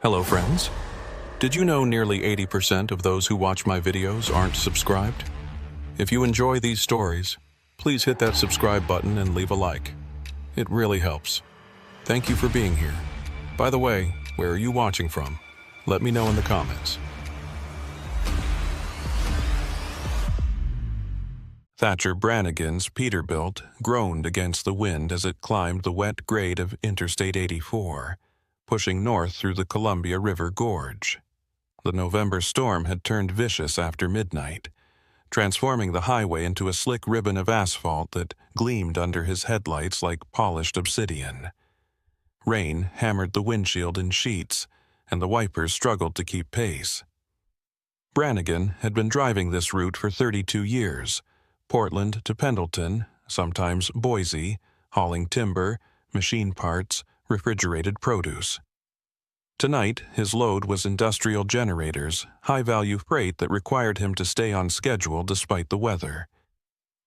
Hello friends. Did you know nearly 80% of those who watch my videos aren't subscribed? If you enjoy these stories, please hit that subscribe button and leave a like. It really helps. Thank you for being here. By the way, where are you watching from? Let me know in the comments. Thatcher Brannigan's Peterbilt groaned against the wind as it climbed the wet grade of Interstate 84, pushing north through the Columbia River Gorge. The November storm had turned vicious after midnight, transforming the highway into a slick ribbon of asphalt that gleamed under his headlights like polished obsidian. Rain hammered the windshield in sheets, and the wipers struggled to keep pace. Brannigan had been driving this route for 32 years, Portland to Pendleton, sometimes Boise, hauling timber, machine parts, refrigerated produce. Tonight, his load was industrial generators, high-value freight that required him to stay on schedule despite the weather.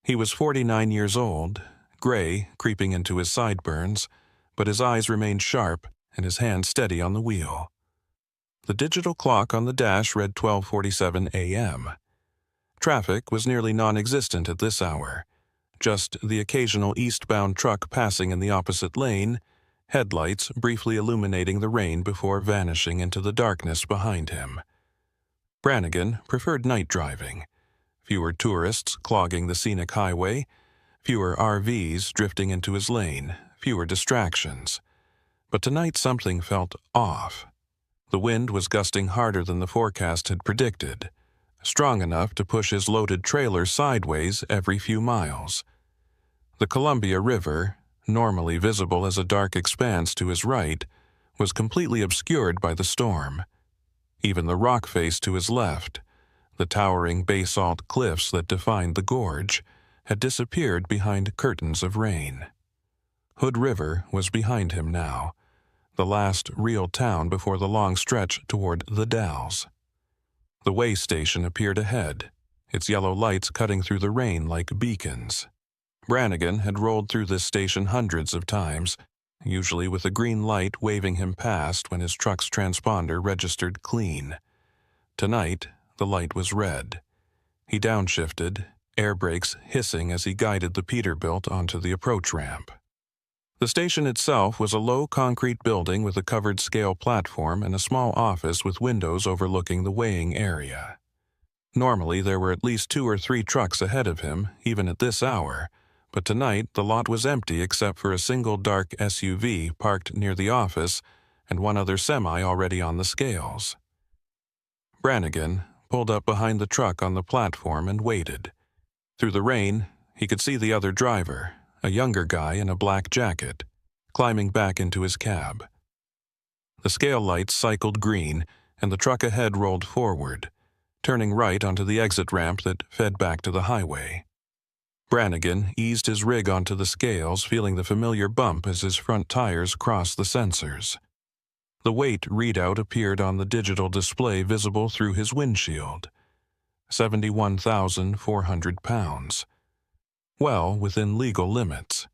He was 49 years old, gray creeping into his sideburns, but his eyes remained sharp and his hand steady on the wheel. The digital clock on the dash read 12:47 a.m. Traffic was nearly non-existent at this hour, just the occasional eastbound truck passing in the opposite lane, headlights briefly illuminating the rain before vanishing into the darkness behind him. Brannigan preferred night driving. Fewer tourists clogging the scenic highway, fewer RVs drifting into his lane, fewer distractions. But tonight something felt off. The wind was gusting harder than the forecast had predicted, strong enough to push his loaded trailer sideways every few miles. The Columbia River, normally visible as a dark expanse to his right, was completely obscured by the storm. Even the rock face to his left, the towering basalt cliffs that defined the gorge, had disappeared behind curtains of rain. Hood River was behind him now, the last real town before the long stretch toward the Dalles. The way station appeared ahead, its yellow lights cutting through the rain like beacons. Brannigan had rolled through this station hundreds of times, usually with a green light waving him past when his truck's transponder registered clean. Tonight, the light was red. He downshifted, air brakes hissing as he guided the Peterbilt onto the approach ramp. The station itself was a low concrete building with a covered scale platform and a small office with windows overlooking the weighing area. Normally, there were at least 2 or 3 trucks ahead of him, even at this hour, but tonight the lot was empty except for a single dark SUV parked near the office and one other semi already on the scales. Brannigan pulled up behind the truck on the platform and waited. Through the rain, he could see the other driver, a younger guy in a black jacket, climbing back into his cab. The scale lights cycled green, and the truck ahead rolled forward, turning right onto the exit ramp that fed back to the highway. Brannigan eased his rig onto the scales, feeling the familiar bump as his front tires crossed the sensors. The weight readout appeared on the digital display visible through his windshield. 71,400 pounds. Well within legal limits.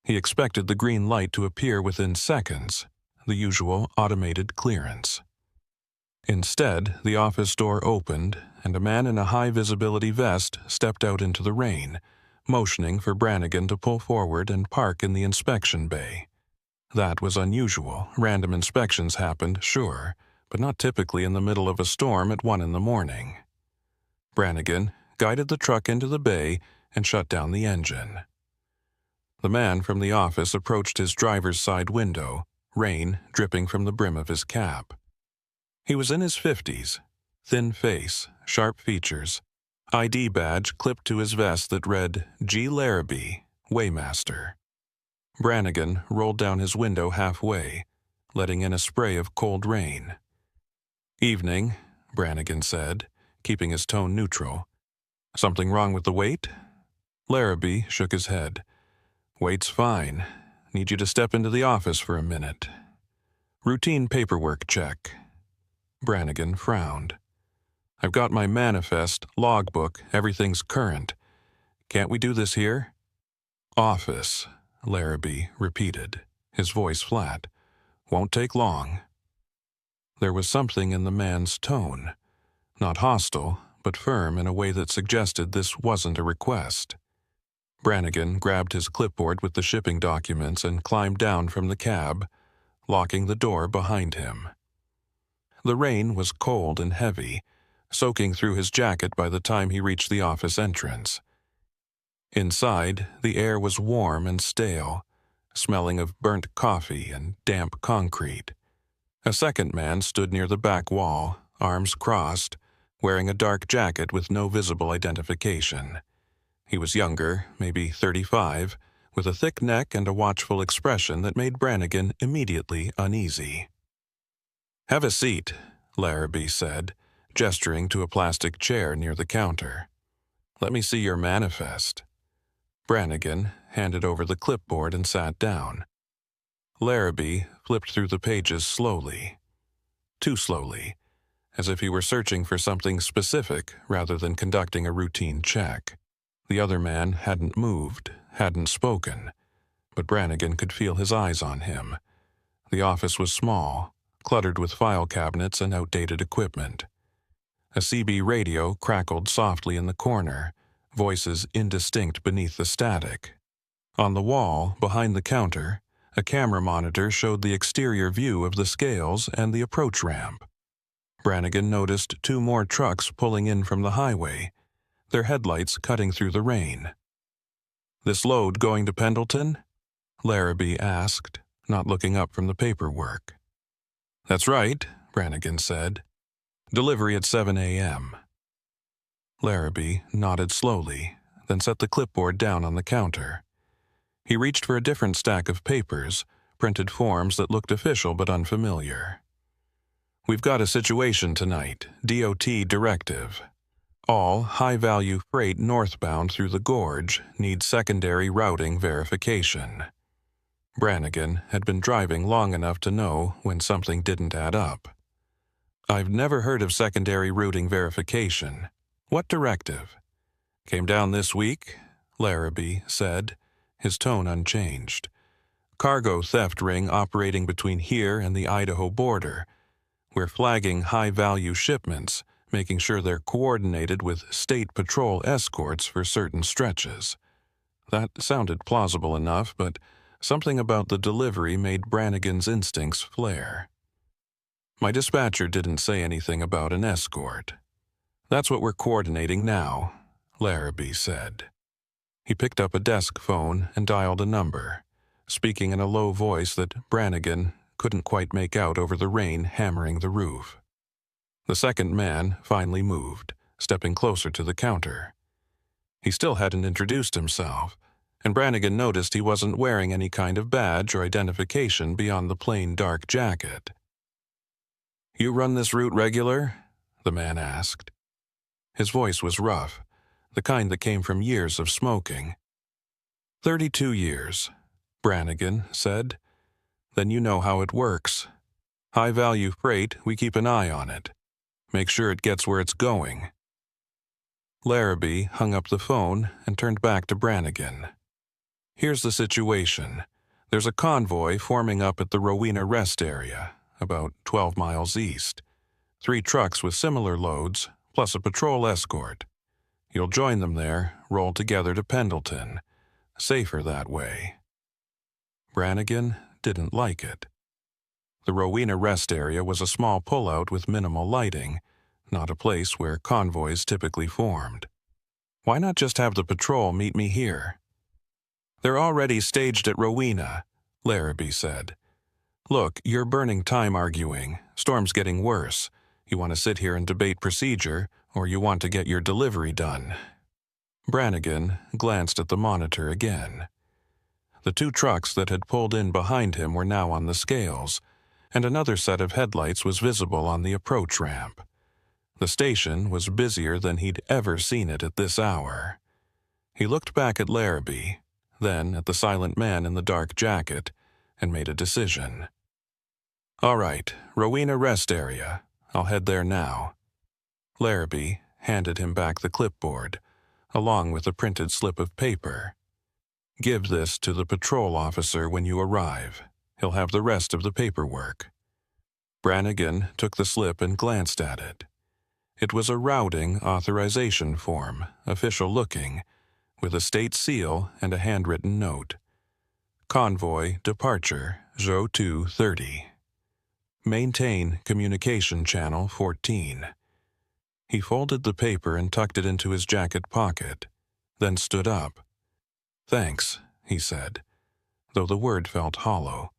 He expected the green light to appear within seconds, the usual automated clearance. Instead, the office door opened, and a man in a high-visibility vest stepped out into the rain, motioning for Brannigan to pull forward and park in the inspection bay. That was unusual. Random inspections happened, sure, but not typically in the middle of a storm at 1 a.m. Brannigan guided the truck into the bay and shut down the engine. The man from the office approached his driver's side window, rain dripping from the brim of his cap. He was in his 50s, thin face, sharp features, ID badge clipped to his vest that read G. Larrabee, Weighmaster. Brannigan rolled down his window halfway, letting in a spray of cold rain. "Evening," Brannigan said, keeping his tone neutral. "Something wrong with the weight?" Larrabee shook his head. "Weight's fine. Need you to step into the office for a minute." "Routine paperwork check." Brannigan frowned. "I've got my manifest, logbook, everything's current. Can't we do this here?" "Office," Larrabee repeated, his voice flat. "Won't take long." There was something in the man's tone, not hostile, but firm in a way that suggested this wasn't a request. Brannigan grabbed his clipboard with the shipping documents and climbed down from the cab, locking the door behind him. The rain was cold and heavy, soaking through his jacket by the time he reached the office entrance. Inside, the air was warm and stale, smelling of burnt coffee and damp concrete. A second man stood near the back wall, arms crossed, wearing a dark jacket with no visible identification. He was younger, maybe 35, with a thick neck and a watchful expression that made Brannigan immediately uneasy. "Have a seat," Larrabee said, gesturing to a plastic chair near the counter. "Let me see your manifest." Brannigan handed over the clipboard and sat down. Larrabee flipped through the pages slowly. Too slowly, as if he were searching for something specific rather than conducting a routine check. The other man hadn't moved, hadn't spoken, but Brannigan could feel his eyes on him. The office was small, cluttered with file cabinets and outdated equipment. A CB radio crackled softly in the corner, voices indistinct beneath the static. On the wall, behind the counter, a camera monitor showed the exterior view of the scales and the approach ramp. Brannigan noticed 2 more trucks pulling in from the highway, their headlights cutting through the rain. "This load going to Pendleton?" Larrabee asked, not looking up from the paperwork. "That's right," Brannigan said. "Delivery at 7 a.m. Larrabee nodded slowly, then set the clipboard down on the counter. He reached for a different stack of papers, printed forms that looked official but unfamiliar. "We've got a situation tonight, DOT directive. All high-value freight northbound through the gorge needs secondary routing verification." Brannigan had been driving long enough to know when something didn't add up. "I've never heard of secondary routing verification. What directive?" "Came down this week," Larrabee said, his tone unchanged. "Cargo theft ring operating between here and the Idaho border. We're flagging high-value shipments, making sure they're coordinated with state patrol escorts for certain stretches." That sounded plausible enough, but something about the delivery made Brannigan's instincts flare. "My dispatcher didn't say anything about an escort." "That's what we're coordinating now," Larrabee said. He picked up a desk phone and dialed a number, speaking in a low voice that Brannigan couldn't quite make out over the rain hammering the roof. The second man finally moved, stepping closer to the counter. He still hadn't introduced himself, and Brannigan noticed he wasn't wearing any kind of badge or identification beyond the plain dark jacket. "You run this route regular?" the man asked. His voice was rough, the kind that came from years of smoking. 32 years, Brannigan said. "Then you know how it works. High-value freight, we keep an eye on it. Make sure it gets where it's going." Larrabee hung up the phone and turned back to Brannigan. "Here's the situation. There's a convoy forming up at the Rowena rest area, about 12 miles east. 3 trucks with similar loads, plus a patrol escort. You'll join them there, roll together to Pendleton. Safer that way." Brannigan didn't like it. The Rowena rest area was a small pullout with minimal lighting, not a place where convoys typically formed. "Why not just have the patrol meet me here?" "They're already staged at Rowena," Larrabee said. "Look, you're burning time arguing. Storm's getting worse. You want to sit here and debate procedure, or you want to get your delivery done?" Brannigan glanced at the monitor again. The 2 trucks that had pulled in behind him were now on the scales, and another set of headlights was visible on the approach ramp. The station was busier than he'd ever seen it at this hour. He looked back at Larrabee, then at the silent man in the dark jacket, and made a decision. "All right, Rowena rest area. I'll head there now." Larrabee handed him back the clipboard, along with a printed slip of paper. "Give this to the patrol officer when you arrive. He'll have the rest of the paperwork." Brannigan took the slip and glanced at it. It was a routing authorization form, official-looking, with a state seal and a handwritten note. Convoy departure 0230. Maintain communication channel 14. He folded the paper and tucked it into his jacket pocket, then stood up. "Thanks," he said, though the word felt hollow.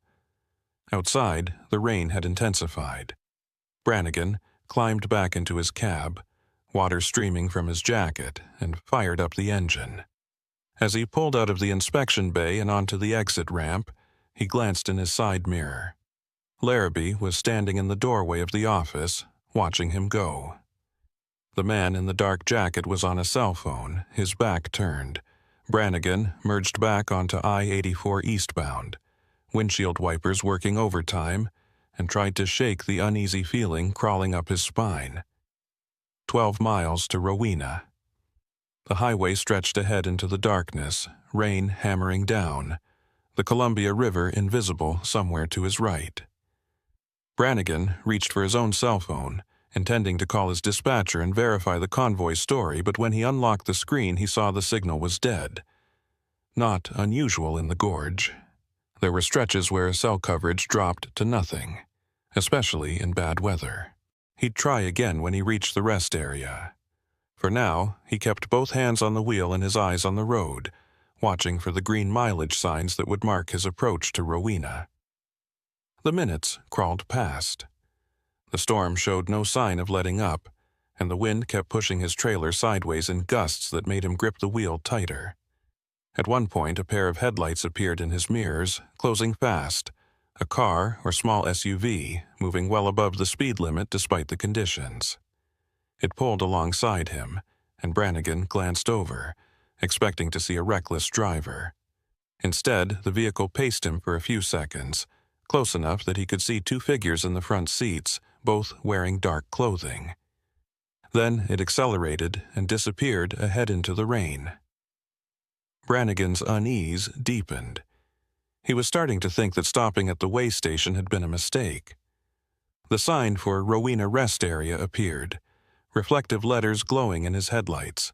Outside, the rain had intensified. Brannigan climbed back into his cab, water streaming from his jacket, and fired up the engine. As he pulled out of the inspection bay and onto the exit ramp, he glanced in his side mirror. Larrabee was standing in the doorway of the office, watching him go. The man in the dark jacket was on a cell phone, his back turned. Brannigan merged back onto I-84 eastbound, windshield wipers working overtime, and tried to shake the uneasy feeling crawling up his spine. 12 miles to Rowena. The highway stretched ahead into the darkness, rain hammering down, the Columbia River invisible somewhere to his right. Brannigan reached for his own cell phone, intending to call his dispatcher and verify the convoy's story, but when he unlocked the screen, he saw the signal was dead. Not unusual in the gorge. There were stretches where cell coverage dropped to nothing, especially in bad weather. He'd try again when he reached the rest area. For now, he kept both hands on the wheel and his eyes on the road, watching for the green mileage signs that would mark his approach to Rowena. The minutes crawled past. The storm showed no sign of letting up, and the wind kept pushing his trailer sideways in gusts that made him grip the wheel tighter. At one point, a pair of headlights appeared in his mirrors, closing fast, a car or small SUV moving well above the speed limit despite the conditions. It pulled alongside him, and Brannigan glanced over, expecting to see a reckless driver. Instead, the vehicle paced him for a few seconds, close enough that he could see two figures in the front seats, both wearing dark clothing. Then it accelerated and disappeared ahead into the rain. Brannigan's unease deepened. He was starting to think that stopping at the way station had been a mistake. The sign for Rowena Rest Area appeared, reflective letters glowing in his headlights.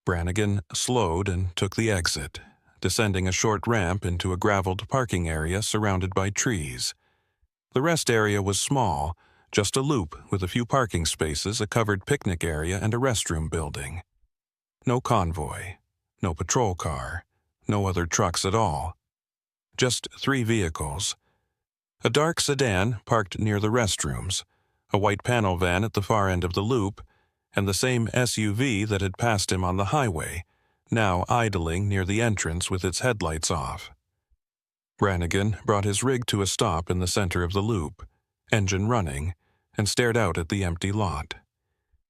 Brannigan slowed and took the exit, descending a short ramp into a graveled parking area surrounded by trees. The rest area was small, just a loop with a few parking spaces, a covered picnic area, and a restroom building. No convoy, no patrol car, no other trucks at all. Just 3 vehicles. A dark sedan parked near the restrooms, a white panel van at the far end of the loop, and the same SUV that had passed him on the highway, now idling near the entrance with its headlights off. Brannigan brought his rig to a stop in the center of the loop, engine running, and stared out at the empty lot.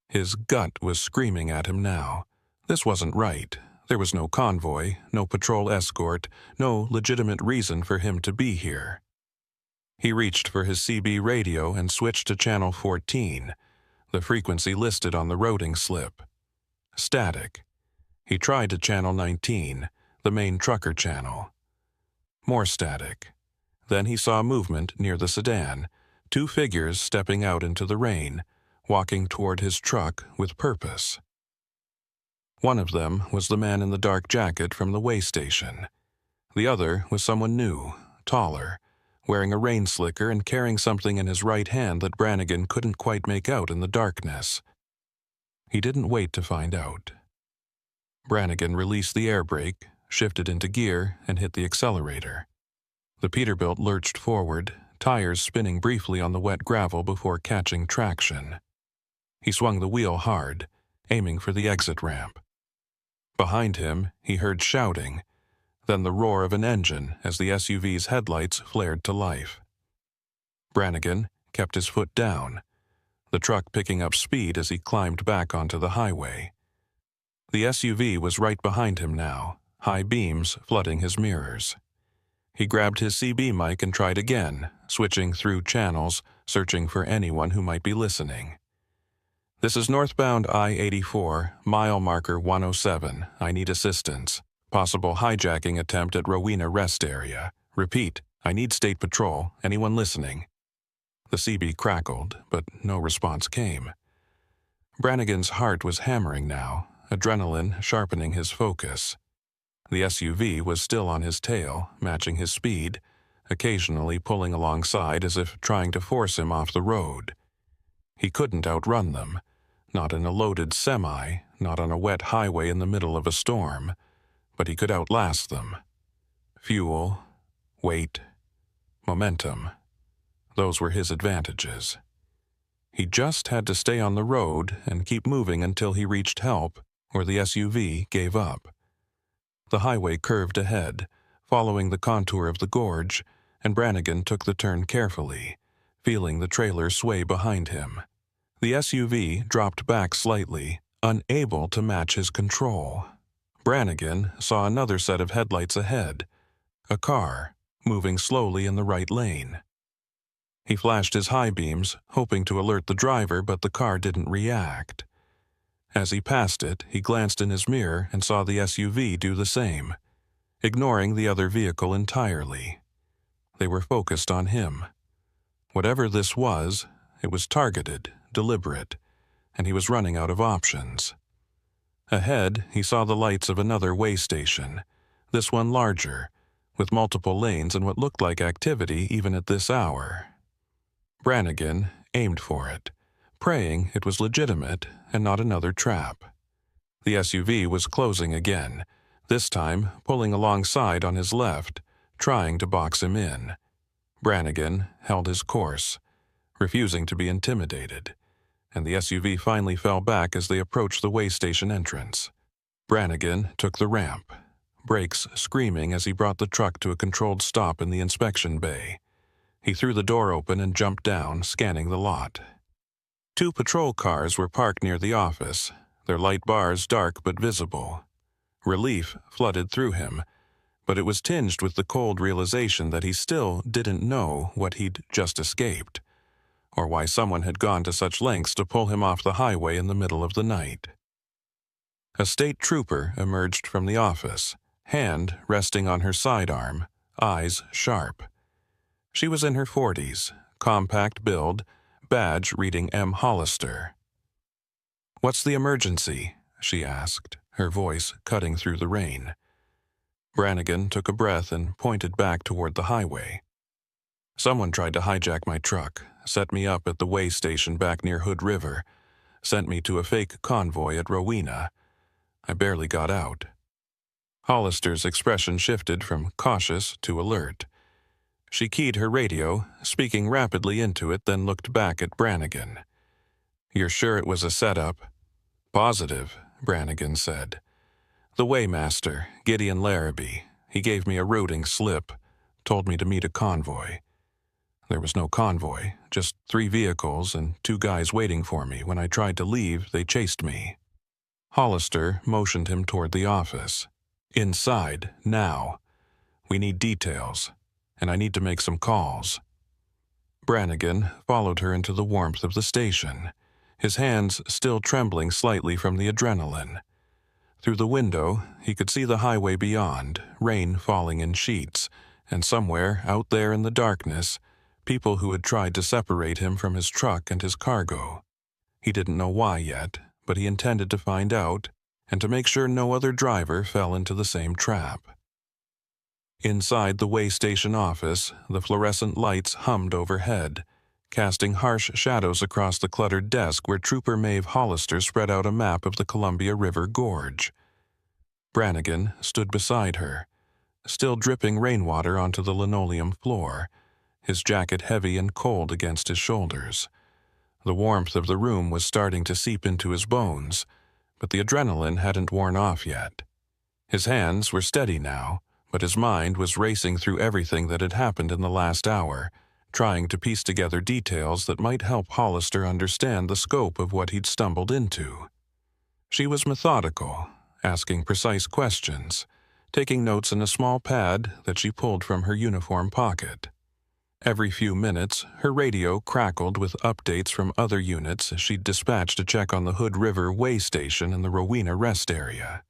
His gut was screaming at him now. This wasn't right. There was no convoy, no patrol escort, no legitimate reason for him to be here. He reached for his CB radio and switched to channel 14, the frequency listed on the routing slip. Static. He tried to channel 19, the main trucker channel. More static. Then he saw movement near the sedan, 2 figures stepping out into the rain, walking toward his truck with purpose. One of them was the man in the dark jacket from the way station. The other was someone new, taller, wearing a rain slicker and carrying something in his right hand that Brannigan couldn't quite make out in the darkness. He didn't wait to find out. Brannigan released the air brake, shifted into gear, and hit the accelerator. The Peterbilt lurched forward, tires spinning briefly on the wet gravel before catching traction. He swung the wheel hard, aiming for the exit ramp. Behind him, he heard shouting, then the roar of an engine as the SUV's headlights flared to life. Brannigan kept his foot down, the truck picking up speed as he climbed back onto the highway. The SUV was right behind him now, high beams flooding his mirrors. He grabbed his CB mic and tried again, switching through channels, searching for anyone who might be listening. "This is northbound I-84, mile marker 107. I need assistance. Possible hijacking attempt at Rowena Rest Area. Repeat, I need State Patrol. Anyone listening?" The CB crackled, but no response came. Brannigan's heart was hammering now, adrenaline sharpening his focus. The SUV was still on his tail, matching his speed, occasionally pulling alongside as if trying to force him off the road. He couldn't outrun them, not in a loaded semi, not on a wet highway in the middle of a storm, but he could outlast them. Fuel, weight, momentum. Those were his advantages. He just had to stay on the road and keep moving until he reached help or the SUV gave up. The highway curved ahead, following the contour of the gorge, and Brannigan took the turn carefully, feeling the trailer sway behind him. The SUV dropped back slightly, unable to match his control. Brannigan saw another set of headlights ahead, a car, moving slowly in the right lane. He flashed his high beams, hoping to alert the driver, but the car didn't react. As he passed it, he glanced in his mirror and saw the SUV do the same, ignoring the other vehicle entirely. They were focused on him. Whatever this was, it was targeted, deliberate, and he was running out of options. Ahead, he saw the lights of another way station, this one larger, with multiple lanes and what looked like activity even at this hour. Brannigan aimed for it, praying it was legitimate and not another trap. The SUV was closing again, this time pulling alongside on his left, trying to box him in. Brannigan held his course, refusing to be intimidated, and the SUV finally fell back as they approached the way station entrance. Brannigan took the ramp, brakes screaming as he brought the truck to a controlled stop in the inspection bay. He threw the door open and jumped down, scanning the lot. 2 patrol cars were parked near the office, their light bars dark but visible. Relief flooded through him, but it was tinged with the cold realization that he still didn't know what he'd just escaped, or why someone had gone to such lengths to pull him off the highway in the middle of the night. A state trooper emerged from the office, hand resting on her sidearm, eyes sharp. She was in her 40s, compact build, badge reading M. Hollister. "What's the emergency?" she asked, her voice cutting through the rain. Brannigan took a breath and pointed back toward the highway. "Someone tried to hijack my truck, set me up at the way station back near Hood River, sent me to a fake convoy at Rowena. I barely got out." Hollister's expression shifted from cautious to alert. She keyed her radio, speaking rapidly into it, then looked back at Brannigan. "You're sure it was a setup?" "Positive," Brannigan said. "The Waymaster, Gideon Larrabee, he gave me a routing slip, told me to meet a convoy. There was no convoy, just 3 vehicles and 2 guys waiting for me. When I tried to leave, they chased me." Hollister motioned him toward the office. "Inside, now. We need details, and I need to make some calls." Brannigan followed her into the warmth of the station, his hands still trembling slightly from the adrenaline. Through the window, he could see the highway beyond, rain falling in sheets, and somewhere out there in the darkness, people who had tried to separate him from his truck and his cargo. He didn't know why yet, but he intended to find out, and to make sure no other driver fell into the same trap. Inside the way station office, the fluorescent lights hummed overhead, casting harsh shadows across the cluttered desk where Trooper Maeve Hollister spread out a map of the Columbia River Gorge. Brannigan stood beside her, still dripping rainwater onto the linoleum floor, his jacket heavy and cold against his shoulders. The warmth of the room was starting to seep into his bones, but the adrenaline hadn't worn off yet. His hands were steady now, but his mind was racing through everything that had happened in the last hour, trying to piece together details that might help Hollister understand the scope of what he'd stumbled into. She was methodical, asking precise questions, taking notes in a small pad that she pulled from her uniform pocket. Every few minutes, her radio crackled with updates from other units she'd dispatched to check on the Hood River way station and the Rowena rest area.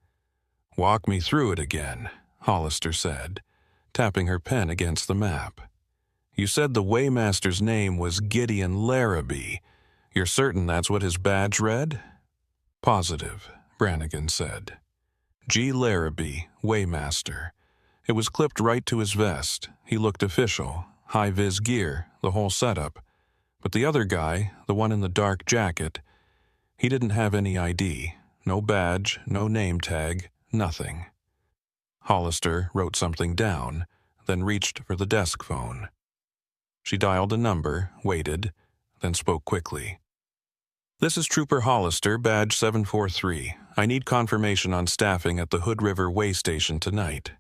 "Walk me through it again," Hollister said, tapping her pen against the map. You said the Waymaster's name was Gideon Larrabee. You're certain that's what his badge read? Positive, Brannigan said. G. Larrabee, Waymaster. It was clipped right to his vest. He looked official, high-vis gear, the whole setup. But the other guy, the one in the dark jacket, he didn't have any ID. No badge, no name tag, nothing. Hollister wrote something down, then reached for the desk phone. She dialed a number, waited, then spoke quickly. This is Trooper Hollister, badge 743. I need confirmation on staffing at the Hood River Way Station tonight.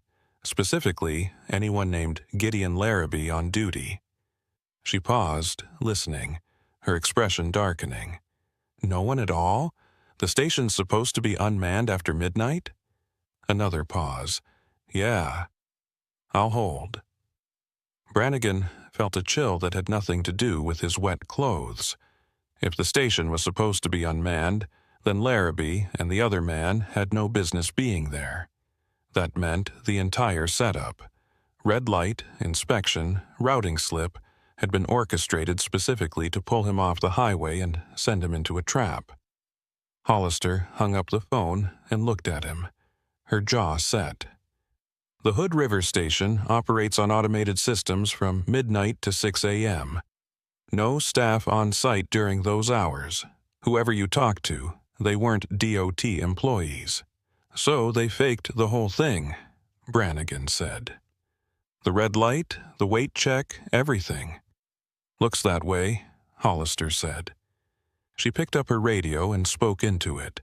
Specifically, anyone named Gideon Larrabee on duty. She paused, listening, her expression darkening. No one at all? The station's supposed to be unmanned after midnight? Another pause. Yeah. I'll hold. Brannigan felt a chill that had nothing to do with his wet clothes. If the station was supposed to be unmanned, then Larrabee and the other man had no business being there. That meant the entire setup. Red light, inspection, routing slip had been orchestrated specifically to pull him off the highway and send him into a trap. Hollister hung up the phone and looked at him, her jaw set. The Hood River Station operates on automated systems from midnight to 6 a.m. No staff on site during those hours. Whoever you talked to, they weren't DOT employees. So they faked the whole thing, Brannigan said. The red light, the weight check, everything. Looks that way, Hollister said. She picked up her radio and spoke into it.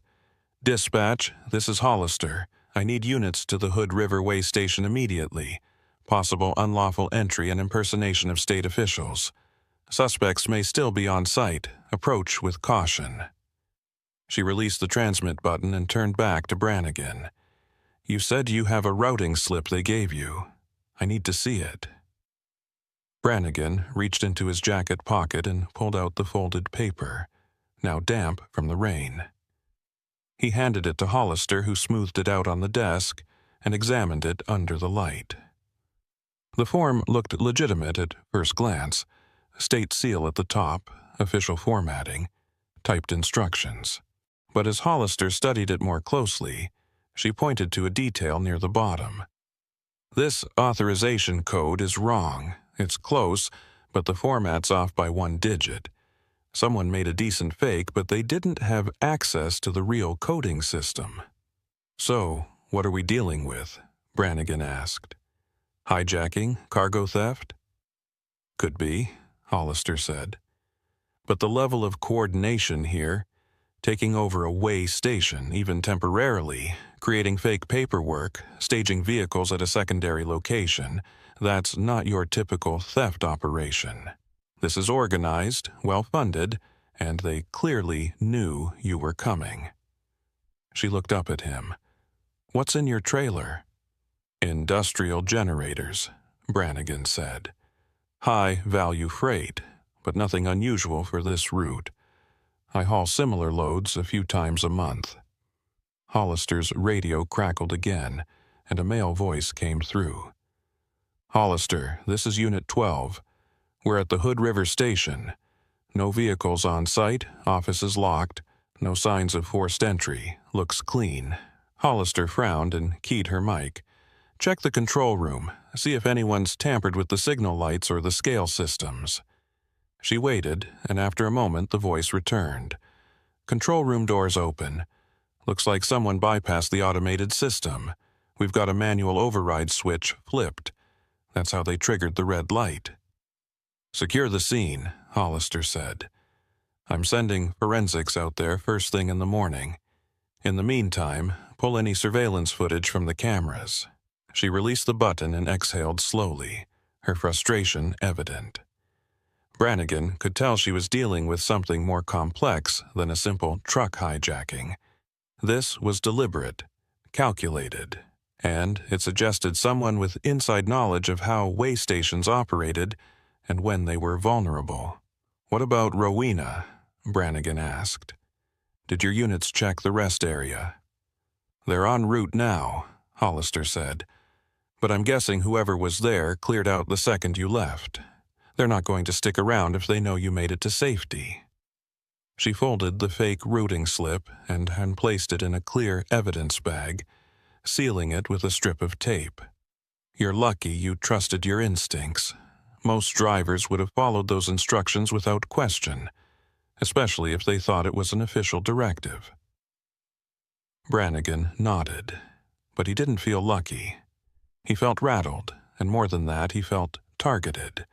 Dispatch, this is Hollister. I need units to the Hood River Way Station immediately. Possible unlawful entry and impersonation of state officials. Suspects may still be on site. Approach with caution. She released the transmit button and turned back to Brannigan. You said you have a routing slip they gave you. I need to see it. Brannigan reached into his jacket pocket and pulled out the folded paper, now damp from the rain. He handed it to Hollister, who smoothed it out on the desk and examined it under the light. The form looked legitimate at first glance. State seal at the top, official formatting, typed instructions. But as Hollister studied it more closely, she pointed to a detail near the bottom. This authorization code is wrong. It's close, but the format's off by 1 digit. Someone made a decent fake, but they didn't have access to the real coding system. So, what are we dealing with? Brannigan asked. Hijacking? Cargo theft? Could be, Hollister said. But the level of coordination here, taking over a way station, even temporarily, creating fake paperwork, staging vehicles at a secondary location, that's not your typical theft operation. This is organized, well-funded, and they clearly knew you were coming. She looked up at him. What's in your trailer? Industrial generators, Brannigan said. High-value freight, but nothing unusual for this route. I haul similar loads a few times a month. Hollister's radio crackled again, and a male voice came through. Hollister, this is Unit 12. We're at the Hood River Station. No vehicles on site, office is locked, no signs of forced entry, looks clean. Hollister frowned and keyed her mic. Check the control room, see if anyone's tampered with the signal lights or the scale systems. She waited, and after a moment the voice returned. Control room doors open. Looks like someone bypassed the automated system. We've got a manual override switch flipped. That's how they triggered the red light. Secure the scene, Hollister said. I'm sending forensics out there first thing in the morning. In the meantime, pull any surveillance footage from the cameras. She released the button and exhaled slowly, her frustration evident. Brannigan could tell she was dealing with something more complex than a simple truck hijacking. This was deliberate, calculated, and it suggested someone with inside knowledge of how way stations operated and when they were vulnerable. What about Rowena? Brannigan asked. Did your units check the rest area? They're en route now, Hollister said, but I'm guessing whoever was there cleared out the second you left. They're not going to stick around if they know you made it to safety. She folded the fake routing slip and placed it in a clear evidence bag, sealing it with a strip of tape. You're lucky you trusted your instincts. Most drivers would have followed those instructions without question, especially if they thought it was an official directive. Brannigan nodded, but he didn't feel lucky. He felt rattled, and more than that, he felt targeted.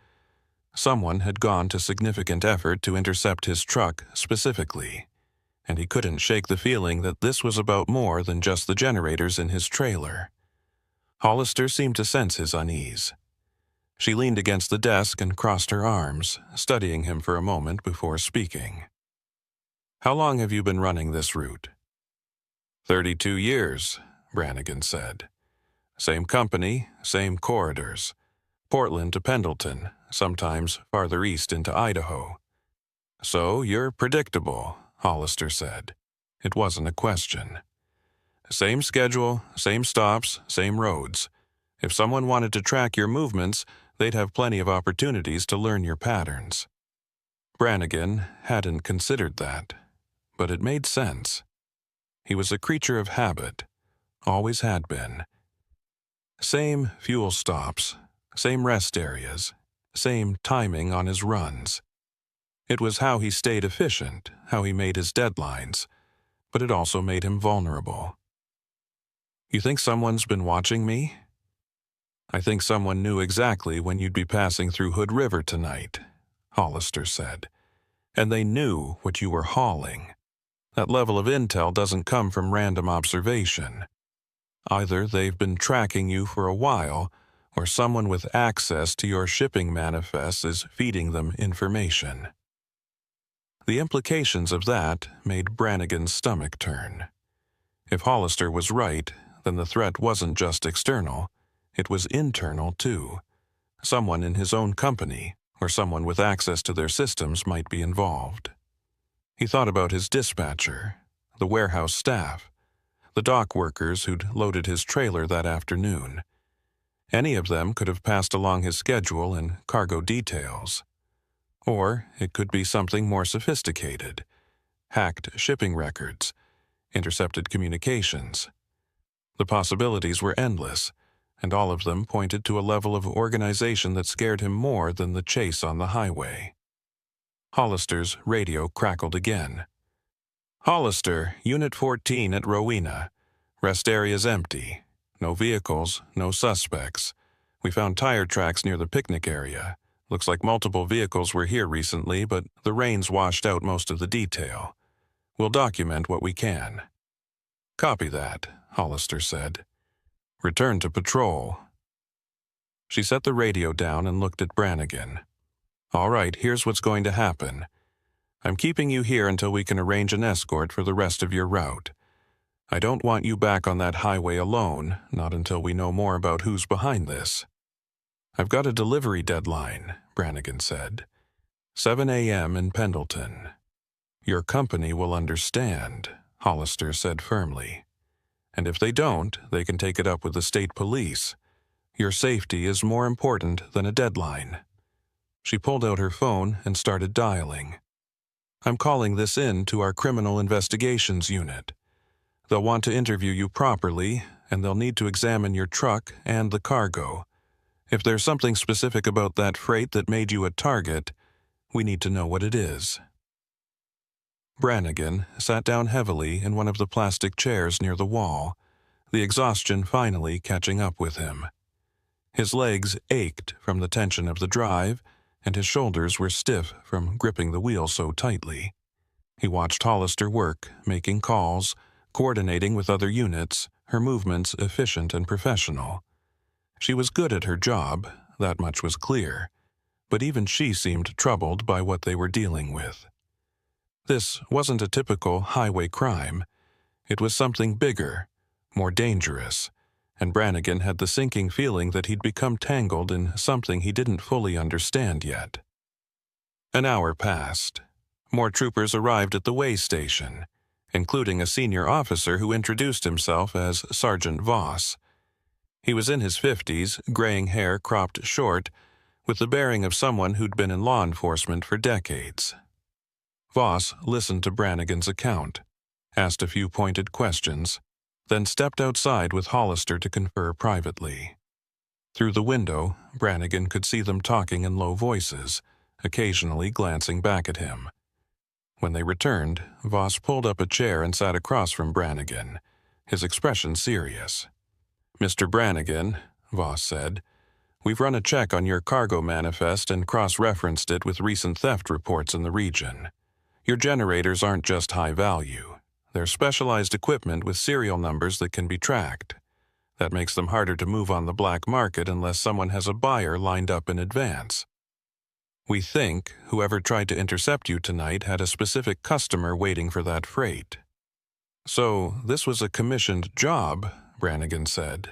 Someone had gone to significant effort to intercept his truck specifically, and he couldn't shake the feeling that this was about more than just the generators in his trailer. Hollister seemed to sense his unease. She leaned against the desk and crossed her arms, studying him for a moment before speaking. "How long have you been running this route?" 32 years, Brannigan said. "Same company, same corridors. Portland to Pendleton, sometimes farther east into Idaho." "So you're predictable," Hollister said. It wasn't a question. "Same schedule, same stops, same roads. If someone wanted to track your movements, they'd have plenty of opportunities to learn your patterns." Brannigan hadn't considered that, but it made sense. He was a creature of habit, always had been. Same fuel stops, same rest areas, same timing on his runs. It was how he stayed efficient, how he made his deadlines, but it also made him vulnerable. "You think someone's been watching me?" "I think someone knew exactly when you'd be passing through Hood River tonight," Hollister said. "And they knew what you were hauling. That level of intel doesn't come from random observation. Either they've been tracking you for a while, or someone with access to your shipping manifests is feeding them information." The implications of that made Brannigan's stomach turn. If Hollister was right, then the threat wasn't just external, it was internal too. Someone in his own company, or someone with access to their systems, might be involved. He thought about his dispatcher, the warehouse staff, the dock workers who'd loaded his trailer that afternoon. Any of them could have passed along his schedule and cargo details. Or it could be something more sophisticated: hacked shipping records, intercepted communications. The possibilities were endless, and all of them pointed to a level of organization that scared him more than the chase on the highway. Hollister's radio crackled again. "Hollister, Unit 14 at Rowena. Rest area's empty. No vehicles, no suspects. We found tire tracks near the picnic area. Looks like multiple vehicles were here recently, but the rains washed out most of the detail. We'll document what we can." "Copy that," Hollister said. "Return to patrol." She set the radio down and looked at Brannigan. "All right, here's what's going to happen. I'm keeping you here until we can arrange an escort for the rest of your route. I don't want you back on that highway alone, not until we know more about who's behind this." "I've got a delivery deadline," Brannigan said. 7 a.m. in Pendleton." "Your company will understand," Hollister said firmly. "And if they don't, they can take it up with the state police. Your safety is more important than a deadline." She pulled out her phone and started dialing. "I'm calling this in to our criminal investigations unit. They'll want to interview you properly, and they'll need to examine your truck and the cargo. If there's something specific about that freight that made you a target, we need to know what it is." Brannigan sat down heavily in one of the plastic chairs near the wall, the exhaustion finally catching up with him. His legs ached from the tension of the drive, and his shoulders were stiff from gripping the wheel so tightly. He watched Hollister work, making calls, coordinating with other units, her movements efficient and professional. She was good at her job, that much was clear, but even she seemed troubled by what they were dealing with. This wasn't a typical highway crime. It was something bigger, more dangerous, and Brannigan had the sinking feeling that he'd become tangled in something he didn't fully understand yet. An hour passed. More troopers arrived at the way station, including a senior officer who introduced himself as Sergeant Voss. He was in his 50s, graying hair cropped short, with the bearing of someone who'd been in law enforcement for decades. Voss listened to Brannigan's account, asked a few pointed questions, then stepped outside with Hollister to confer privately. Through the window, Brannigan could see them talking in low voices, occasionally glancing back at him. When they returned, Voss pulled up a chair and sat across from Brannigan, his expression serious. "Mr. Brannigan," Voss said, "we've run a check on your cargo manifest and cross-referenced it with recent theft reports in the region. Your generators aren't just high value. They're specialized equipment with serial numbers that can be tracked. That makes them harder to move on the black market unless someone has a buyer lined up in advance. We think whoever tried to intercept you tonight had a specific customer waiting for that freight." "So this was a commissioned job," Brannigan said.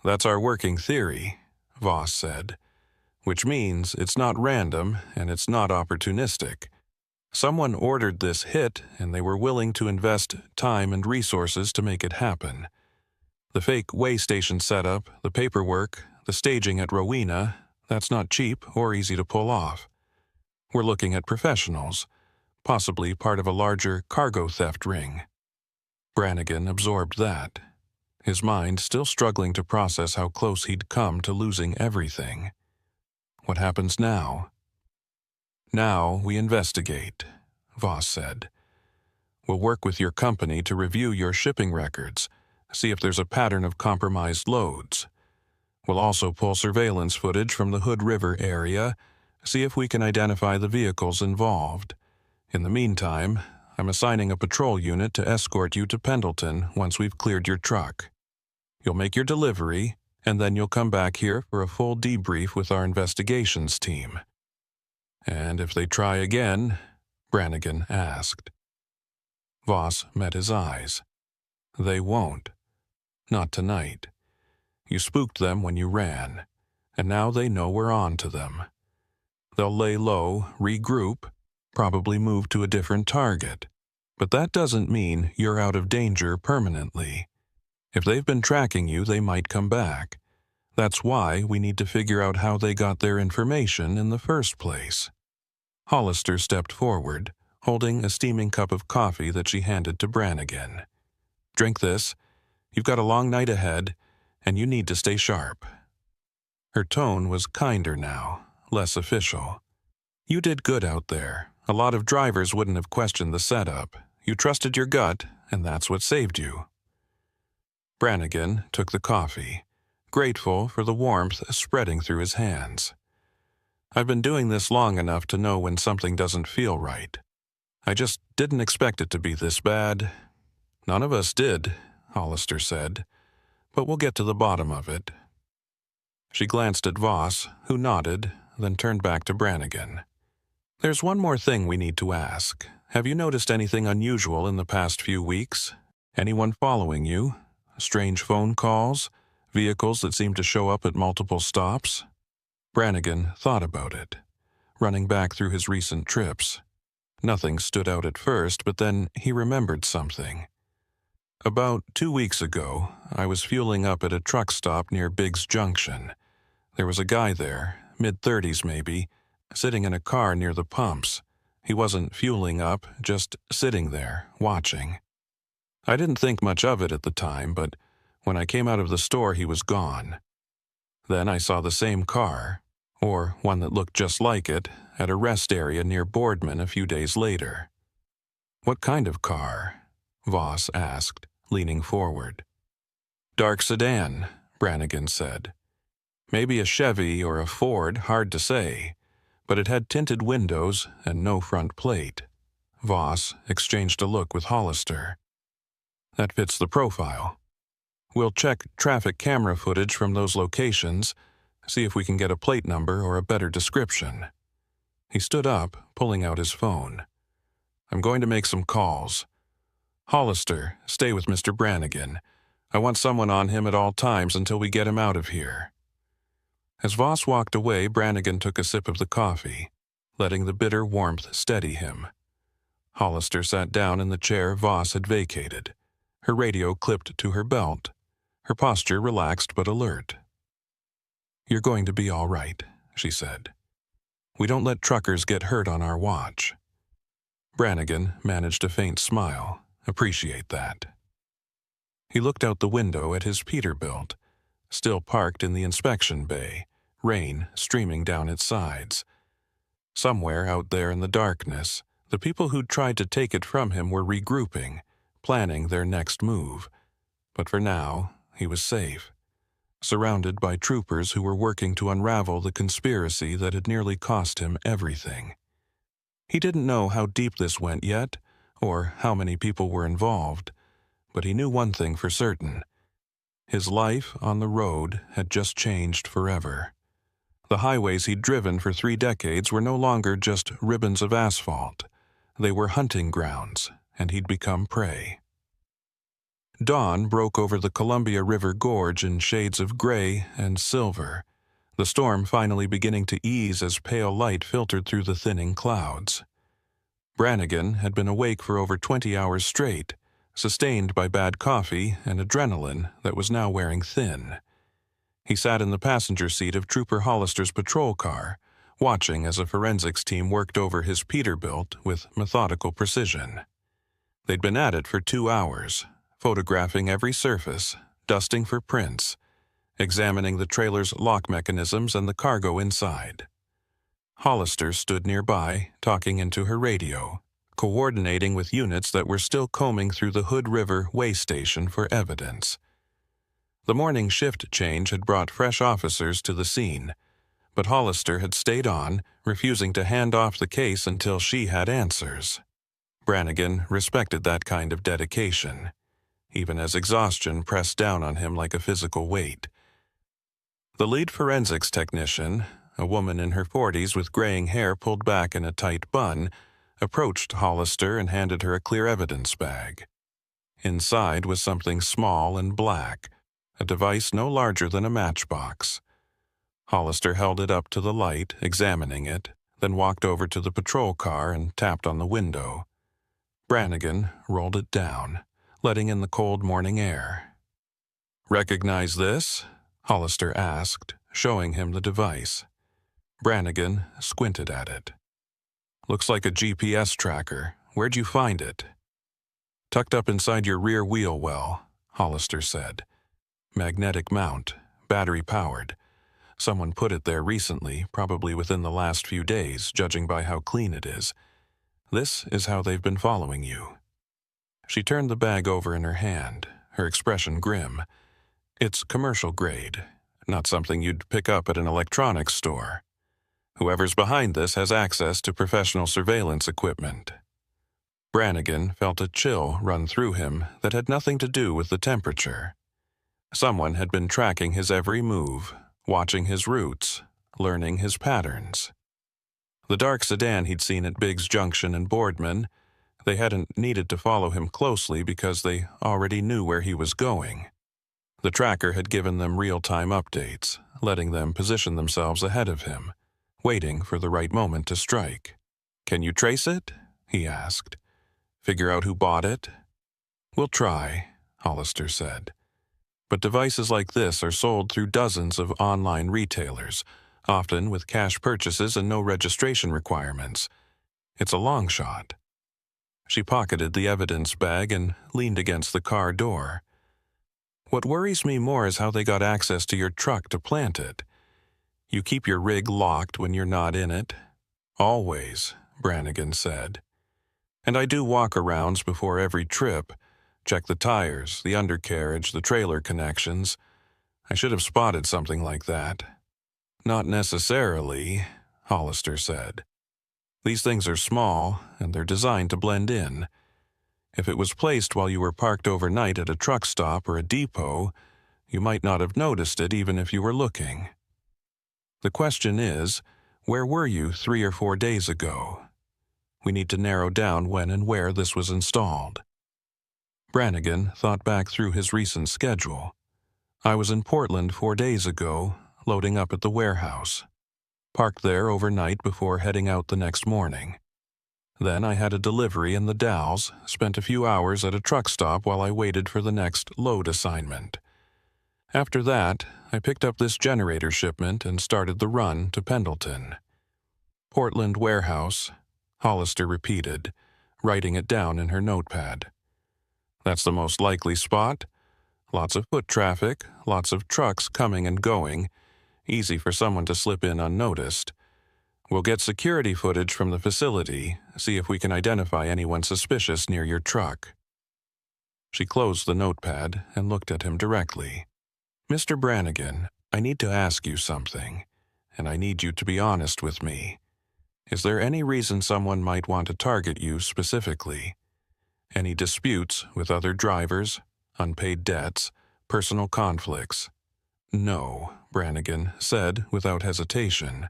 "That's our working theory," Voss said, "which means it's not random and it's not opportunistic. Someone ordered this hit and they were willing to invest time and resources to make it happen. The fake way station setup, the paperwork, the staging at Rowena, that's not cheap or easy to pull off. We're looking at professionals, possibly part of a larger cargo theft ring." Brannigan absorbed that, his mind still struggling to process how close he'd come to losing everything. What happens now? "Now we investigate," Voss said. "We'll work with your company to review your shipping records, see if there's a pattern of compromised loads. We'll also pull surveillance footage from the Hood River area, see if we can identify the vehicles involved. In the meantime, I'm assigning a patrol unit to escort you to Pendleton once we've cleared your truck. You'll make your delivery, and then you'll come back here for a full debrief with our investigations team." "And if they try again?" Brannigan asked. Voss met his eyes. "They won't. Not tonight. You spooked them when you ran, and now they know we're on to them. They'll lay low, regroup, probably move to a different target. But that doesn't mean you're out of danger permanently. If they've been tracking you, they might come back. That's why we need to figure out how they got their information in the first place." Hollister stepped forward, holding a steaming cup of coffee that she handed to Brannigan. "Drink this. You've got a long night ahead, and you need to stay sharp." Her tone was kinder now, less official. "You did good out there. A lot of drivers wouldn't have questioned the setup. You trusted your gut, and that's what saved you." Brannigan took the coffee, grateful for the warmth spreading through his hands. "I've been doing this long enough to know when something doesn't feel right. I just didn't expect it to be this bad." "None of us did," Hollister said, "but we'll get to the bottom of it." She glanced at Voss, who nodded, then turned back to Brannigan. "There's one more thing we need to ask. Have you noticed anything unusual in the past few weeks? Anyone following you? Strange phone calls? Vehicles that seem to show up at multiple stops?" Brannigan thought about it, running back through his recent trips. Nothing stood out at first, but then he remembered something. "About 2 weeks ago, I was fueling up at a truck stop near Biggs Junction. There was a guy there, mid-30s maybe, sitting in a car near the pumps. He wasn't fueling up, just sitting there, watching. I didn't think much of it at the time, but when I came out of the store he was gone. Then I saw the same car, or one that looked just like it, at a rest area near Boardman a few days later." "What kind of car?" Voss asked, leaning forward. "Dark sedan," Brannigan said. "Maybe a Chevy or a Ford, hard to say, but it had tinted windows and no front plate." Voss exchanged a look with Hollister. "That fits the profile. We'll check traffic camera footage from those locations, see if we can get a plate number or a better description." He stood up, pulling out his phone. "I'm going to make some calls. Hollister, stay with Mr. Brannigan. I want someone on him at all times until we get him out of here." As Voss walked away, Brannigan took a sip of the coffee, letting the bitter warmth steady him. Hollister sat down in the chair Voss had vacated, her radio clipped to her belt, her posture relaxed but alert. "You're going to be all right," she said. "We don't let truckers get hurt on our watch." Brannigan managed a faint smile. Appreciate that. He looked out the window at his Peterbilt, still parked in the inspection bay, rain streaming down its sides. Somewhere out there in the darkness, the people who'd tried to take it from him were regrouping, planning their next move. But for now, he was safe, surrounded by troopers who were working to unravel the conspiracy that had nearly cost him everything. He didn't know how deep this went yet, or how many people were involved, but he knew one thing for certain. His life on the road had just changed forever. The highways he'd driven for 3 decades were no longer just ribbons of asphalt. They were hunting grounds, and he'd become prey. Dawn broke over the Columbia River Gorge in shades of gray and silver, the storm finally beginning to ease as pale light filtered through the thinning clouds. Brannigan had been awake for over 20 hours straight, sustained by bad coffee and adrenaline that was now wearing thin. He sat in the passenger seat of Trooper Hollister's patrol car, watching as a forensics team worked over his Peterbilt with methodical precision. They'd been at it for 2 hours, photographing every surface, dusting for prints, examining the trailer's lock mechanisms and the cargo inside. Hollister stood nearby, talking into her radio, coordinating with units that were still combing through the Hood River way station for evidence. The morning shift change had brought fresh officers to the scene, but Hollister had stayed on, refusing to hand off the case until she had answers. Brannigan respected that kind of dedication, even as exhaustion pressed down on him like a physical weight. The lead forensics technician, a woman in her 40s with graying hair pulled back in a tight bun, approached Hollister and handed her a clear evidence bag. Inside was something small and black, a device no larger than a matchbox. Hollister held it up to the light, examining it, then walked over to the patrol car and tapped on the window. Brannigan rolled it down, letting in the cold morning air. "Recognize this?" Hollister asked, showing him the device. Brannigan squinted at it. "Looks like a GPS tracker. Where'd you find it?" "Tucked up inside your rear wheel well," Hollister said. "Magnetic mount, battery-powered. Someone put it there recently, probably within the last few days, judging by how clean it is. This is how they've been following you." She turned the bag over in her hand, her expression grim. "It's commercial grade, not something you'd pick up at an electronics store. Whoever's behind this has access to professional surveillance equipment." Brannigan felt a chill run through him that had nothing to do with the temperature. Someone had been tracking his every move, watching his routes, learning his patterns. The dark sedan he'd seen at Biggs Junction and Boardman, they hadn't needed to follow him closely because they already knew where he was going. The tracker had given them real-time updates, letting them position themselves ahead of him, waiting for the right moment to strike. "Can you trace it?" he asked. "Figure out who bought it?" "We'll try," Hollister said. "But devices like this are sold through dozens of online retailers, often with cash purchases and no registration requirements. It's a long shot." She pocketed the evidence bag and leaned against the car door. "What worries me more is how they got access to your truck to plant it. You keep your rig locked when you're not in it." "Always," Brannigan said. "And I do walk-arounds before every trip, check the tires, the undercarriage, the trailer connections. I should have spotted something like that." "Not necessarily," Hollister said. "These things are small, and they're designed to blend in. If it was placed while you were parked overnight at a truck stop or a depot, you might not have noticed it even if you were looking. The question is, where were you 3 or 4 days ago? We need to narrow down when and where this was installed." Brannigan thought back through his recent schedule. "I was in Portland 4 days ago, loading up at the warehouse. Parked there overnight before heading out the next morning. Then I had a delivery in the Dalles, spent a few hours at a truck stop while I waited for the next load assignment. After that, I picked up this generator shipment and started the run to Pendleton. Portland warehouse, Hollister repeated, writing it down in her notepad. That's the most likely spot. Lots of foot traffic, lots of trucks coming and going, easy for someone to slip in unnoticed. We'll get security footage from the facility, see if we can identify anyone suspicious near your truck. She closed the notepad and looked at him directly. Mr. Brannigan, I need to ask you something, and I need you to be honest with me. Is there any reason someone might want to target you specifically? Any disputes with other drivers, unpaid debts, personal conflicts? No, Brannigan said without hesitation.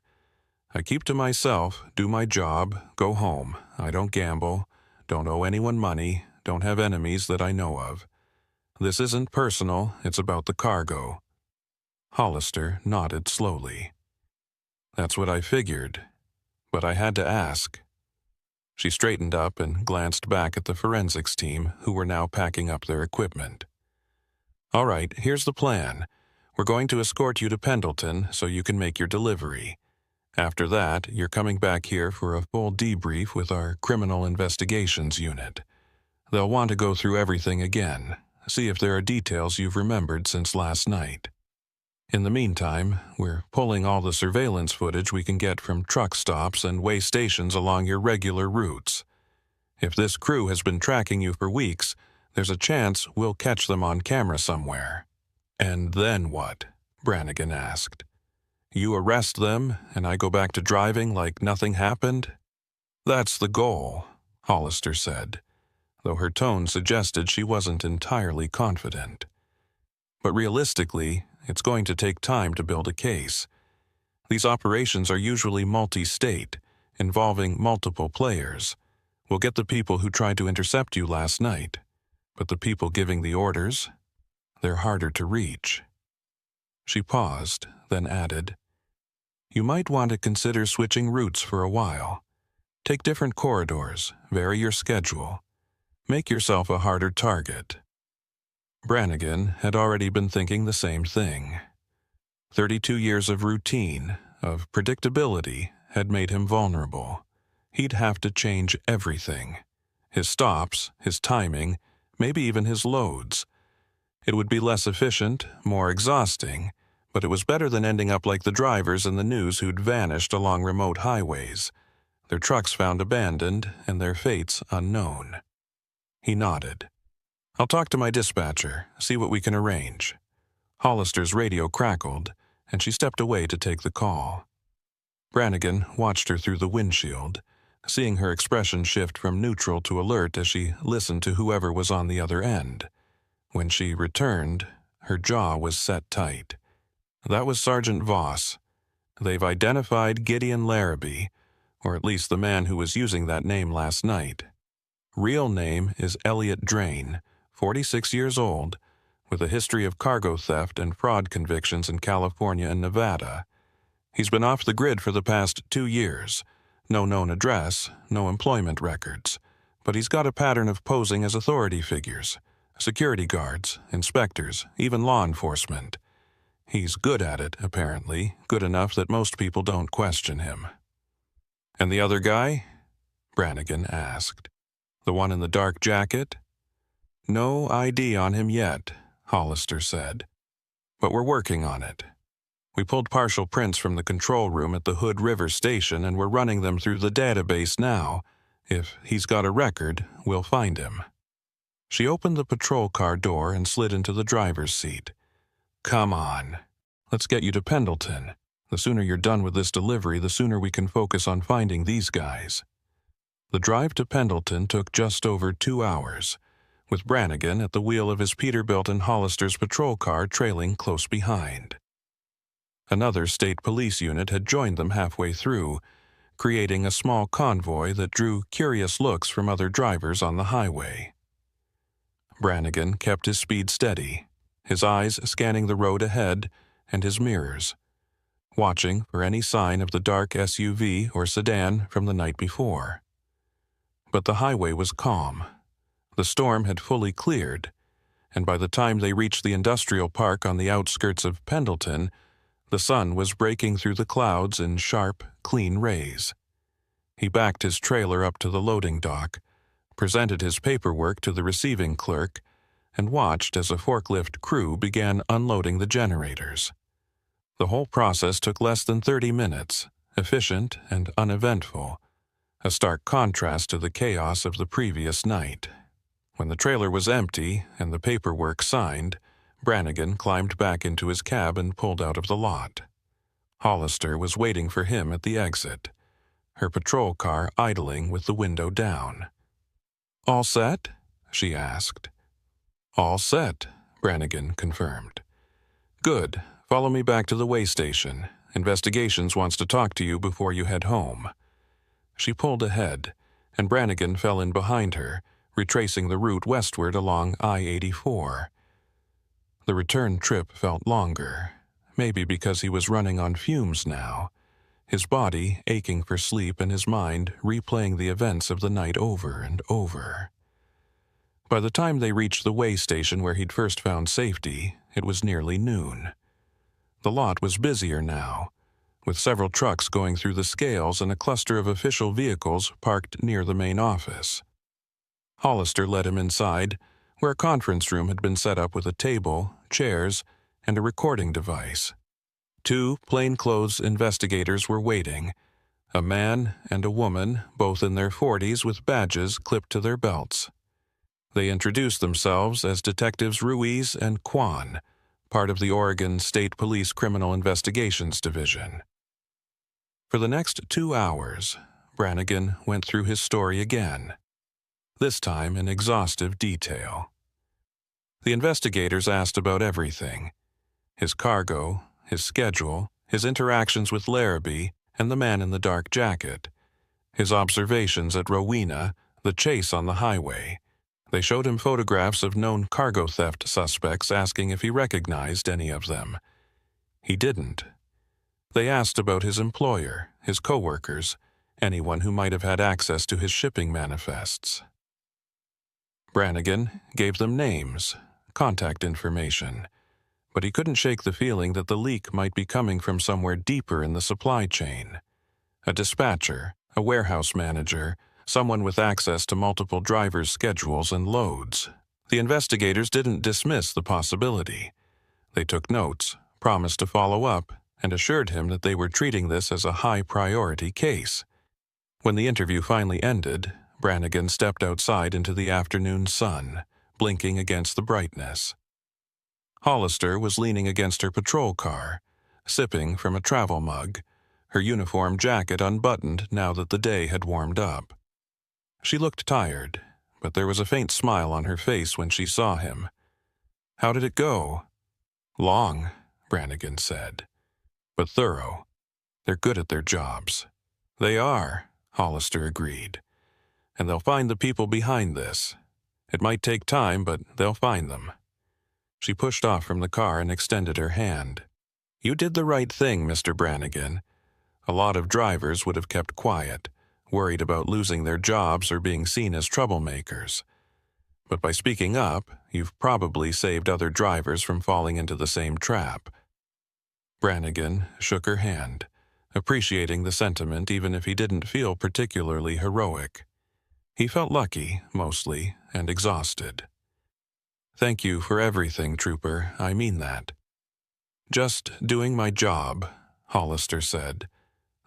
I keep to myself, do my job, go home. I don't gamble, don't owe anyone money, don't have enemies that I know of. This isn't personal, it's about the cargo. Hollister nodded slowly. That's what I figured, but I had to ask. She straightened up and glanced back at the forensics team, who were now packing up their equipment. All right, here's the plan. We're going to escort you to Pendleton so you can make your delivery. After that, you're coming back here for a full debrief with our criminal investigations unit. They'll want to go through everything again, see if there are details you've remembered since last night. In the meantime, we're pulling all the surveillance footage we can get from truck stops and way stations along your regular routes. If this crew has been tracking you for weeks, there's a chance we'll catch them on camera somewhere. And then what? Brannigan asked. You arrest them, and I go back to driving like nothing happened? That's the goal, Hollister said, though her tone suggested she wasn't entirely confident. But realistically, it's going to take time to build a case. These operations are usually multi-state, involving multiple players. We'll get the people who tried to intercept you last night, but the people giving the orders, they're harder to reach. She paused, then added, You might want to consider switching routes for a while. Take different corridors, vary your schedule. Make yourself a harder target. Brannigan had already been thinking the same thing. 32 years of routine, of predictability, had made him vulnerable. He'd have to change everything. His stops, his timing, maybe even his loads. It would be less efficient, more exhausting, but it was better than ending up like the drivers in the news who'd vanished along remote highways, their trucks found abandoned and their fates unknown. He nodded. I'll talk to my dispatcher, see what we can arrange. Hollister's radio crackled, and she stepped away to take the call. Brannigan watched her through the windshield, seeing her expression shift from neutral to alert as she listened to whoever was on the other end. When she returned, her jaw was set tight. That was Sergeant Voss. They've identified Gideon Larrabee, or at least the man who was using that name last night. Real name is Elliot Drain, 46 years old, with a history of cargo theft and fraud convictions in California and Nevada. He's been off the grid for the past 2 years. No known address, no employment records. But he's got a pattern of posing as authority figures, security guards, inspectors, even law enforcement. He's good at it, apparently, good enough that most people don't question him. And the other guy? Brannigan asked. The one in the dark jacket? No ID on him yet, Hollister said. But we're working on it. We pulled partial prints from the control room at the Hood River station and we're running them through the database now. If he's got a record, we'll find him. She opened the patrol car door and slid into the driver's seat. Come on. Let's get you to Pendleton. The sooner you're done with this delivery, the sooner we can focus on finding these guys. The drive to Pendleton took just over 2 hours, with Brannigan at the wheel of his Peterbilt and Hollister's patrol car trailing close behind. Another state police unit had joined them halfway through, creating a small convoy that drew curious looks from other drivers on the highway. Brannigan kept his speed steady, his eyes scanning the road ahead and his mirrors, watching for any sign of the dark SUV or sedan from the night before. But the highway was calm. The storm had fully cleared, and by the time they reached the industrial park on the outskirts of Pendleton, the sun was breaking through the clouds in sharp, clean rays. He backed his trailer up to the loading dock, presented his paperwork to the receiving clerk, and watched as a forklift crew began unloading the generators. The whole process took less than 30 minutes, efficient and uneventful, a stark contrast to the chaos of the previous night. When the trailer was empty and the paperwork signed, Brannigan climbed back into his cab and pulled out of the lot. Hollister was waiting for him at the exit, her patrol car idling with the window down. "All set?" she asked. "All set," Brannigan confirmed. "Good. Follow me back to the way station. Investigations wants to talk to you before you head home." She pulled ahead, and Brannigan fell in behind her, retracing the route westward along I-84. The return trip felt longer, maybe because he was running on fumes now, his body aching for sleep and his mind replaying the events of the night over and over. By the time they reached the way station where he'd first found safety, it was nearly noon. The lot was busier now, with several trucks going through the scales and a cluster of official vehicles parked near the main office. Hollister led him inside, where a conference room had been set up with a table, chairs, and a recording device. 2 plainclothes investigators were waiting, a man and a woman, both in their 40s with badges clipped to their belts. They introduced themselves as Detectives Ruiz and Kwan, part of the Oregon State Police Criminal Investigations Division. For the next 2 hours, Brannigan went through his story again, this time in exhaustive detail. The investigators asked about everything: his cargo, his schedule, his interactions with Larrabee and the man in the dark jacket, his observations at Rowena, the chase on the highway. They showed him photographs of known cargo theft suspects, asking if he recognized any of them. He didn't. They asked about his employer, his coworkers, anyone who might have had access to his shipping manifests. Brannigan gave them names, contact information, but he couldn't shake the feeling that the leak might be coming from somewhere deeper in the supply chain. A dispatcher, a warehouse manager, someone with access to multiple drivers' schedules and loads. The investigators didn't dismiss the possibility. They took notes, promised to follow up, and assured him that they were treating this as a high-priority case. When the interview finally ended, Brannigan stepped outside into the afternoon sun, blinking against the brightness. Hollister was leaning against her patrol car, sipping from a travel mug, her uniform jacket unbuttoned now that the day had warmed up. She looked tired, but there was a faint smile on her face when she saw him. "How did it go?" "Long," Brannigan said, "but thorough. They're good at their jobs." "They are," Hollister agreed. "And they'll find the people behind this. It might take time, but they'll find them." She pushed off from the car and extended her hand. "You did the right thing, Mr. Brannigan. A lot of drivers would have kept quiet, worried about losing their jobs or being seen as troublemakers. But by speaking up, you've probably saved other drivers from falling into the same trap." Brannigan shook her hand, appreciating the sentiment even if he didn't feel particularly heroic. He felt lucky, mostly, and exhausted. "Thank you for everything, Trooper. I mean that." "Just doing my job," Hollister said,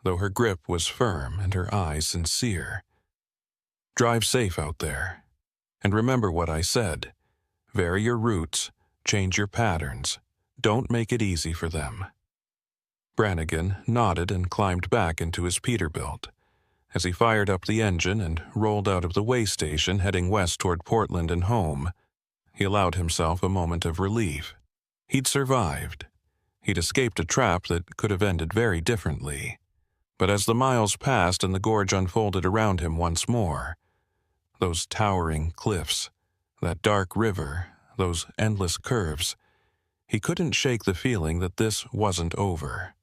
though her grip was firm and her eyes sincere. "Drive safe out there. And remember what I said. Vary your routes, change your patterns. Don't make it easy for them." Brannigan nodded and climbed back into his Peterbilt. As he fired up the engine and rolled out of the way station heading west toward Portland and home, he allowed himself a moment of relief. He'd survived. He'd escaped a trap that could have ended very differently. But as the miles passed and the gorge unfolded around him once more, those towering cliffs, that dark river, those endless curves, he couldn't shake the feeling that this wasn't over.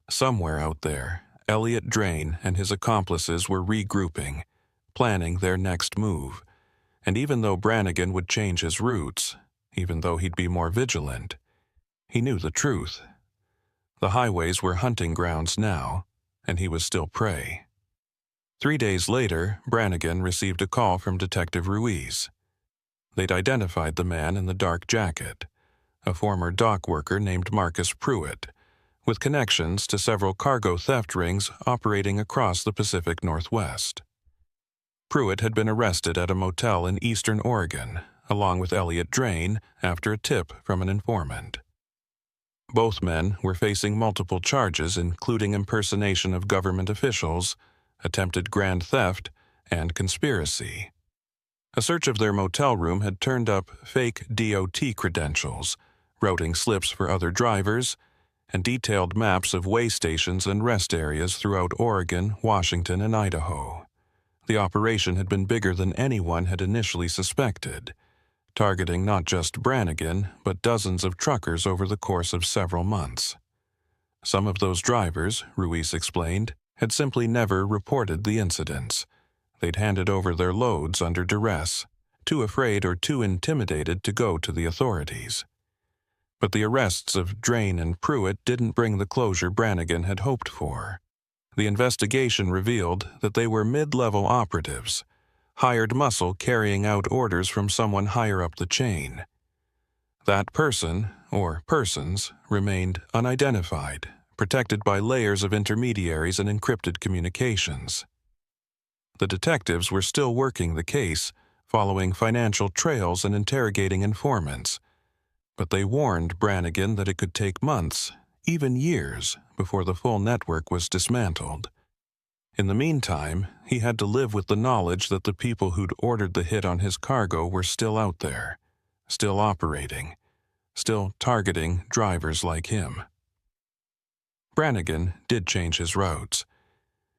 Somewhere out there, Elliot Drain and his accomplices were regrouping, planning their next move, and even though Brannigan would change his routes, even though he'd be more vigilant. He knew the truth. The highways were hunting grounds now, and he was still prey. 3 days later, Brannigan received a call from Detective Ruiz. They'd identified the man in the dark jacket, a former dock worker named Marcus Pruitt, with connections to several cargo theft rings operating across the Pacific Northwest. Pruitt had been arrested at a motel in eastern Oregon, along with Elliot Drain, after a tip from an informant. Both men were facing multiple charges, including impersonation of government officials, attempted grand theft, and conspiracy. A search of their motel room had turned up fake DOT credentials, routing slips for other drivers, and detailed maps of way stations and rest areas throughout Oregon, Washington, and Idaho. The operation had been bigger than anyone had initially suspected, targeting not just Brannigan, but dozens of truckers over the course of several months. Some of those drivers, Ruiz explained, had simply never reported the incidents. They'd handed over their loads under duress, too afraid or too intimidated to go to the authorities. But the arrests of Drain and Pruitt didn't bring the closure Brannigan had hoped for. The investigation revealed that they were mid-level operatives, hired muscle carrying out orders from someone higher up the chain. That person, or persons, remained unidentified, protected by layers of intermediaries and encrypted communications. The detectives were still working the case, following financial trails and interrogating informants, but they warned Brannigan that it could take months, even years, before the full network was dismantled. In the meantime, he had to live with the knowledge that the people who'd ordered the hit on his cargo were still out there, still operating, still targeting drivers like him. Brannigan did change his routes.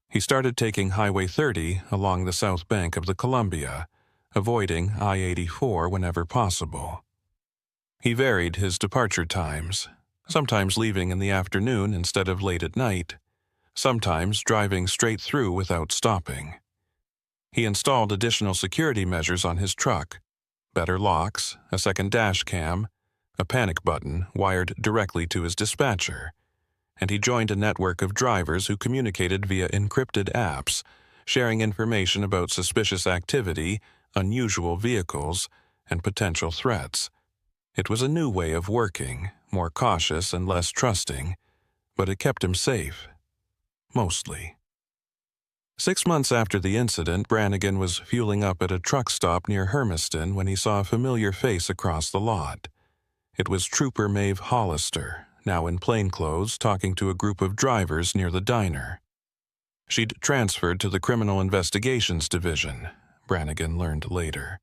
He started taking Highway 30 along the south bank of the Columbia, avoiding I-84 whenever possible. He varied his departure times, sometimes leaving in the afternoon instead of late at night, sometimes driving straight through without stopping. He installed additional security measures on his truck, better locks, a second dash cam, a panic button wired directly to his dispatcher, and he joined a network of drivers who communicated via encrypted apps, sharing information about suspicious activity, unusual vehicles, and potential threats. It was a new way of working, more cautious and less trusting, but it kept him safe. Mostly. 6 months after the incident, Brannigan was fueling up at a truck stop near Hermiston when he saw a familiar face across the lot. It was Trooper Maeve Hollister, now in plainclothes, talking to a group of drivers near the diner. She'd transferred to the Criminal Investigations Division, Brannigan learned later,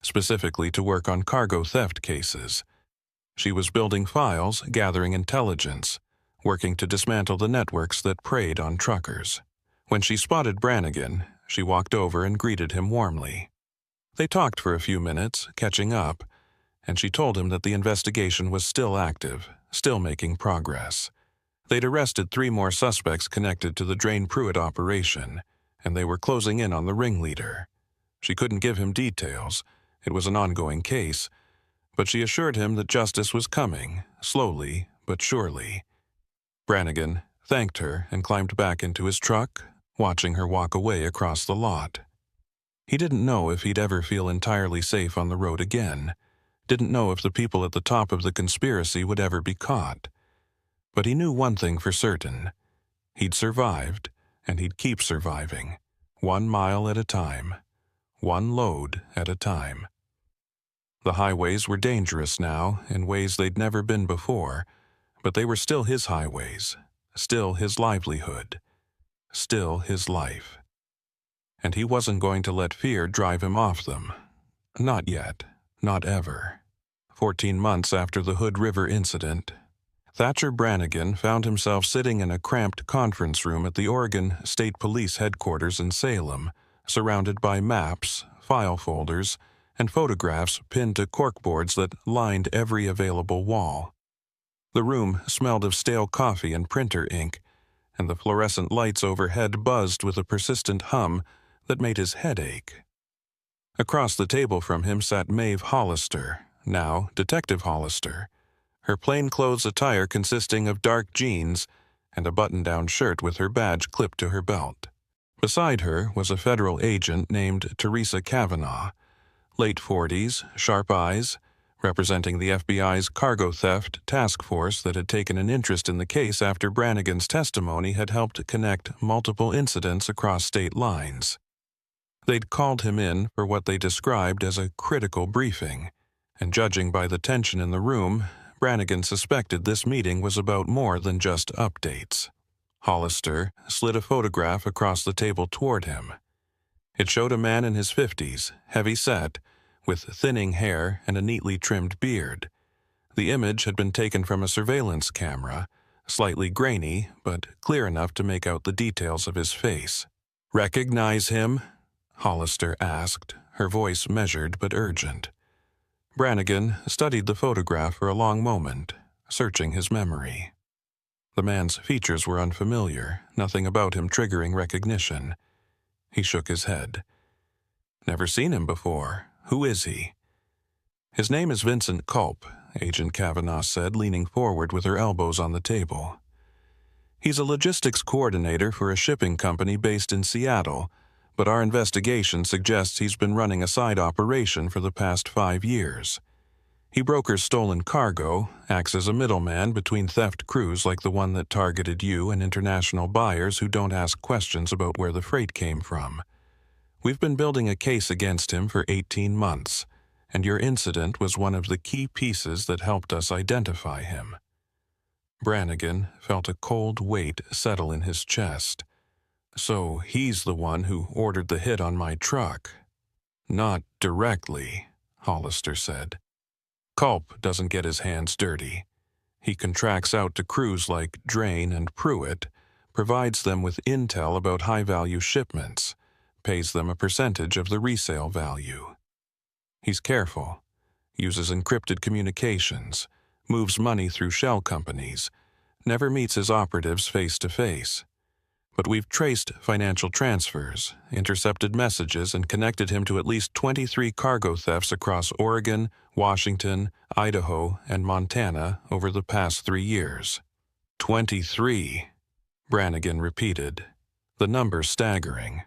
specifically to work on cargo theft cases. She was building files, gathering intelligence, working to dismantle the networks that preyed on truckers. When she spotted Brannigan, she walked over and greeted him warmly. They talked for a few minutes, catching up, and she told him that the investigation was still active, still making progress. They'd arrested 3 more suspects connected to the Drain Pruitt operation, and they were closing in on the ringleader. She couldn't give him details. It was an ongoing case, but she assured him that justice was coming, slowly but surely. Brannigan thanked her and climbed back into his truck, watching her walk away across the lot. He didn't know if he'd ever feel entirely safe on the road again, didn't know if the people at the top of the conspiracy would ever be caught. But he knew one thing for certain. He'd survived, and he'd keep surviving, 1 mile at a time, 1 load at a time. The highways were dangerous now in ways they'd never been before, but they were still his highways, still his livelihood, still his life. And he wasn't going to let fear drive him off them. Not yet, not ever. 14 months after the Hood River incident, Thatcher Brannigan found himself sitting in a cramped conference room at the Oregon State Police headquarters in Salem, surrounded by maps, file folders, and photographs pinned to corkboards that lined every available wall. The room smelled of stale coffee and printer ink, and the fluorescent lights overhead buzzed with a persistent hum that made his head ache. Across the table from him sat Maeve Hollister, now Detective Hollister, her plainclothes attire consisting of dark jeans and a button-down shirt with her badge clipped to her belt. Beside her was a federal agent named Teresa Kavanaugh, late 40s, sharp eyes, representing the FBI's cargo theft task force that had taken an interest in the case after Brannigan's testimony had helped connect multiple incidents across state lines. They'd called him in for what they described as a critical briefing, and judging by the tension in the room, Brannigan suspected this meeting was about more than just updates. Hollister slid a photograph across the table toward him. It showed a man in his 50s, heavy-set, with thinning hair and a neatly trimmed beard. The image had been taken from a surveillance camera, slightly grainy, but clear enough to make out the details of his face. "Recognize him?" Hollister asked, her voice measured but urgent. Brannigan studied the photograph for a long moment, searching his memory. The man's features were unfamiliar, nothing about him triggering recognition. He shook his head. "Never seen him before. Who is he?" "His name is Vincent Culp," Agent Kavanaugh said, leaning forward with her elbows on the table. "He's a logistics coordinator for a shipping company based in Seattle, but our investigation suggests he's been running a side operation for the past 5 years. He brokers stolen cargo, acts as a middleman between theft crews like the one that targeted you and international buyers who don't ask questions about where the freight came from. We've been building a case against him for 18 months, and your incident was one of the key pieces that helped us identify him." Brannigan felt a cold weight settle in his chest. "So he's the one who ordered the hit on my truck." "Not directly," Hollister said. "Culp doesn't get his hands dirty. He contracts out to crews like Drain and Pruitt, provides them with intel about high-value shipments, pays them a percentage of the resale value. He's careful, uses encrypted communications, moves money through shell companies, never meets his operatives face-to-face. But we've traced financial transfers, intercepted messages, and connected him to at least 23 cargo thefts across Oregon, Washington, Idaho, and Montana over the past 3 years. 23, Brannigan repeated, the number staggering.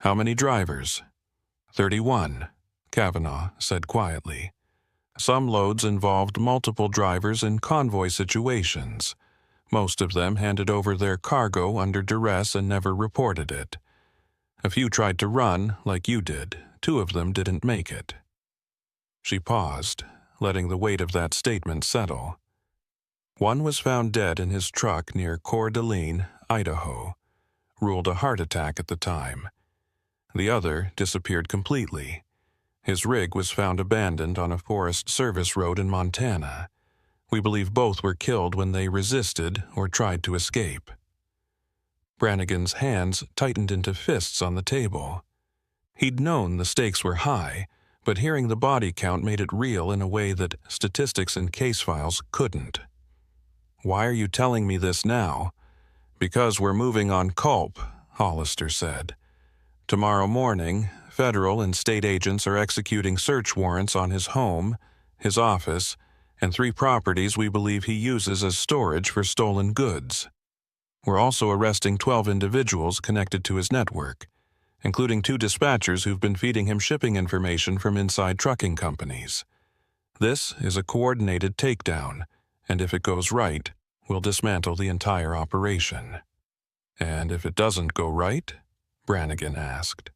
"How many drivers?" 31, Kavanaugh said quietly. "Some loads involved multiple drivers in convoy situations. Most of them handed over their cargo under duress and never reported it. A few tried to run, like you did. 2 of them didn't make it." She paused, letting the weight of that statement settle. "One was found dead in his truck near Coeur d'Alene, Idaho. Ruled a heart attack at the time. The other disappeared completely. His rig was found abandoned on a Forest Service road in Montana. We believe both were killed when they resisted or tried to escape." Brannigan's hands tightened into fists on the table. He'd known the stakes were high, but hearing the body count made it real in a way that statistics and case files couldn't. "Why are you telling me this now?" "Because we're moving on Culp," Hollister said. "Tomorrow morning, federal and state agents are executing search warrants on his home, his office, and 3 properties we believe he uses as storage for stolen goods. We're also arresting 12 individuals connected to his network, including 2 dispatchers who've been feeding him shipping information from inside trucking companies. This is a coordinated takedown, and if it goes right, we'll dismantle the entire operation." "And if it doesn't go right?" Brannigan asked.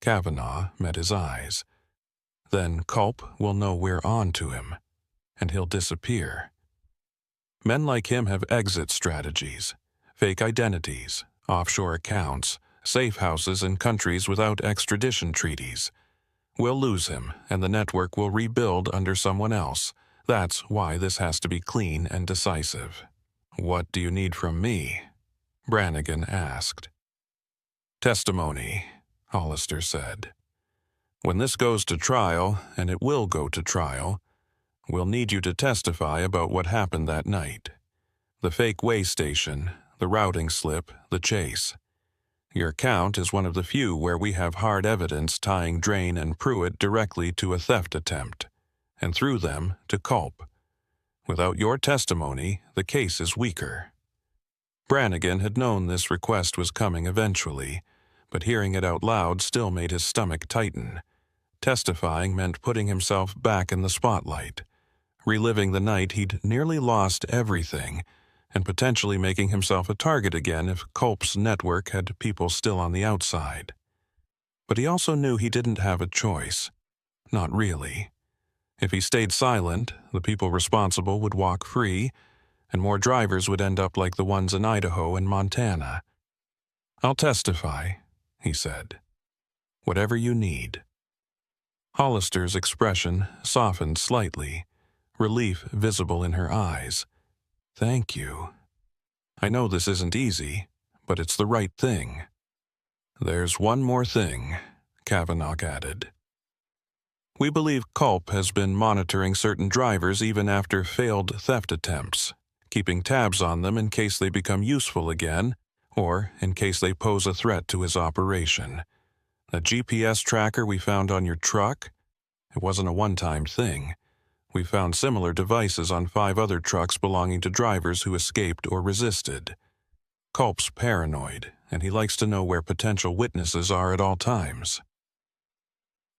Kavanaugh met his eyes. "Then Culp will know we're on to him, and he'll disappear. Men like him have exit strategies, fake identities, offshore accounts, safe houses in countries without extradition treaties. We'll lose him, and the network will rebuild under someone else. That's why this has to be clean and decisive." "What do you need from me?" Brannigan asked. "Testimony," Hollister said. "When this goes to trial, and it will go to trial, we'll need you to testify about what happened that night. The fake way station, the routing slip, the chase. Your account is one of the few where we have hard evidence tying Drain and Pruitt directly to a theft attempt. and through them to Culp. Without your testimony, the case is weaker. Brannigan had known this request was coming eventually, but hearing it out loud still made his stomach tighten. Testifying meant putting himself back in the spotlight, reliving the night he'd nearly lost everything, and potentially making himself a target again if Culp's network had people still on the outside. But he also knew he didn't have a choice. Not really. If he stayed silent, the people responsible would walk free, and more drivers would end up like the ones in Idaho and Montana. "I'll testify," he said. "Whatever you need." Hollister's expression softened slightly, relief visible in her eyes. "Thank you. I know this isn't easy, but it's the right thing." "There's one more thing," Kavanaugh added. "We believe Culp has been monitoring certain drivers even after failed theft attempts, keeping tabs on them in case they become useful again, or in case they pose a threat to his operation. The GPS tracker we found on your truck? It wasn't a one-time thing. We found similar devices on 5 other trucks belonging to drivers who escaped or resisted. Culp's paranoid, and he likes to know where potential witnesses are at all times."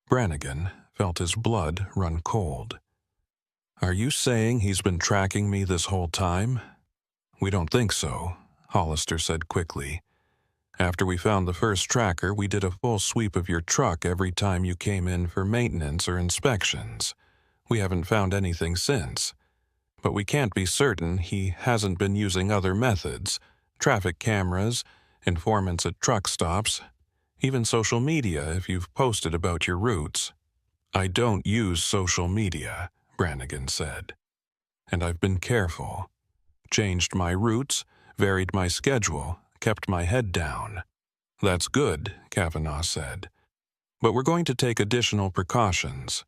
Brannigan felt his blood run cold. "Are you saying he's been tracking me this whole time?" "We don't think so," Hollister said quickly. "After we found the first tracker, we did a full sweep of your truck every time you came in for maintenance or inspections. We haven't found anything since. But we can't be certain he hasn't been using other methods, traffic cameras, informants at truck stops, even social media if you've posted about your routes." "I don't use social media," Brannigan said. "And I've been careful. Changed my routes, varied my schedule, kept my head down." "That's good," Kavanaugh said. "But we're going to take additional precautions.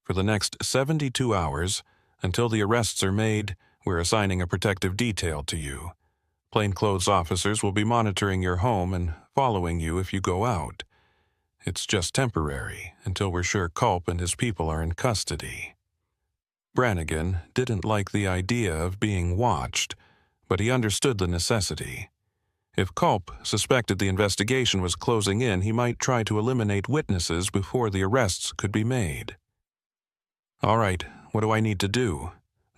For the next 72 hours, until the arrests are made, we're assigning a protective detail to you. Plainclothes officers will be monitoring your home and following you if you go out. It's just temporary, until we're sure Culp and his people are in custody." Brannigan didn't like the idea of being watched, but he understood the necessity. If Culp suspected the investigation was closing in, he might try to eliminate witnesses before the arrests could be made. "All right, what do I need to do?"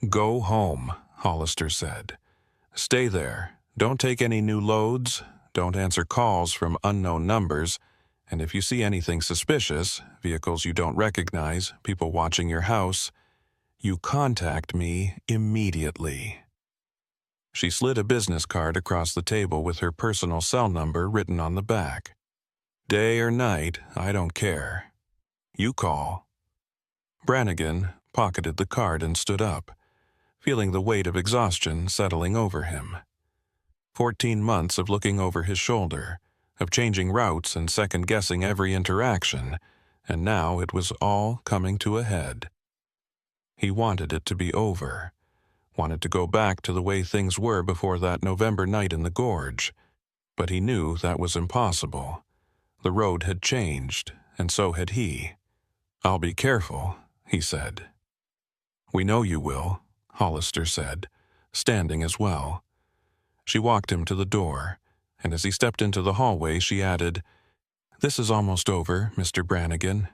"Go home," Hollister said. "Stay there. Don't take any new loads. Don't answer calls from unknown numbers. And if you see anything suspicious, vehicles you don't recognize, people watching your house, you contact me immediately." She slid a business card across the table with her personal cell number written on the back. "Day or night, I don't care. You call." Brannigan pocketed the card and stood up, feeling the weight of exhaustion settling over him. 14 months of looking over his shoulder, of changing routes and second-guessing every interaction, and now it was all coming to a head. He wanted it to be over, wanted to go back to the way things were before that November night in the gorge, but he knew that was impossible. The road had changed, and so had he. "I'll be careful," he said. "We know you will," Hollister said, standing as well. She walked him to the door, and as he stepped into the hallway, she added, "This is almost over, Mr. Brannigan.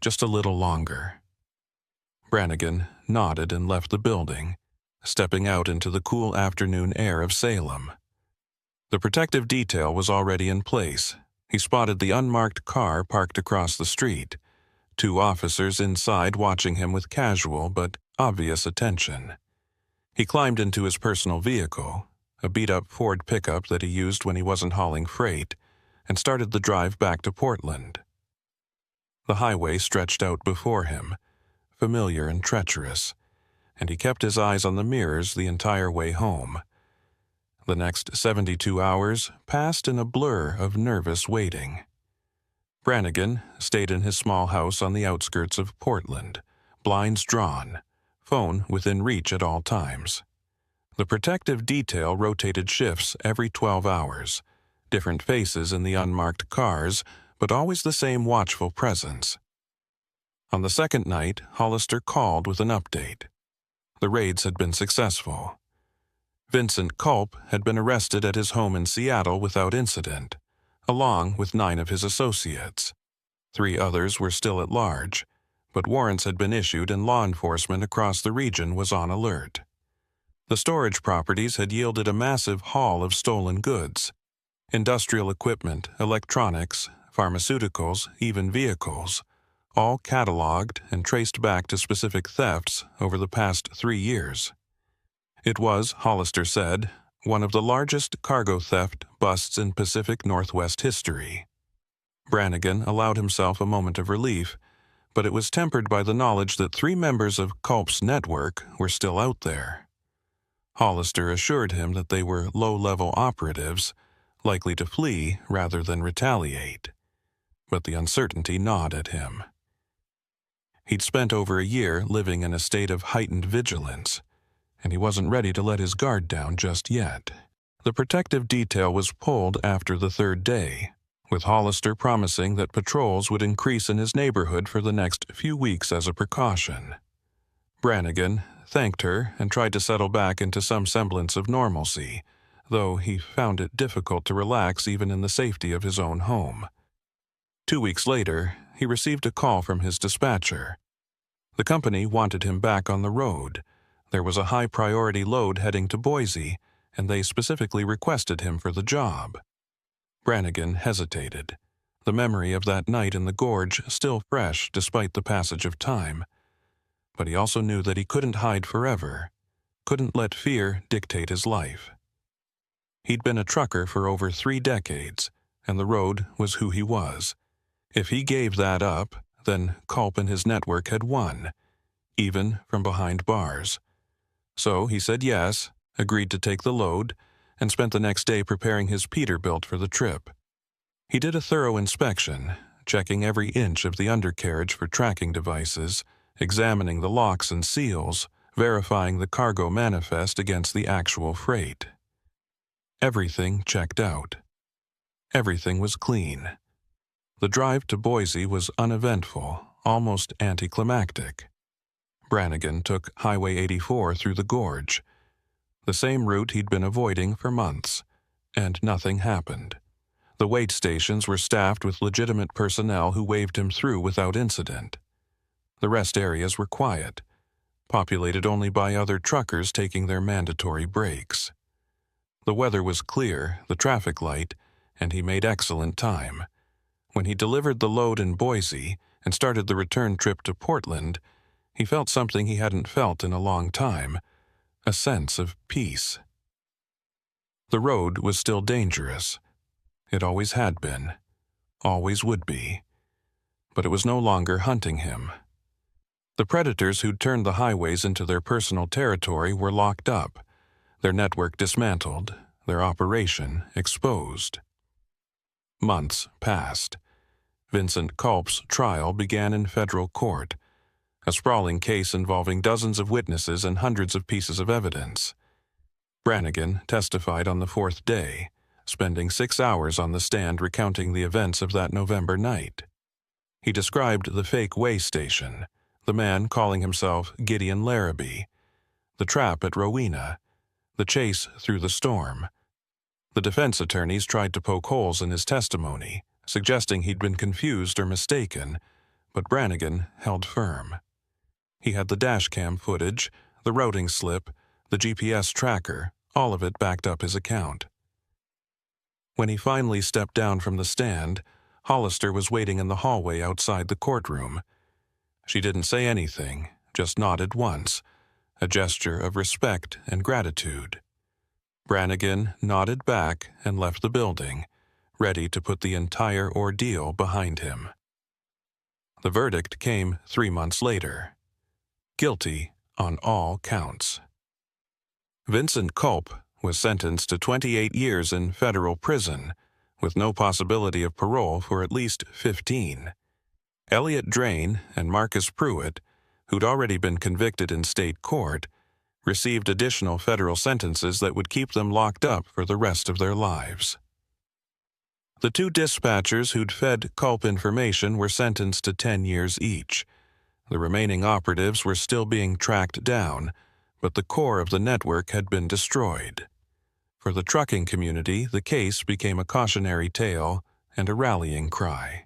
Just a little longer." Brannigan nodded and left the building, stepping out into the cool afternoon air of Salem. The protective detail was already in place. He spotted the unmarked car parked across the street, 2 officers inside watching him with casual but obvious attention. He climbed into his personal vehicle, a beat-up Ford pickup that he used when he wasn't hauling freight, and started the drive back to Portland. The highway stretched out before him, familiar and treacherous, and he kept his eyes on the mirrors the entire way home. The next 72 hours passed in a blur of nervous waiting. Brannigan stayed in his small house on the outskirts of Portland, blinds drawn, phone within reach at all times. The protective detail rotated shifts every 12 hours, different faces in the unmarked cars, but always the same watchful presence. On the second night, Hollister called with an update. The raids had been successful. Vincent Culp had been arrested at his home in Seattle without incident, along with 9 of his associates. 3 others were still at large, but warrants had been issued and law enforcement across the region was on alert. The storage properties had yielded a massive haul of stolen goods: industrial equipment, electronics, pharmaceuticals, even vehicles, all cataloged and traced back to specific thefts over the past 3 years. It was, Hollister said, one of the largest cargo theft busts in Pacific Northwest history. Brannigan allowed himself a moment of relief, but it was tempered by the knowledge that 3 members of Culp's network were still out there. Hollister assured him that they were low-level operatives, likely to flee rather than retaliate. But the uncertainty gnawed at him. He'd spent over a year living in a state of heightened vigilance, and he wasn't ready to let his guard down just yet. The protective detail was pulled after the 3rd day, with Hollister promising that patrols would increase in his neighborhood for the next few weeks as a precaution. Brannigan thanked her and tried to settle back into some semblance of normalcy, though he found it difficult to relax even in the safety of his own home. 2 weeks later, he received a call from his dispatcher. The company wanted him back on the road. There was a high-priority load heading to Boise, and they specifically requested him for the job. Brannigan hesitated, the memory of that night in the gorge still fresh despite the passage of time. But he also knew that he couldn't hide forever, couldn't let fear dictate his life. He'd been a trucker for over 3 decades, and the road was who he was. If he gave that up, then Culp and his network had won, even from behind bars. So he said yes, agreed to take the load, and spent the next day preparing his Peterbilt for the trip. He did a thorough inspection, checking every inch of the undercarriage for tracking devices, examining the locks and seals, verifying the cargo manifest against the actual freight. Everything checked out. Everything was clean. The drive to Boise was uneventful, almost anticlimactic. Brannigan took Highway 84 through the gorge, the same route he'd been avoiding for months, and nothing happened. The wait stations were staffed with legitimate personnel who waved him through without incident. The rest areas were quiet, populated only by other truckers taking their mandatory breaks. The weather was clear, the traffic light, and he made excellent time. When he delivered the load in Boise and started the return trip to Portland, he felt something he hadn't felt in a long time, a sense of peace. The road was still dangerous. It always had been, always would be. But it was no longer hunting him. The predators who'd turned the highways into their personal territory were locked up, their network dismantled, their operation exposed. Months passed. Vincent Culp's trial began in federal court, a sprawling case involving dozens of witnesses and hundreds of pieces of evidence. Brannigan testified on the 4th day, spending 6 hours on the stand recounting the events of that November night. He described the fake way station, the man calling himself Gideon Larrabee, the trap at Rowena, the chase through the storm. The defense attorneys tried to poke holes in his testimony, suggesting he'd been confused or mistaken, but Brannigan held firm. He had the dashcam footage, the routing slip, the GPS tracker, all of it backed up his account. When he finally stepped down from the stand, Hollister was waiting in the hallway outside the courtroom. She didn't say anything, just nodded once, a gesture of respect and gratitude. Brannigan nodded back and left the building, ready to put the entire ordeal behind him. The verdict came 3 months later. Guilty on all counts. Vincent Culp was sentenced to 28 years in federal prison, with no possibility of parole for at least 15. Elliot Drain and Marcus Pruitt, who'd already been convicted in state court, received additional federal sentences that would keep them locked up for the rest of their lives. The 2 dispatchers who'd fed Culp information were sentenced to 10 years each. The remaining operatives were still being tracked down, but the core of the network had been destroyed. For the trucking community, the case became a cautionary tale and a rallying cry.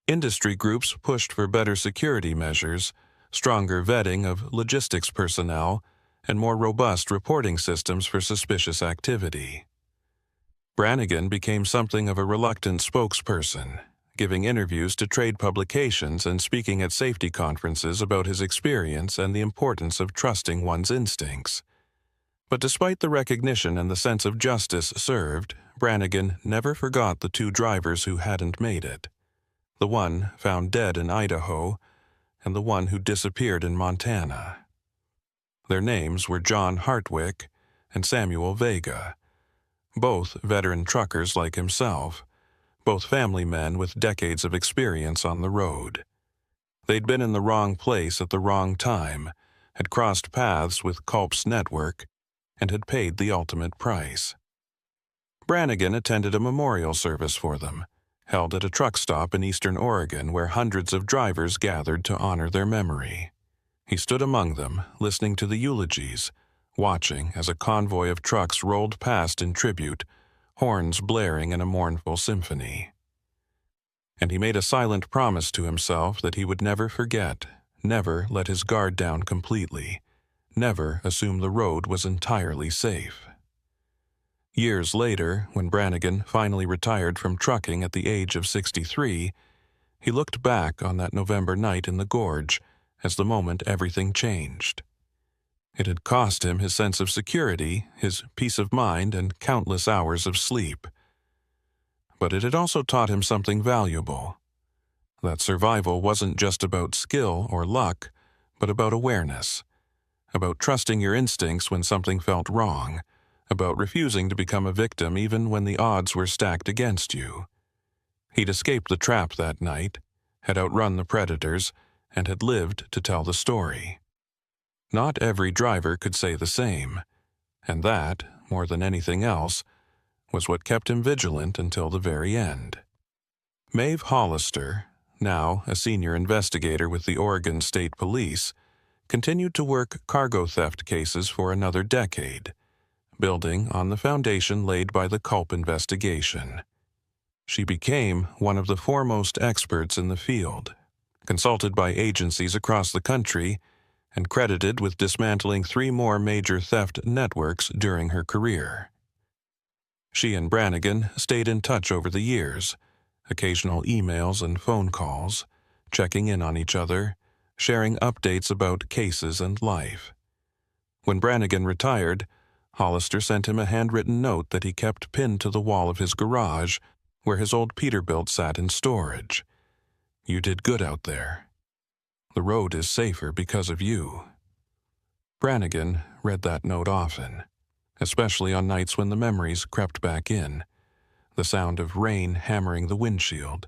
Industry groups pushed for better security measures, stronger vetting of logistics personnel, and more robust reporting systems for suspicious activity. Brannigan became something of a reluctant spokesperson, giving interviews to trade publications and speaking at safety conferences about his experience and the importance of trusting one's instincts. But despite the recognition and the sense of justice served, Brannigan never forgot the two drivers who hadn't made it. The one found dead in Idaho, and the one who disappeared in Montana. Their names were John Hartwick and Samuel Vega, both veteran truckers like himself, both family men with decades of experience on the road. They'd been in the wrong place at the wrong time, had crossed paths with Culp's network, and had paid the ultimate price. Brannigan attended a memorial service for them, held at a truck stop in eastern Oregon where hundreds of drivers gathered to honor their memory. He stood among them, listening to the eulogies, watching as a convoy of trucks rolled past in tribute, horns blaring in a mournful symphony. And he made a silent promise to himself that he would never forget, never let his guard down completely, never assume the road was entirely safe. Years later, when Brannigan finally retired from trucking at the age of 63, he looked back on that November night in the gorge as the moment everything changed. It had cost him his sense of security, his peace of mind, and countless hours of sleep. But it had also taught him something valuable. That survival wasn't just about skill or luck, but about awareness, about trusting your instincts when something felt wrong, about refusing to become a victim even when the odds were stacked against you. He'd escaped the trap that night, had outrun the predators, and had lived to tell the story. Not every driver could say the same, and that, more than anything else, was what kept him vigilant until the very end. Maeve Hollister, now a senior investigator with the Oregon State Police, continued to work cargo theft cases for another decade, building on the foundation laid by the Culp investigation. She became one of the foremost experts in the field, consulted by agencies across the country, and credited with dismantling 3 more major theft networks during her career. She and Brannigan stayed in touch over the years, occasional emails and phone calls, checking in on each other, sharing updates about cases and life. When Brannigan retired, Hollister sent him a handwritten note that he kept pinned to the wall of his garage, where his old Peterbilt sat in storage. "You did good out there. The road is safer because of you." Brannigan read that note often, especially on nights when the memories crept back in, the sound of rain hammering the windshield,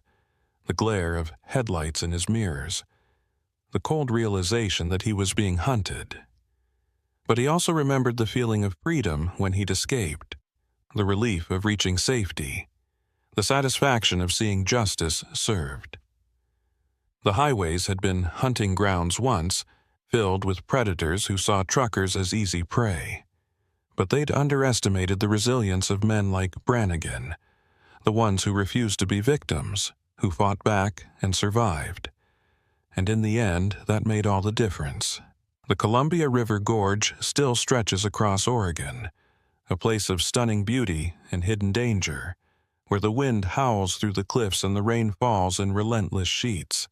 the glare of headlights in his mirrors, the cold realization that he was being hunted. But he also remembered the feeling of freedom when he'd escaped, the relief of reaching safety, the satisfaction of seeing justice served. The highways had been hunting grounds once, filled with predators who saw truckers as easy prey. But they'd underestimated the resilience of men like Brannigan, the ones who refused to be victims, who fought back and survived. And in the end, that made all the difference. The Columbia River Gorge still stretches across Oregon, a place of stunning beauty and hidden danger, where the wind howls through the cliffs and the rain falls in relentless sheets.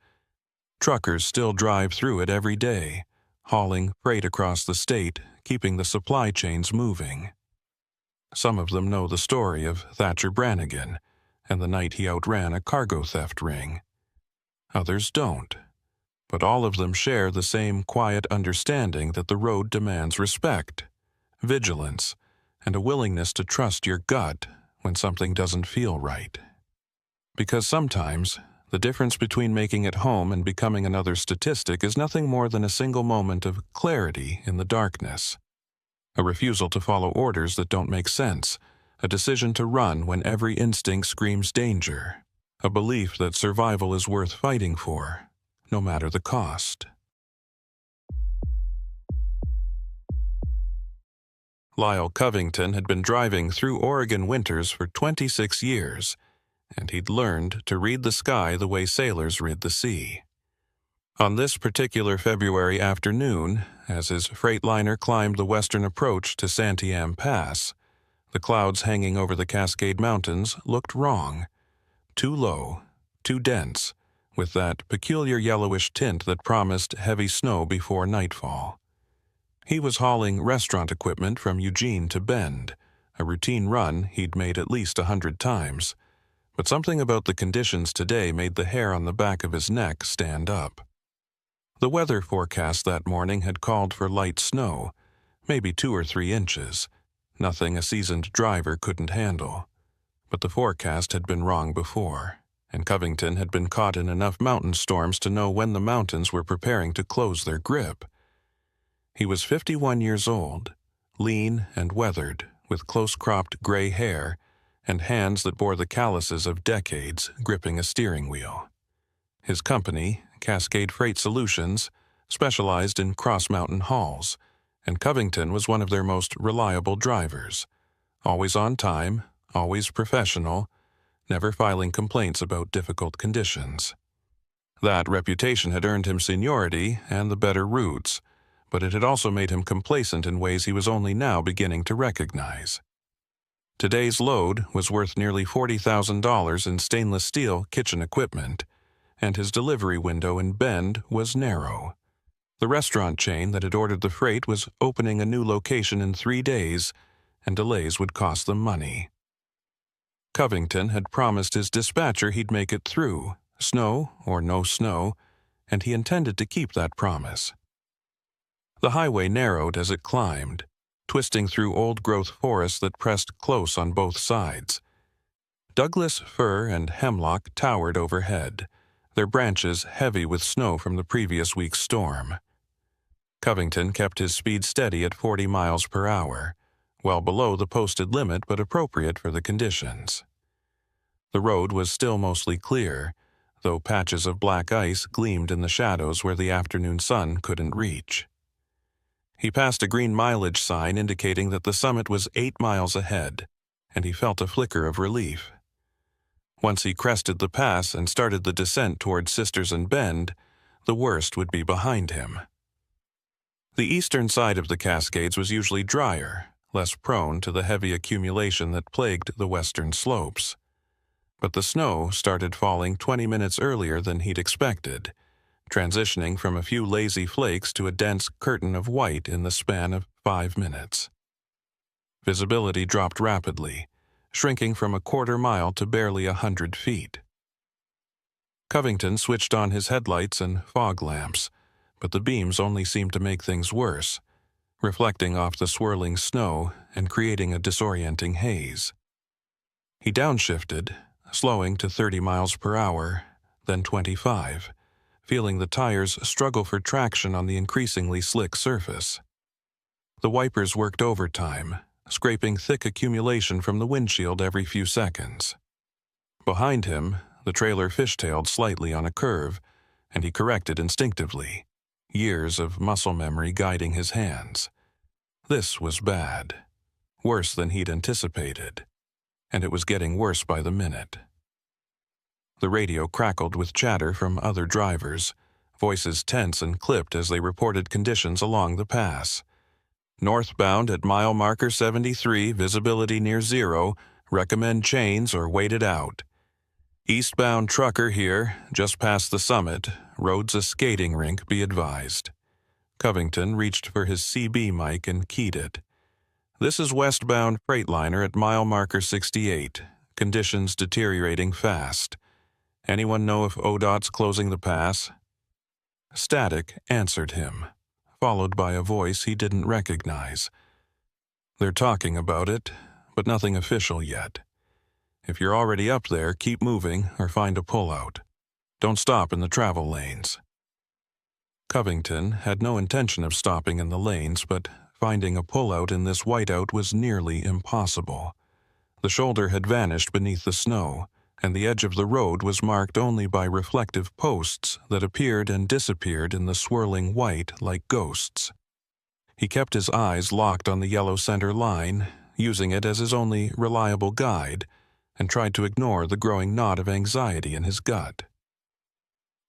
Truckers still drive through it every day, hauling freight across the state, keeping the supply chains moving. Some of them know the story of Thatcher Brannigan and the night he outran a cargo theft ring. Others don't. But all of them share the same quiet understanding that the road demands respect, vigilance, and a willingness to trust your gut when something doesn't feel right. Because sometimes, the difference between making it home and becoming another statistic is nothing more than a single moment of clarity in the darkness. A refusal to follow orders that don't make sense, a decision to run when every instinct screams danger, a belief that survival is worth fighting for, no matter the cost. Lyle Covington had been driving through Oregon winters for 26 years, and he'd learned to read the sky the way sailors read the sea. On this particular February afternoon, as his freightliner climbed the western approach to Santiam Pass, the clouds hanging over the Cascade Mountains looked wrong. Too low, too dense, with that peculiar yellowish tint that promised heavy snow before nightfall. He was hauling restaurant equipment from Eugene to Bend, a routine run he'd made at least 100 times, but something about the conditions today made the hair on the back of his neck stand up. The weather forecast that morning had called for light snow, maybe 2 or 3 inches, nothing a seasoned driver couldn't handle. But the forecast had been wrong before, and Covington had been caught in enough mountain storms to know when the mountains were preparing to close their grip. He was 51 years old, lean and weathered, with close-cropped gray hair and hands that bore the calluses of decades gripping a steering wheel. His company, Cascade Freight Solutions, specialized in cross-mountain hauls, and Covington was one of their most reliable drivers, always on time, always professional, never filing complaints about difficult conditions. That reputation had earned him seniority and the better routes, but it had also made him complacent in ways he was only now beginning to recognize. Today's load was worth nearly $40,000 in stainless steel kitchen equipment, and his delivery window in Bend was narrow. The restaurant chain that had ordered the freight was opening a new location in 3 days, and delays would cost them money. Covington had promised his dispatcher he'd make it through, snow or no snow, and he intended to keep that promise. The highway narrowed as it climbed, twisting through old-growth forests that pressed close on both sides. Douglas fir and hemlock towered overhead, their branches heavy with snow from the previous week's storm. Covington kept his speed steady at 40 miles per hour, well below the posted limit but appropriate for the conditions. The road was still mostly clear, though patches of black ice gleamed in the shadows where the afternoon sun couldn't reach. He passed a green mileage sign indicating that the summit was 8 miles ahead, and he felt a flicker of relief. Once he crested the pass and started the descent toward Sisters and Bend, the worst would be behind him. The eastern side of the Cascades was usually drier, less prone to the heavy accumulation that plagued the western slopes. But the snow started falling 20 minutes earlier than he'd expected, transitioning from a few lazy flakes to a dense curtain of white in the span of 5 minutes. Visibility dropped rapidly, shrinking from a quarter mile to barely 100 feet. Covington switched on his headlights and fog lamps, but the beams only seemed to make things worse, reflecting off the swirling snow and creating a disorienting haze. He downshifted, slowing to 30 miles per hour, then 25, feeling the tires struggle for traction on the increasingly slick surface. The wipers worked overtime, scraping thick accumulation from the windshield every few seconds. Behind him, the trailer fishtailed slightly on a curve, and he corrected instinctively, years of muscle memory guiding his hands. This was bad, worse than he'd anticipated, and it was getting worse by the minute. The radio crackled with chatter from other drivers, voices tense and clipped as they reported conditions along the pass. Northbound at mile marker 73, visibility near 0, recommend chains or wait it out. Eastbound trucker here, just past the summit, road's a skating rink, be advised. Covington reached for his CB mic and keyed it. This is westbound freightliner at mile marker 68, conditions deteriorating fast. Anyone know if ODOT's closing the pass? Static answered him, followed by a voice he didn't recognize. They're talking about it, but nothing official yet. If you're already up there, keep moving or find a pullout. Don't stop in the travel lanes. Covington had no intention of stopping in the lanes, but finding a pullout in this whiteout was nearly impossible. The shoulder had vanished beneath the snow, and the edge of the road was marked only by reflective posts that appeared and disappeared in the swirling white like ghosts. He kept his eyes locked on the yellow center line, using it as his only reliable guide, and tried to ignore the growing knot of anxiety in his gut.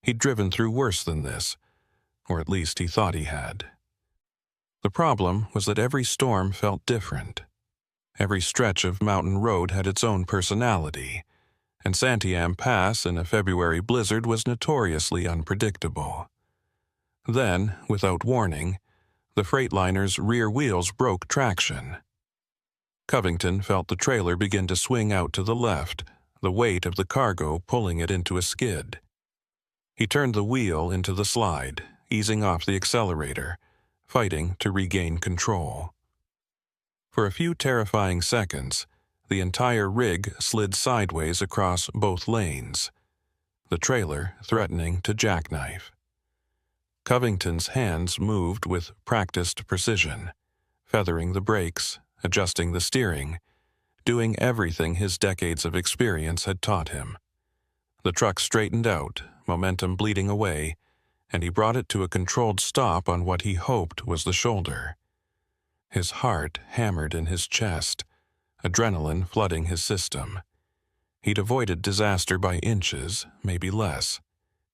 He'd driven through worse than this, or at least he thought he had. The problem was that every storm felt different. Every stretch of mountain road had its own personality, and Santiam Pass in a February blizzard was notoriously unpredictable. Then, without warning, the Freightliner's rear wheels broke traction. Covington felt the trailer begin to swing out to the left, the weight of the cargo pulling it into a skid. He turned the wheel into the slide, easing off the accelerator, fighting to regain control. For a few terrifying seconds, the entire rig slid sideways across both lanes, the trailer threatening to jackknife. Covington's hands moved with practiced precision, feathering the brakes, adjusting the steering, doing everything his decades of experience had taught him. The truck straightened out, momentum bleeding away, and he brought it to a controlled stop on what he hoped was the shoulder. His heart hammered in his chest, adrenaline flooding his system. He'd avoided disaster by inches, maybe less.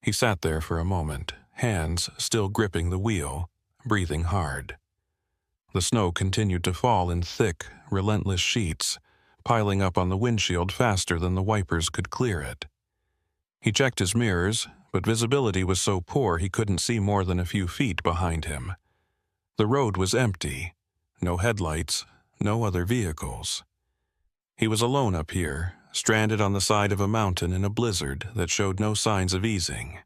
He sat there for a moment, hands still gripping the wheel, breathing hard. The snow continued to fall in thick, relentless sheets, piling up on the windshield faster than the wipers could clear it. He checked his mirrors, but visibility was so poor he couldn't see more than a few feet behind him. The road was empty. No headlights, no other vehicles. He was alone up here, stranded on the side of a mountain in a blizzard that showed no signs of easing.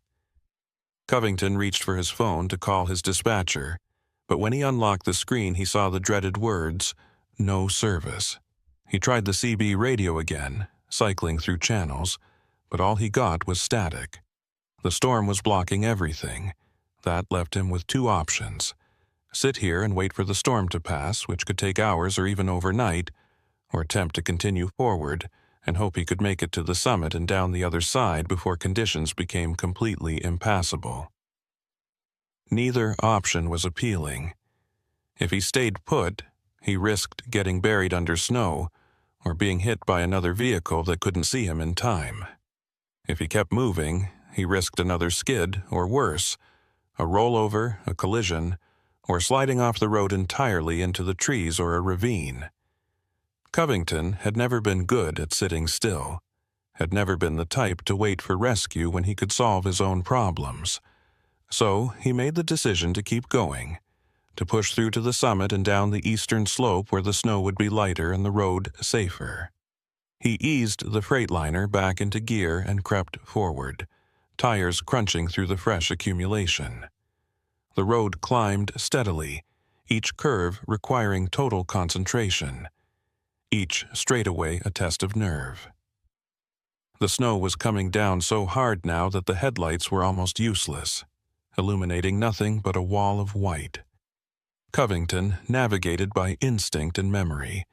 Covington reached for his phone to call his dispatcher, but when he unlocked the screen he saw the dreaded words, "No service." He tried the CB radio again, cycling through channels, but all he got was static. The storm was blocking everything. That left him with two options: sit here and wait for the storm to pass, which could take hours or even overnight, or attempt to continue forward and hope he could make it to the summit and down the other side before conditions became completely impassable. Neither option was appealing. If he stayed put, he risked getting buried under snow or being hit by another vehicle that couldn't see him in time. If he kept moving, he risked another skid, or worse, a rollover, a collision, or sliding off the road entirely into the trees or a ravine. Covington had never been good at sitting still, had never been the type to wait for rescue when he could solve his own problems. So he made the decision to keep going, to push through to the summit and down the eastern slope where the snow would be lighter and the road safer. He eased the Freightliner back into gear and crept forward, tires crunching through the fresh accumulation. The road climbed steadily, each curve requiring total concentration, each straightaway a test of nerve. The snow was coming down so hard now that the headlights were almost useless, illuminating nothing but a wall of white. Covington navigated by instinct and memory,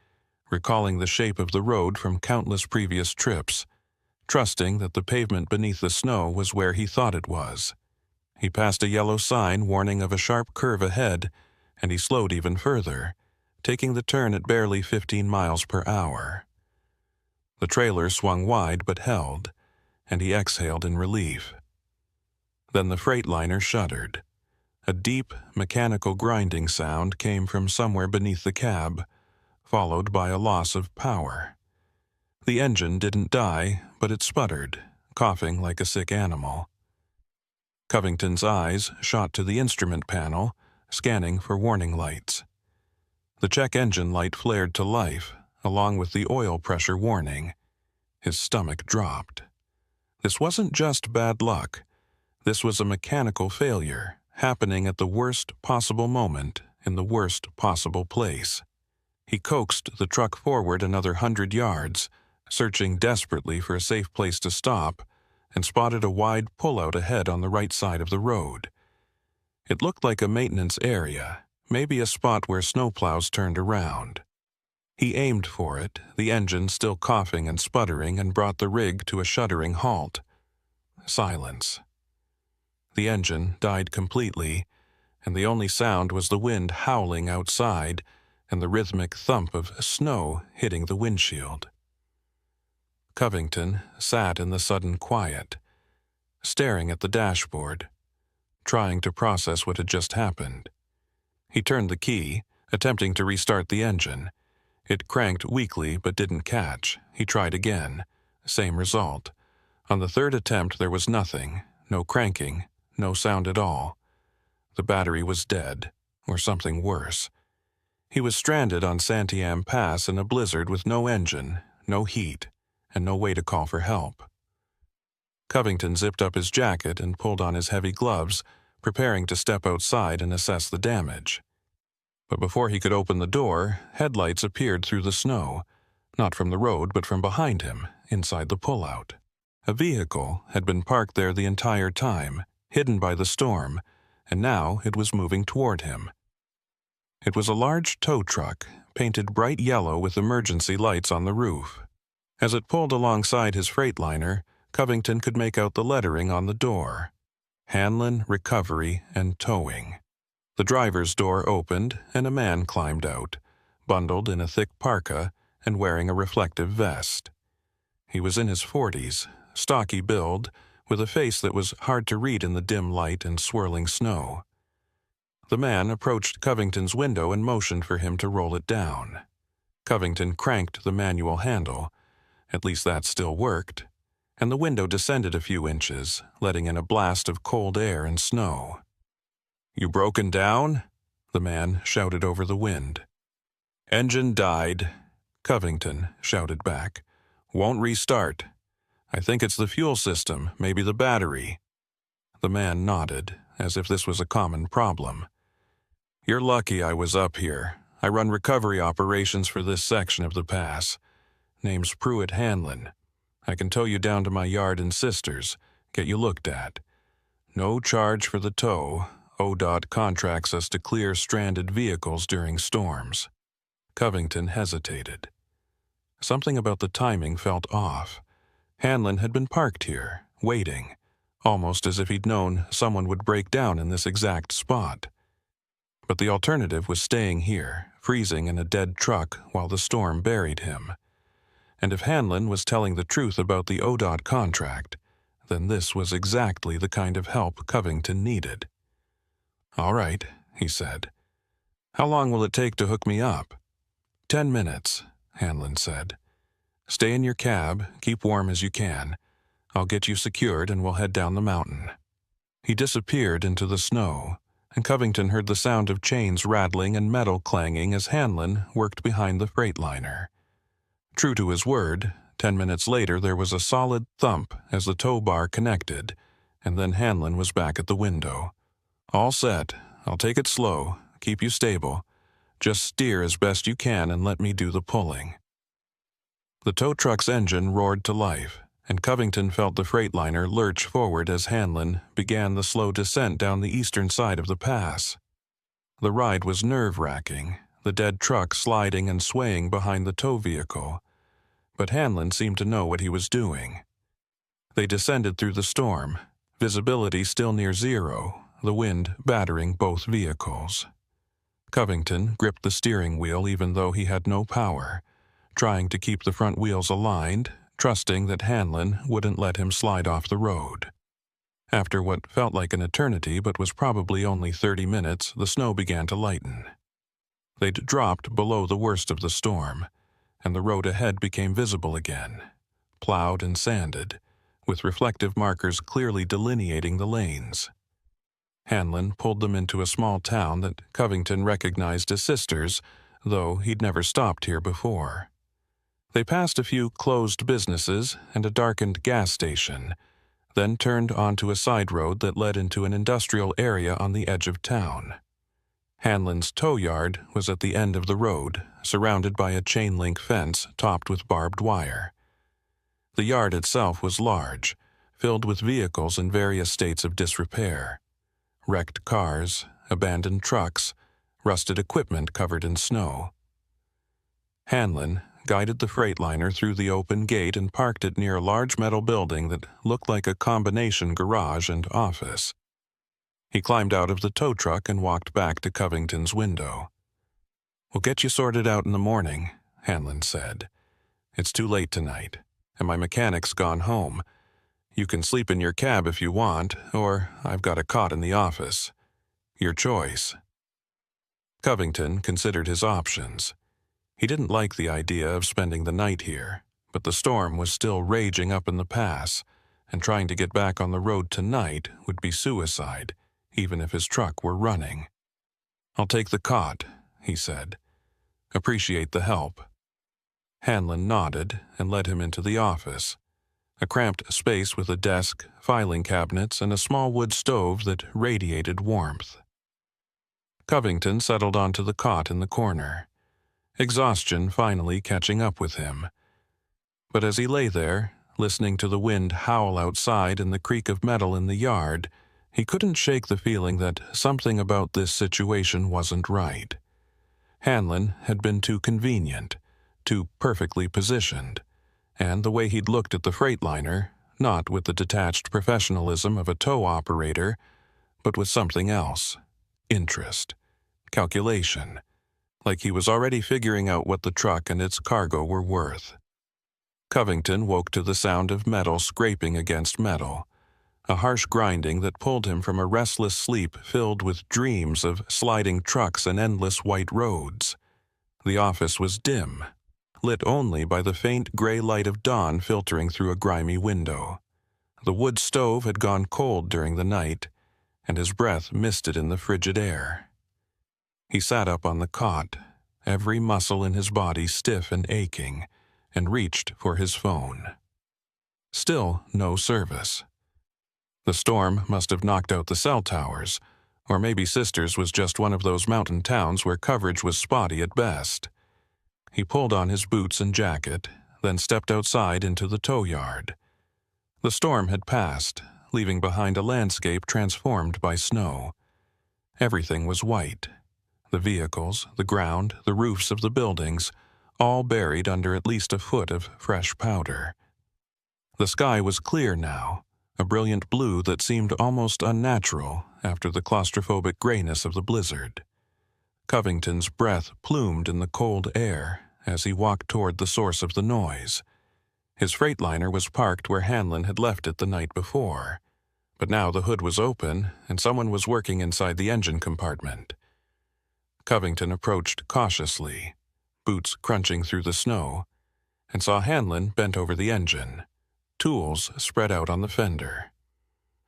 recalling the shape of the road from countless previous trips, trusting that the pavement beneath the snow was where he thought it was. He passed a yellow sign warning of a sharp curve ahead, and he slowed even further, taking the turn at barely 15 miles per hour. The trailer swung wide but held, and he exhaled in relief. Then the Freightliner shuddered. A deep, mechanical grinding sound came from somewhere beneath the cab, followed by a loss of power. The engine didn't die, but it sputtered, coughing like a sick animal. Covington's eyes shot to the instrument panel, scanning for warning lights. The check engine light flared to life, along with the oil pressure warning. His stomach dropped. This wasn't just bad luck. This was a mechanical failure, happening at the worst possible moment in the worst possible place. He coaxed the truck forward another 100 yards, searching desperately for a safe place to stop, and spotted a wide pullout ahead on the right side of the road. It looked like a maintenance area, maybe a spot where snowplows turned around. He aimed for it, the engine still coughing and sputtering, and brought the rig to a shuddering halt. Silence. The engine died completely, and the only sound was the wind howling outside and the rhythmic thump of snow hitting the windshield. Covington sat in the sudden quiet, staring at the dashboard, trying to process what had just happened. He turned the key, attempting to restart the engine. It cranked weakly but didn't catch. He tried again. Same result. On the third attempt there was nothing, no cranking, no sound at all. The battery was dead, or something worse. He was stranded on Santiam Pass in a blizzard with no engine, no heat, and no way to call for help. Covington zipped up his jacket and pulled on his heavy gloves, preparing to step outside and assess the damage. But before he could open the door, headlights appeared through the snow, not from the road but from behind him, inside the pullout. A vehicle had been parked there the entire time, hidden by the storm, and now it was moving toward him. It was a large tow truck, painted bright yellow with emergency lights on the roof. As it pulled alongside his Freightliner, Covington could make out the lettering on the door: Hanlon Recovery and Towing. The driver's door opened and a man climbed out, bundled in a thick parka and wearing a reflective vest. He was in his 40s, stocky build, with a face that was hard to read in the dim light and swirling snow. The man approached Covington's window and motioned for him to roll it down. Covington cranked the manual handle, at least that still worked, and the window descended a few inches, letting in a blast of cold air and snow. "You broken down?" the man shouted over the wind. "Engine died," Covington shouted back. "Won't restart. I think it's the fuel system, maybe the battery." The man nodded, as if this was a common problem. "You're lucky I was up here. I run recovery operations for this section of the pass. Name's Pruitt Hanlon. I can tow you down to my yard in Sisters, get you looked at. No charge for the tow. ODOT contracts us to clear stranded vehicles during storms." Covington hesitated. Something about the timing felt off. Hanlon had been parked here, waiting, almost as if he'd known someone would break down in this exact spot. But the alternative was staying here, freezing in a dead truck while the storm buried him. And if Hanlon was telling the truth about the ODOT contract, then this was exactly the kind of help Covington needed. "All right," he said. "How long will it take to hook me up?" 10 minutes, Hanlon said. "Stay in your cab, keep warm as you can. I'll get you secured and we'll head down the mountain." He disappeared into the snow, and Covington heard the sound of chains rattling and metal clanging as Hanlon worked behind the Freightliner. True to his word, 10 minutes later there was a solid thump as the tow bar connected, and then Hanlon was back at the window. "All set. I'll take it slow, keep you stable. Just steer as best you can and let me do the pulling." The tow truck's engine roared to life, and Covington felt the Freightliner lurch forward as Hanlon began the slow descent down the eastern side of the pass. The ride was nerve-wracking, the dead truck sliding and swaying behind the tow vehicle, but Hanlon seemed to know what he was doing. They descended through the storm, visibility still near zero, the wind battering both vehicles. Covington gripped the steering wheel even though he had no power, trying to keep the front wheels aligned, trusting that Hanlon wouldn't let him slide off the road. After what felt like an eternity but was probably only 30 minutes, the snow began to lighten. They'd dropped below the worst of the storm, and the road ahead became visible again, plowed and sanded, with reflective markers clearly delineating the lanes. Hanlon pulled them into a small town that Covington recognized as Sisters, though he'd never stopped here before. They passed a few closed businesses and a darkened gas station, then turned onto a side road that led into an industrial area on the edge of town. Hanlon's tow yard was at the end of the road, surrounded by a chain-link fence topped with barbed wire. The yard itself was large, filled with vehicles in various states of disrepair. Wrecked cars, abandoned trucks, rusted equipment covered in snow. Hanlon guided the Freightliner through the open gate and parked it near a large metal building that looked like a combination garage and office. He climbed out of the tow truck and walked back to Covington's window. "We'll get you sorted out in the morning," Hanlon said. "It's too late tonight, and my mechanic's gone home. You can sleep in your cab if you want, or I've got a cot in the office. Your choice." Covington considered his options. He didn't like the idea of spending the night here, but the storm was still raging up in the pass, and trying to get back on the road tonight would be suicide, even if his truck were running. "I'll take the cot," he said. "Appreciate the help." Hanlon nodded and led him into the office, a cramped space with a desk, filing cabinets, and a small wood stove that radiated warmth. Covington settled onto the cot in the corner, exhaustion finally catching up with him. But as he lay there, listening to the wind howl outside and the creak of metal in the yard, he couldn't shake the feeling that something about this situation wasn't right. Hanlon had been too convenient, too perfectly positioned, and the way he'd looked at the Freightliner, not with the detached professionalism of a tow operator, but with something else: interest, calculation, like he was already figuring out what the truck and its cargo were worth. Covington woke to the sound of metal scraping against metal, a harsh grinding that pulled him from a restless sleep filled with dreams of sliding trucks and endless white roads. The office was dim, lit only by the faint gray light of dawn filtering through a grimy window. The wood stove had gone cold during the night, and his breath misted in the frigid air. He sat up on the cot, every muscle in his body stiff and aching, and reached for his phone. Still no service. The storm must have knocked out the cell towers, or maybe Sisters was just one of those mountain towns where coverage was spotty at best. He pulled on his boots and jacket, then stepped outside into the tow yard. The storm had passed, leaving behind a landscape transformed by snow. Everything was white. The vehicles, the ground, the roofs of the buildings, all buried under at least a foot of fresh powder. The sky was clear now, a brilliant blue that seemed almost unnatural after the claustrophobic grayness of the blizzard. Covington's breath plumed in the cold air as he walked toward the source of the noise. His Freightliner was parked where Hanlon had left it the night before, but now the hood was open and someone was working inside the engine compartment. Covington approached cautiously, boots crunching through the snow, and saw Hanlon bent over the engine, tools spread out on the fender.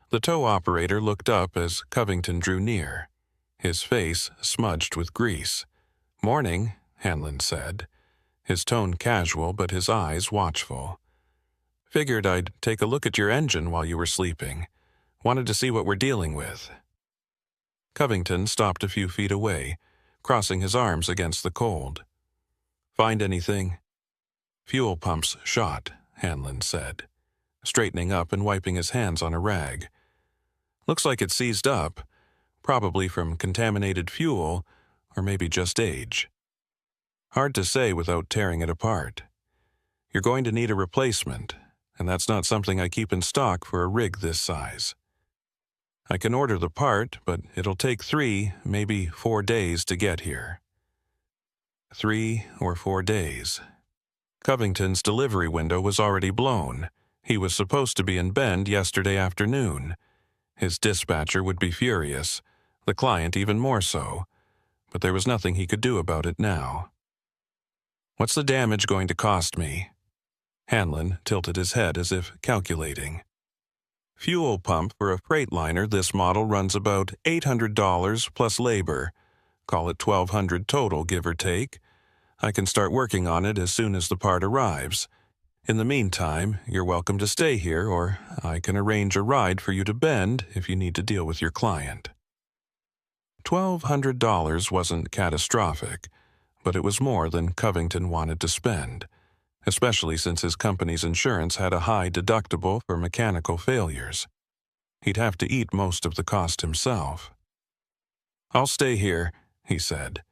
The tow operator looked up as Covington drew near, his face smudged with grease. "Morning," Hanlon said, his tone casual but his eyes watchful. "Figured I'd take a look at your engine while you were sleeping. Wanted to see what we're dealing with." Covington stopped a few feet away, crossing his arms against the cold. "Find anything?" "Fuel pumps shot," Hanlon said, straightening up and wiping his hands on a rag. "Looks like it seized up, probably from contaminated fuel, or maybe just age. Hard to say without tearing it apart. You're going to need a replacement, and that's not something I keep in stock for a rig this size. I can order the part, but it'll take 3, maybe 4 days to get here." 3 or 4 days. Covington's delivery window was already blown. He was supposed to be in Bend yesterday afternoon. His dispatcher would be furious, the client even more so, but there was nothing he could do about it now. "What's the damage going to cost me?" Hanlon tilted his head as if calculating. "Fuel pump for a Freightliner this model runs about $800 plus labor. Call it $1,200 total, give or take. I can start working on it as soon as the part arrives. In the meantime, you're welcome to stay here, or I can arrange a ride for you to Bend if you need to deal with your client." $1,200 wasn't catastrophic, but it was more than Covington wanted to spend, especially since his company's insurance had a high deductible for mechanical failures. He'd have to eat most of the cost himself. "I'll stay here," he said.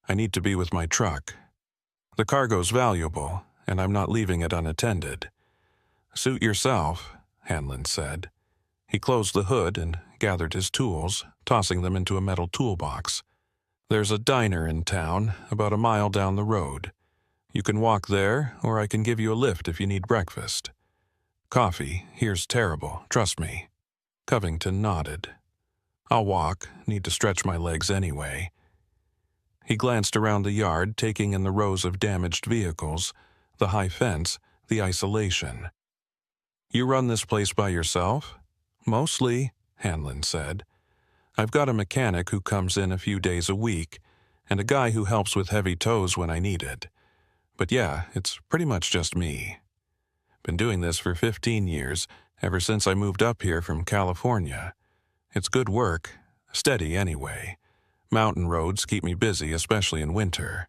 "I need to be with my truck." The cargo's valuable, and I'm not leaving it unattended. Suit yourself, Hanlon said. He closed the hood and gathered his tools, tossing them into a metal toolbox. There's a diner in town, about a mile down the road. You can walk there, or I can give you a lift if you need breakfast. Coffee here's terrible, trust me. Covington nodded. I'll walk, need to stretch my legs anyway. He glanced around the yard, taking in the rows of damaged vehicles, the high fence, the isolation. You run this place by yourself? Mostly, Hanlon said. I've got a mechanic who comes in a few days a week, and a guy who helps with heavy tows when I need it. But yeah, it's pretty much just me. Been doing this for 15 years, ever since I moved up here from California. It's good work, steady anyway. Mountain roads keep me busy, especially in winter.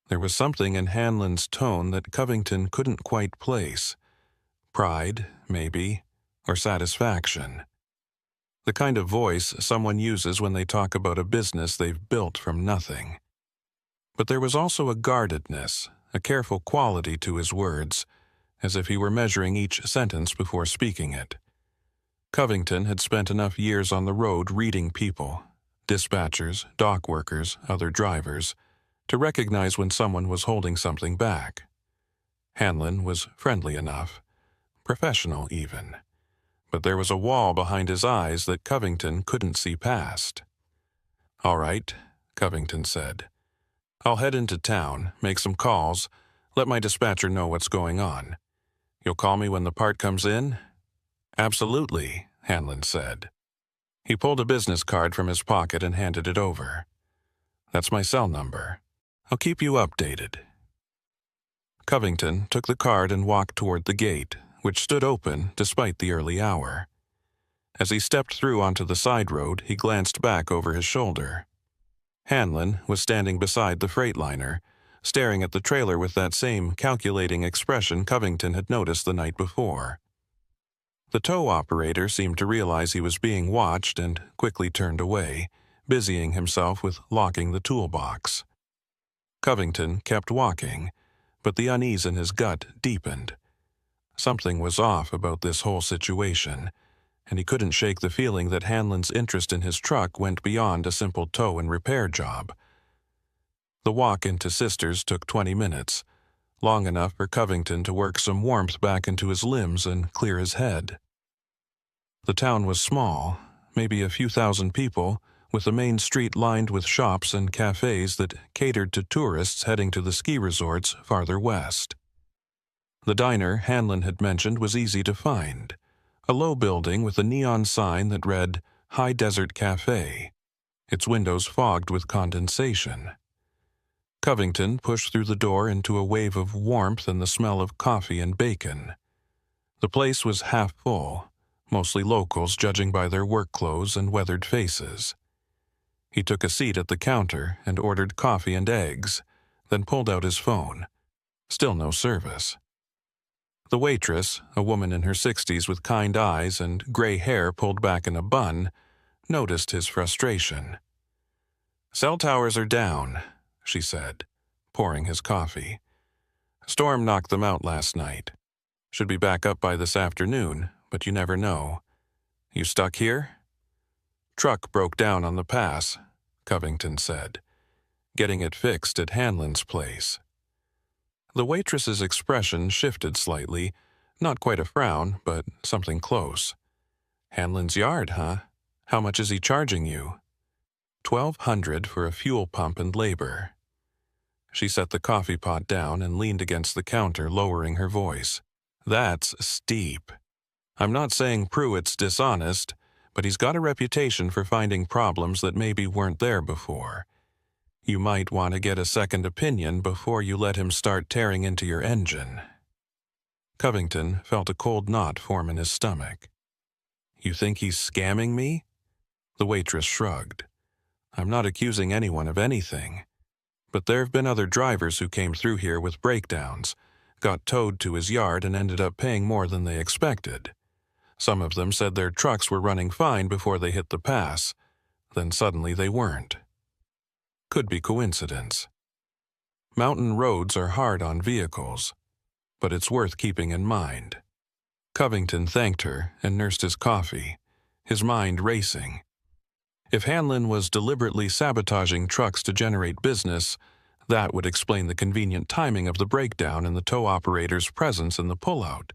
There was something in Hanlon's tone that Covington couldn't quite place. Pride, maybe, or satisfaction. The kind of voice someone uses when they talk about a business they've built from nothing. But there was also a guardedness, a careful quality to his words, as if he were measuring each sentence before speaking it. Covington had spent enough years on the road reading people, dispatchers, dock workers, other drivers, to recognize when someone was holding something back. Hanlon was friendly enough, professional even, but there was a wall behind his eyes that Covington couldn't see past. All right, Covington said. I'll head into town, make some calls, let my dispatcher know what's going on. You'll call me when the part comes in? Absolutely, Hanlon said. He pulled a business card from his pocket and handed it over. That's my cell number. I'll keep you updated. Covington took the card and walked toward the gate, which stood open despite the early hour. As he stepped through onto the side road, he glanced back over his shoulder. Hanlon was standing beside the freightliner, staring at the trailer with that same calculating expression Covington had noticed the night before. The tow operator seemed to realize he was being watched and quickly turned away, busying himself with locking the toolbox. Covington kept walking, but the unease in his gut deepened. Something was off about this whole situation, and he couldn't shake the feeling that Hanlon's interest in his truck went beyond a simple tow and repair job. The walk into Sisters took 20 minutes, long enough for Covington to work some warmth back into his limbs and clear his head. The town was small, maybe a few thousand people, with the main street lined with shops and cafes that catered to tourists heading to the ski resorts farther west. The diner Hanlon had mentioned was easy to find, a low building with a neon sign that read High Desert Cafe, its windows fogged with condensation. Covington pushed through the door into a wave of warmth and the smell of coffee and bacon. The place was half full, mostly locals judging by their work clothes and weathered faces. He took a seat at the counter and ordered coffee and eggs, then pulled out his phone. Still no service. The waitress, a woman in her 60s with kind eyes and gray hair pulled back in a bun, noticed his frustration. "Cell towers are down," she said, pouring his coffee. "Storm knocked them out last night. Should be back up by this afternoon, but you never know. You stuck here?" "Truck broke down on the pass," Covington said. "Getting it fixed at Hanlon's place." The waitress's expression shifted slightly, not quite a frown, but something close. "Hanlon's yard, huh? How much is he charging you?" $1,200 for a fuel pump and labor." She set the coffee pot down and leaned against the counter, lowering her voice. "That's steep. I'm not saying Pruitt's dishonest, but he's got a reputation for finding problems that maybe weren't there before. You might want to get a second opinion before you let him start tearing into your engine." Covington felt a cold knot form in his stomach. "You think he's scamming me?" The waitress shrugged. "I'm not accusing anyone of anything. But there have been other drivers who came through here with breakdowns, got towed to his yard and ended up paying more than they expected. Some of them said their trucks were running fine before they hit the pass. Then suddenly they weren't. Could be coincidence. Mountain roads are hard on vehicles, but it's worth keeping in mind. Covington thanked her and nursed his coffee, his mind racing. If Hanlon was deliberately sabotaging trucks to generate business, that would explain the convenient timing of the breakdown and the tow operator's presence in the pullout.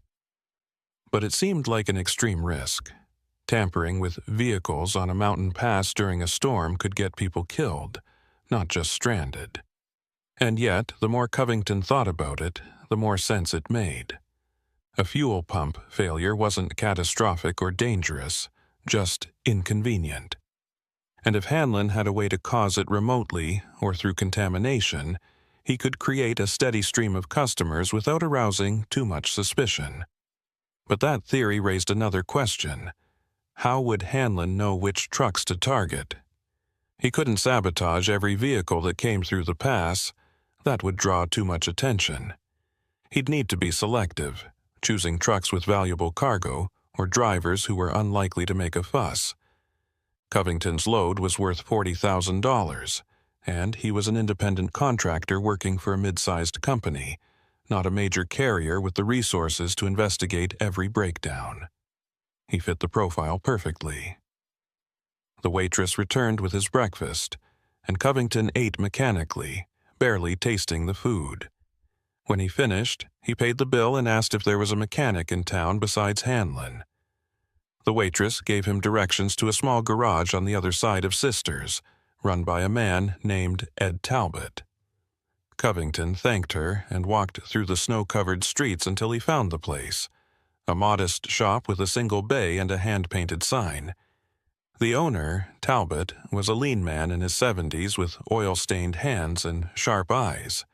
But it seemed like an extreme risk. Tampering with vehicles on a mountain pass during a storm could get people killed, not just stranded. And yet, the more Covington thought about it, the more sense it made. A fuel pump failure wasn't catastrophic or dangerous, just inconvenient. And if Hanlon had a way to cause it remotely or through contamination, he could create a steady stream of customers without arousing too much suspicion. But that theory raised another question. How would Hanlon know which trucks to target? He couldn't sabotage every vehicle that came through the pass. That would draw too much attention. He'd need to be selective, choosing trucks with valuable cargo or drivers who were unlikely to make a fuss. Covington's load was worth $40,000, and he was an independent contractor working for a mid-sized company, not a major carrier with the resources to investigate every breakdown. He fit the profile perfectly. The waitress returned with his breakfast, and Covington ate mechanically, barely tasting the food. When he finished, he paid the bill and asked if there was a mechanic in town besides Hanlon. The waitress gave him directions to a small garage on the other side of Sisters, run by a man named Ed Talbot. Covington thanked her and walked through the snow-covered streets until he found the place, a modest shop with a single bay and a hand-painted sign. The owner, Talbot, was a lean man in his 70s with oil-stained hands and sharp eyes.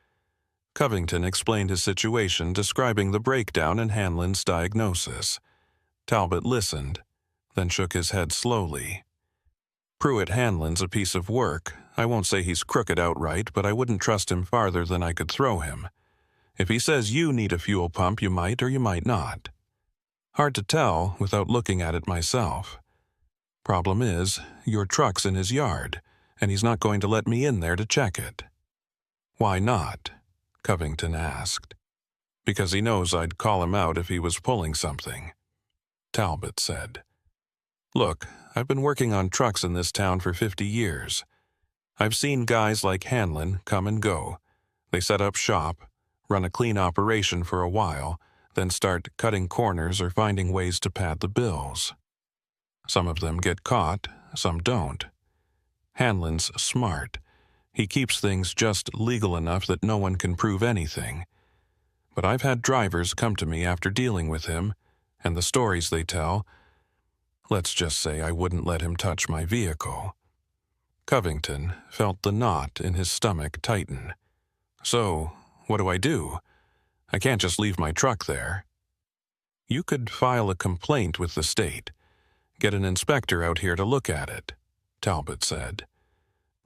Covington explained his situation, describing the breakdown and Hanlon's diagnosis. Talbot listened, then shook his head slowly. "Pruitt Hanlon's a piece of work. I won't say he's crooked outright, but I wouldn't trust him farther than I could throw him. If he says you need a fuel pump, you might or you might not. Hard to tell without looking at it myself. Problem is, your truck's in his yard, and he's not going to let me in there to check it." "Why not?" Covington asked. "Because he knows I'd call him out if he was pulling something," Talbot said. "Look, I've been working on trucks in this town for 50 years. I've seen guys like Hanlon come and go. They set up shop, run a clean operation for a while, then start cutting corners or finding ways to pad the bills. Some of them get caught, some don't. Hanlon's smart. He keeps things just legal enough that no one can prove anything. But I've had drivers come to me after dealing with him, and the stories they tell, let's just say I wouldn't let him touch my vehicle." Covington felt the knot in his stomach tighten. "So, what do I do? I can't just leave my truck there." "You could file a complaint with the state. Get an inspector out here to look at it," Talbot said.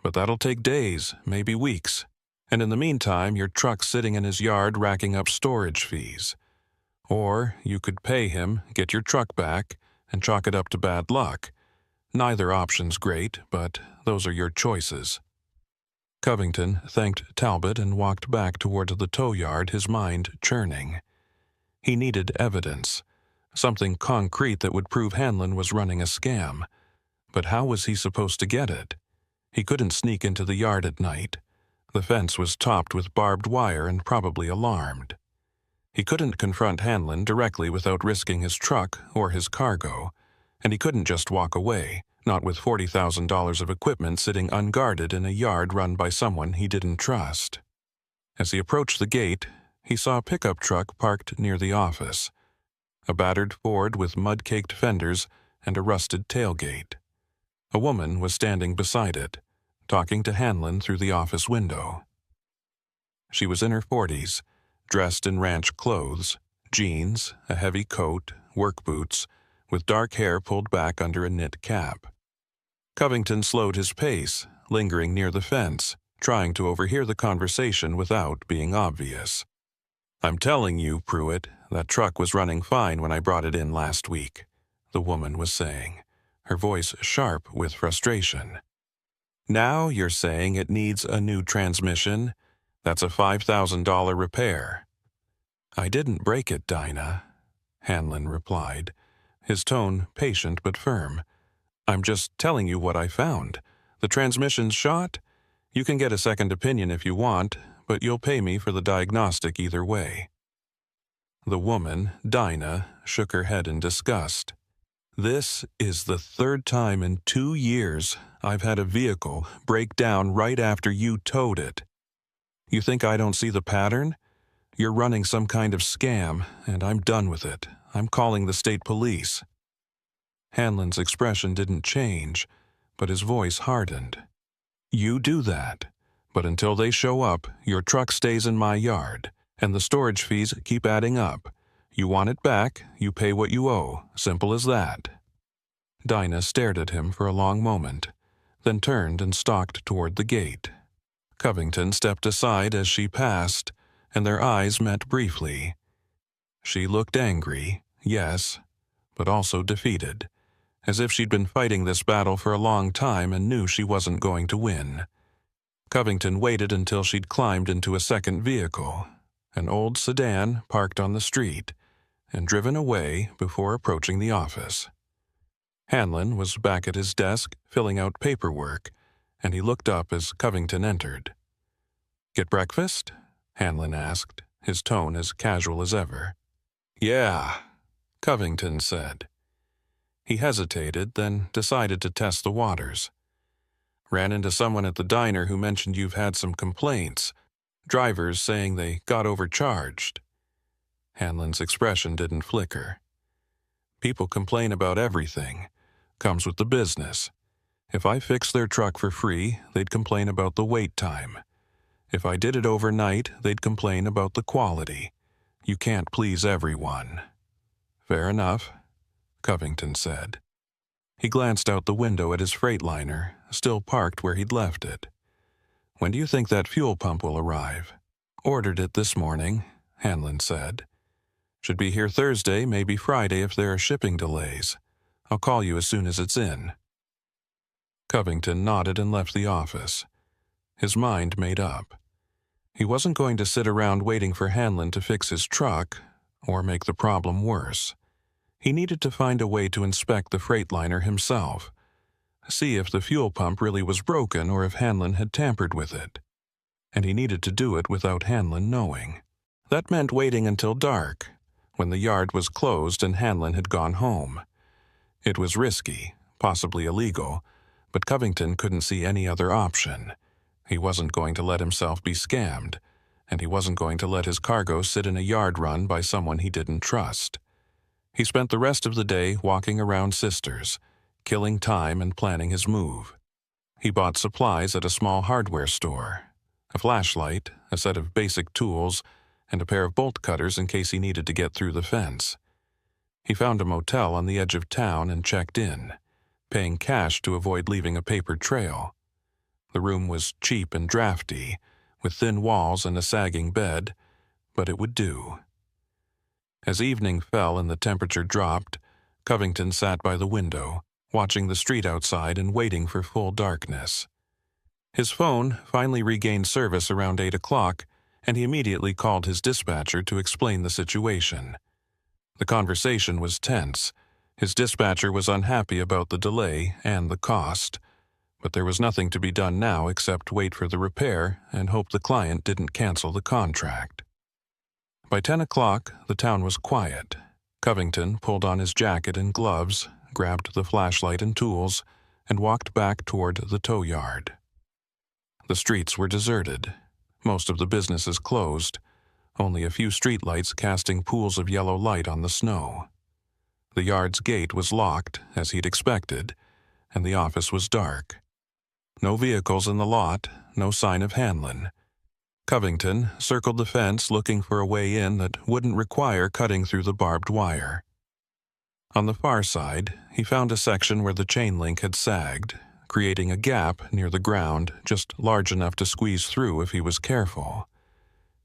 "But that'll take days, maybe weeks, and in the meantime your truck's sitting in his yard racking up storage fees. Or you could pay him, get your truck back, and chalk it up to bad luck. Neither option's great, but those are your choices." Covington thanked Talbot and walked back toward the tow yard, his mind churning. He needed evidence, something concrete that would prove Hanlon was running a scam. But how was he supposed to get it? He couldn't sneak into the yard at night. The fence was topped with barbed wire and probably alarmed. He couldn't confront Hanlon directly without risking his truck or his cargo, and he couldn't just walk away, not with $40,000 of equipment sitting unguarded in a yard run by someone he didn't trust. As he approached the gate, he saw a pickup truck parked near the office, a battered Ford with mud-caked fenders and a rusted tailgate. A woman was standing beside it, talking to Hanlon through the office window. She was in her 40s, dressed in ranch clothes, jeans, a heavy coat, work boots, with dark hair pulled back under a knit cap. Covington slowed his pace, lingering near the fence, trying to overhear the conversation without being obvious. "I'm telling you, Pruitt, that truck was running fine when I brought it in last week," the woman was saying, her voice sharp with frustration. "Now you're saying it needs a new transmission? That's a $5,000 repair." "I didn't break it, Dinah," Hanlon replied, his tone patient but firm. "I'm just telling you what I found. The transmission's shot. You can get a second opinion if you want, but you'll pay me for the diagnostic either way." The woman, Dinah, shook her head in disgust. "This is the third time in 2 years I've had a vehicle break down right after you towed it. You think I don't see the pattern? You're running some kind of scam, and I'm done with it. I'm calling the state police." Hanlon's expression didn't change, but his voice hardened. "You do that, but until they show up, your truck stays in my yard, and the storage fees keep adding up. You want it back, you pay what you owe. Simple as that." Dinah stared at him for a long moment, then turned and stalked toward the gate. Covington stepped aside as she passed, and their eyes met briefly. She looked angry, yes, but also defeated, as if she'd been fighting this battle for a long time and knew she wasn't going to win. Covington waited until she'd climbed into a second vehicle, an old sedan parked on the street, and driven away before approaching the office. Hanlon was back at his desk filling out paperwork, and he looked up as Covington entered. "Get breakfast?" Hanlon asked, his tone as casual as ever. "Yeah," Covington said. He hesitated, then decided to test the waters. "Ran into someone at the diner who mentioned you've had some complaints. Drivers saying they got overcharged." Hanlon's expression didn't flicker. "People complain about everything. Comes with the business. If I fixed their truck for free, they'd complain about the wait time. If I did it overnight, they'd complain about the quality. You can't please everyone." "Fair enough," Covington said. He glanced out the window at his Freightliner, still parked where he'd left it. "When do you think that fuel pump will arrive?" "Ordered it this morning," Hanlon said. "Should be here Thursday, maybe Friday if there are shipping delays. I'll call you as soon as it's in." Covington nodded and left the office, his mind made up. He wasn't going to sit around waiting for Hanlon to fix his truck or make the problem worse. He needed to find a way to inspect the Freightliner himself, see if the fuel pump really was broken or if Hanlon had tampered with it. And he needed to do it without Hanlon knowing. That meant waiting until dark, when the yard was closed and Hanlon had gone home. It was risky, possibly illegal, but Covington couldn't see any other option. He wasn't going to let himself be scammed, and he wasn't going to let his cargo sit in a yard run by someone he didn't trust. He spent the rest of the day walking around Sisters, killing time and planning his move. He bought supplies at a small hardware store, a flashlight, a set of basic tools, and a pair of bolt cutters in case he needed to get through the fence. He found a motel on the edge of town and checked in, paying cash to avoid leaving a paper trail. The room was cheap and drafty, with thin walls and a sagging bed, but it would do. As evening fell and the temperature dropped, Covington sat by the window, watching the street outside and waiting for full darkness. His phone finally regained service around 8 o'clock, and he immediately called his dispatcher to explain the situation. The conversation was tense. His dispatcher was unhappy about the delay and the cost, but there was nothing to be done now except wait for the repair and hope the client didn't cancel the contract. By 10 o'clock, the town was quiet. Covington pulled on his jacket and gloves, grabbed the flashlight and tools, and walked back toward the tow yard. The streets were deserted. Most of the businesses closed, only a few streetlights casting pools of yellow light on the snow. The yard's gate was locked, as he'd expected, and the office was dark. No vehicles in the lot, no sign of Hanlon. Covington circled the fence looking for a way in that wouldn't require cutting through the barbed wire. On the far side, he found a section where the chain link had sagged, creating a gap near the ground just large enough to squeeze through if he was careful.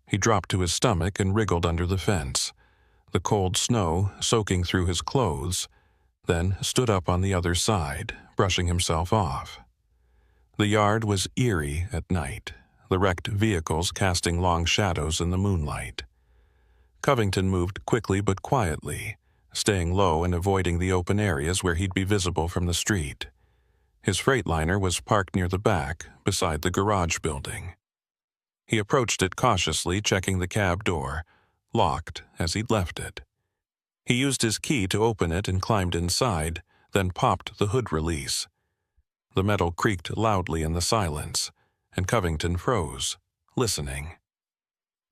He dropped to his stomach and wriggled under the fence, the cold snow soaking through his clothes, then stood up on the other side, brushing himself off. The yard was eerie at night, the wrecked vehicles casting long shadows in the moonlight. Covington moved quickly but quietly, staying low and avoiding the open areas where he'd be visible from the street. His Freightliner was parked near the back, beside the garage building. He approached it cautiously, checking the cab door, locked as he'd left it. He used his key to open it and climbed inside, then popped the hood release. The metal creaked loudly in the silence, and Covington froze, listening.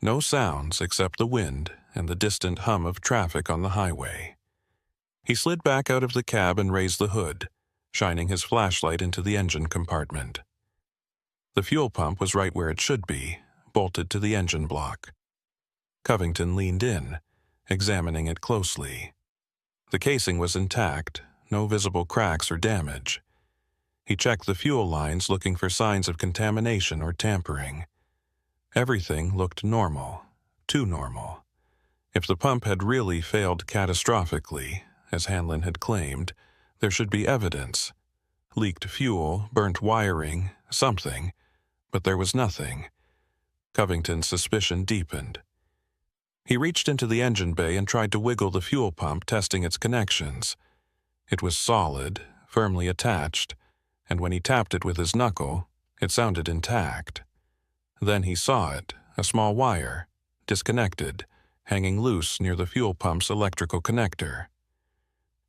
No sounds except the wind and the distant hum of traffic on the highway. He slid back out of the cab and raised the hood, shining his flashlight into the engine compartment. The fuel pump was right where it should be, bolted to the engine block. Covington leaned in, examining it closely. The casing was intact, no visible cracks or damage. He checked the fuel lines, looking for signs of contamination or tampering. Everything looked normal, too normal. If the pump had really failed catastrophically, as Hanlon had claimed, there should be evidence. Leaked fuel, burnt wiring, something, but there was nothing. Covington's suspicion deepened. He reached into the engine bay and tried to wiggle the fuel pump, testing its connections. It was solid, firmly attached, and when he tapped it with his knuckle, it sounded intact. Then he saw it, a small wire, disconnected, hanging loose near the fuel pump's electrical connector.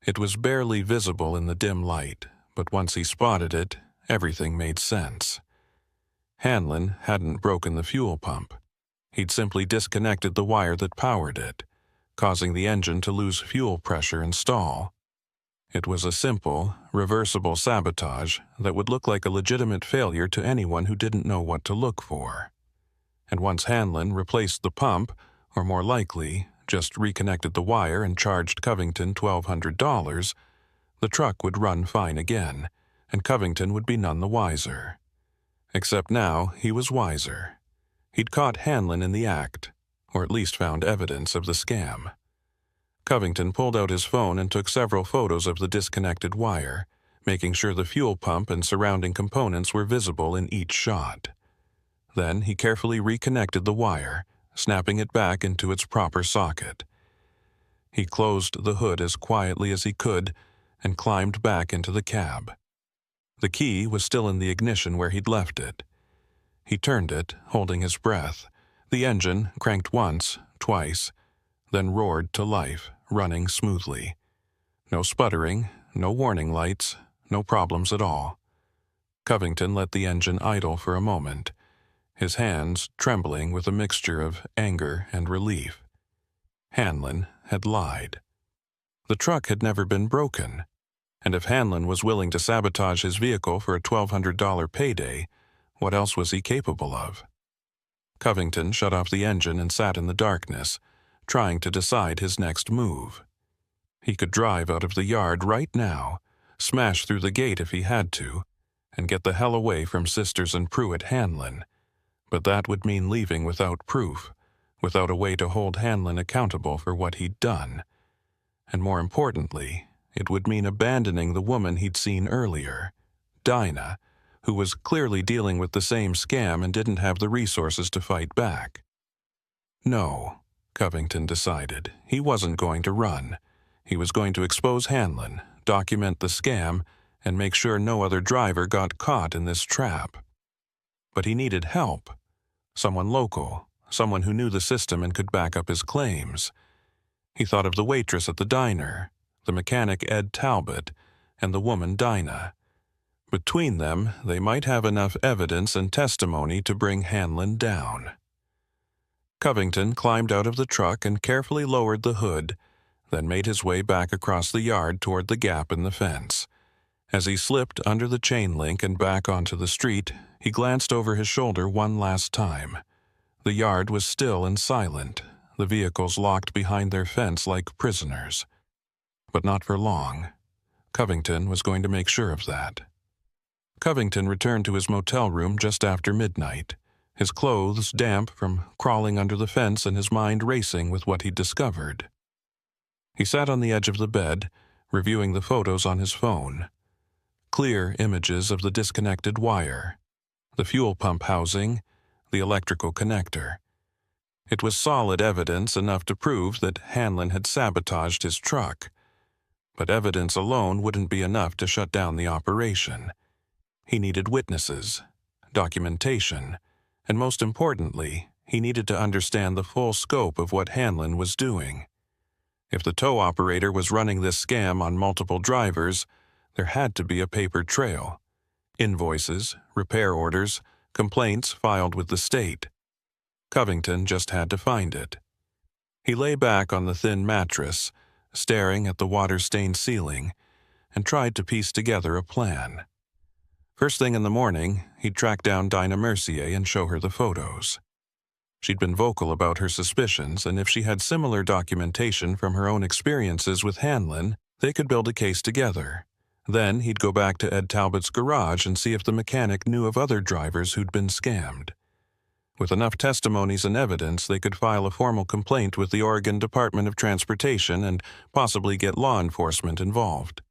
It was barely visible in the dim light, but once he spotted it, everything made sense. Hanlon hadn't broken the fuel pump. He'd simply disconnected the wire that powered it, causing the engine to lose fuel pressure and stall. It was a simple, reversible sabotage that would look like a legitimate failure to anyone who didn't know what to look for. And once Hanlon replaced the pump, or more likely, just reconnected the wire and charged Covington $1,200, the truck would run fine again, and Covington would be none the wiser. Except now he was wiser. He'd caught Hanlon in the act, or at least found evidence of the scam. Covington pulled out his phone and took several photos of the disconnected wire, making sure the fuel pump and surrounding components were visible in each shot. Then he carefully reconnected the wire, snapping it back into its proper socket. He closed the hood as quietly as he could and climbed back into the cab. The key was still in the ignition where he'd left it. He turned it, holding his breath. The engine cranked once, twice, then roared to life, running smoothly. No sputtering, no warning lights, no problems at all. Covington let the engine idle for a moment, his hands trembling with a mixture of anger and relief. Hanlon had lied. The truck had never been broken, and if Hanlon was willing to sabotage his vehicle for a $1,200 payday, what else was he capable of? Covington shut off the engine and sat in the darkness, trying to decide his next move. He could drive out of the yard right now, smash through the gate if he had to, and get the hell away from Sisters and Pruitt Hanlon. But that would mean leaving without proof, without a way to hold Hanlon accountable for what he'd done. And more importantly, it would mean abandoning the woman he'd seen earlier, Dinah, who was clearly dealing with the same scam and didn't have the resources to fight back. No, Covington decided. He wasn't going to run. He was going to expose Hanlon, document the scam, and make sure no other driver got caught in this trap. But he needed help. Someone local, someone who knew the system and could back up his claims. He thought of the waitress at the diner, the mechanic Ed Talbot, and the woman Dinah. Between them, they might have enough evidence and testimony to bring Hanlon down. Covington climbed out of the truck and carefully lowered the hood, then made his way back across the yard toward the gap in the fence. As he slipped under the chain link and back onto the street, he glanced over his shoulder one last time. The yard was still and silent, the vehicles locked behind their fence like prisoners. But not for long. Covington was going to make sure of that. Covington returned to his motel room just after midnight, his clothes damp from crawling under the fence and his mind racing with what he'd discovered. He sat on the edge of the bed, reviewing the photos on his phone. Clear images of the disconnected wire, the fuel pump housing, the electrical connector. It was solid evidence enough to prove that Hanlon had sabotaged his truck. But evidence alone wouldn't be enough to shut down the operation. He needed witnesses, documentation, and most importantly, he needed to understand the full scope of what Hanlon was doing. If the tow operator was running this scam on multiple drivers, there had to be a paper trail. Invoices, repair orders, complaints filed with the state. Covington just had to find it. He lay back on the thin mattress, staring at the water-stained ceiling, and tried to piece together a plan. First thing in the morning, he'd track down Dinah Mercier and show her the photos. She'd been vocal about her suspicions, and if she had similar documentation from her own experiences with Hanlon, they could build a case together. Then he'd go back to Ed Talbot's garage and see if the mechanic knew of other drivers who'd been scammed. With enough testimonies and evidence, they could file a formal complaint with the Oregon Department of Transportation and possibly get law enforcement involved.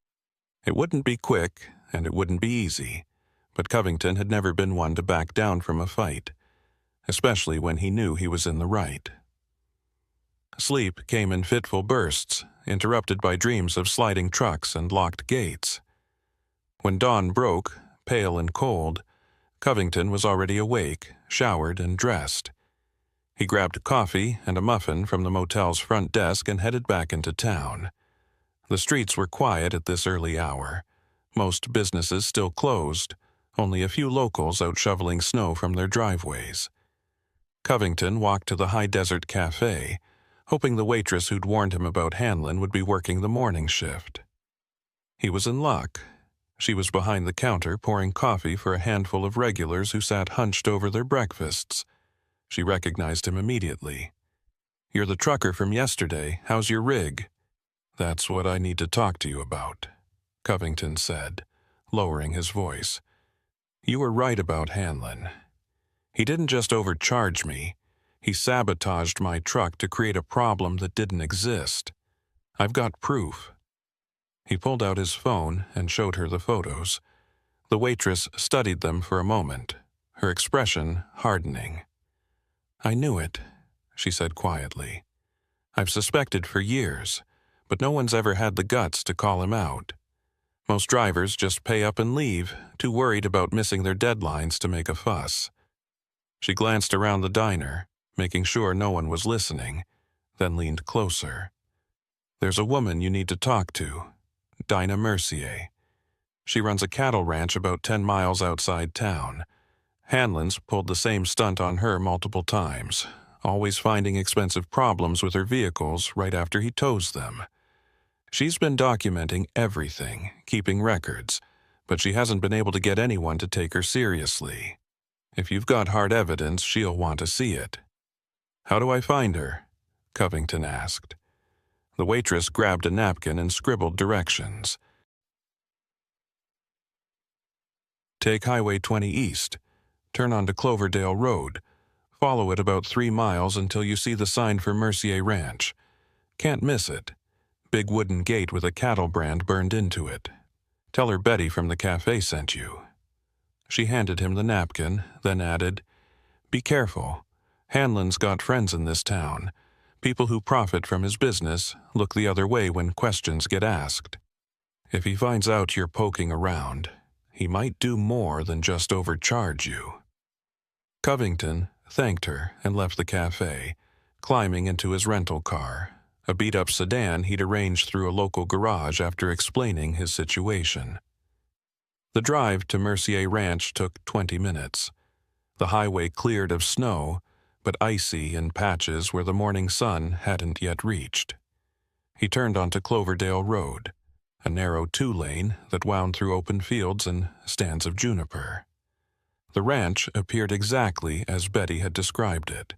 It wouldn't be quick, and it wouldn't be easy, but Covington had never been one to back down from a fight, especially when he knew he was in the right. Sleep came in fitful bursts, interrupted by dreams of sliding trucks and locked gates. When dawn broke, pale and cold, Covington was already awake, showered, and dressed. He grabbed coffee and a muffin from the motel's front desk and headed back into town. The streets were quiet at this early hour. Most businesses still closed, only a few locals out shoveling snow from their driveways. Covington walked to the High Desert Cafe, hoping the waitress who'd warned him about Hanlon would be working the morning shift. He was in luck. She was behind the counter pouring coffee for a handful of regulars who sat hunched over their breakfasts. She recognized him immediately. "You're the trucker from yesterday. How's your rig?" "That's what I need to talk to you about," Covington said, lowering his voice. "You were right about Hanlon. He didn't just overcharge me. He sabotaged my truck to create a problem that didn't exist. I've got proof." He pulled out his phone and showed her the photos. The waitress studied them for a moment, her expression hardening. "I knew it," she said quietly. "I've suspected for years, but no one's ever had the guts to call him out. Most drivers just pay up and leave, too worried about missing their deadlines to make a fuss." She glanced around the diner, making sure no one was listening, then leaned closer. "There's a woman you need to talk to. Dinah Mercier. She runs a cattle ranch about 10 miles outside town. Hanlon's pulled the same stunt on her multiple times, always finding expensive problems with her vehicles right after he tows them. She's been documenting everything, keeping records, but she hasn't been able to get anyone to take her seriously. If you've got hard evidence, she'll want to see it." "How do I find her?" Covington asked. The waitress grabbed a napkin and scribbled directions. "Take Highway 20 east. Turn onto Cloverdale Road. Follow it about 3 miles until you see the sign for Mercier Ranch. Can't miss it. Big wooden gate with a cattle brand burned into it. Tell her Betty from the cafe sent you." She handed him the napkin, then added, "Be careful. Hanlon's got friends in this town. People who profit from his business look the other way when questions get asked. If he finds out you're poking around, he might do more than just overcharge you." Covington thanked her and left the cafe, climbing into his rental car, a beat-up sedan he'd arranged through a local garage after explaining his situation. The drive to Mercier Ranch took 20 minutes. The highway cleared of snow, but icy in patches where the morning sun hadn't yet reached. He turned onto Cloverdale Road, a narrow 2-lane that wound through open fields and stands of juniper. The ranch appeared exactly as Betty had described it.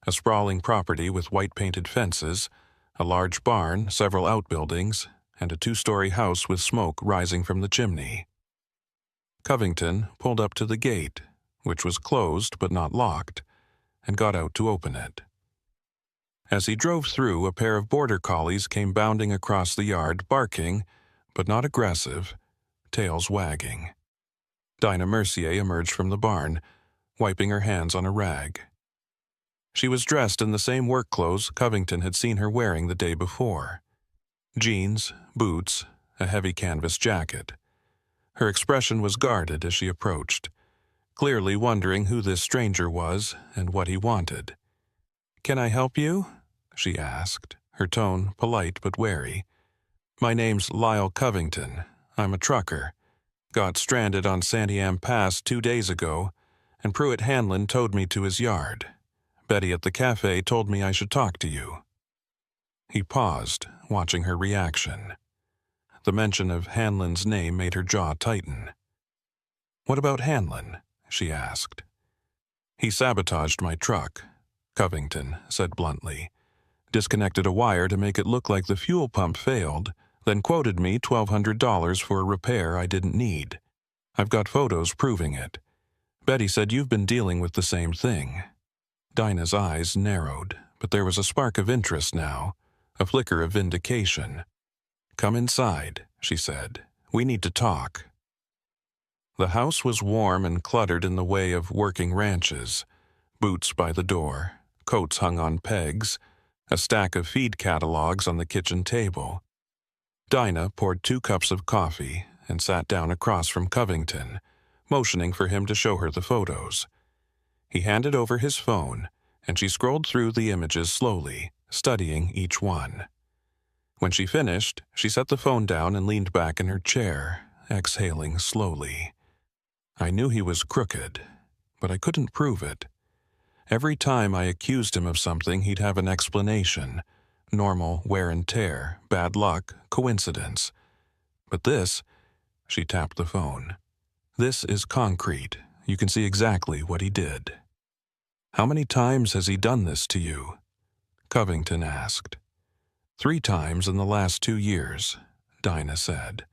A sprawling property with white-painted fences, a large barn, several outbuildings, and a 2-story house with smoke rising from the chimney. Covington pulled up to the gate, which was closed but not locked, and got out to open it. As he drove through, a pair of border collies came bounding across the yard, barking, but not aggressive, tails wagging. Dinah Mercier emerged from the barn. wiping her hands on a rag. She was dressed in the same work clothes Covington had seen her wearing the day before. Jeans, boots, a heavy canvas jacket. Her expression was guarded as she approached, clearly wondering who this stranger was and what he wanted. "Can I help you?" she asked, her tone polite but wary. "My name's Lyle Covington. I'm a trucker. Got stranded on Santiam Pass 2 days ago, and Pruitt Hanlon towed me to his yard. Betty at the cafe told me I should talk to you." He paused, watching her reaction. The mention of Hanlon's name made her jaw tighten. "What about Hanlon?" she asked. "He sabotaged my truck," Covington said bluntly. "Disconnected a wire to make it look like the fuel pump failed, then quoted me $1,200 for a repair I didn't need. I've got photos proving it. Betty said you've been dealing with the same thing." Dinah's eyes narrowed, but there was a spark of interest now, a flicker of vindication. "Come inside," she said. "We need to talk." The house was warm and cluttered in the way of working ranches. Boots by the door, coats hung on pegs, a stack of feed catalogs on the kitchen table. Dinah poured 2 cups of coffee and sat down across from Covington, motioning for him to show her the photos. He handed over his phone, and she scrolled through the images slowly, studying each one. When she finished, she set the phone down and leaned back in her chair, exhaling slowly. "I knew he was crooked, but I couldn't prove it. Every time I accused him of something, he'd have an explanation. Normal wear and tear, bad luck, coincidence. But this," she tapped the phone, "this is concrete. You can see exactly what he did." "How many times has he done this to you?" Covington asked. 3 times in the last 2 years, Dinah said.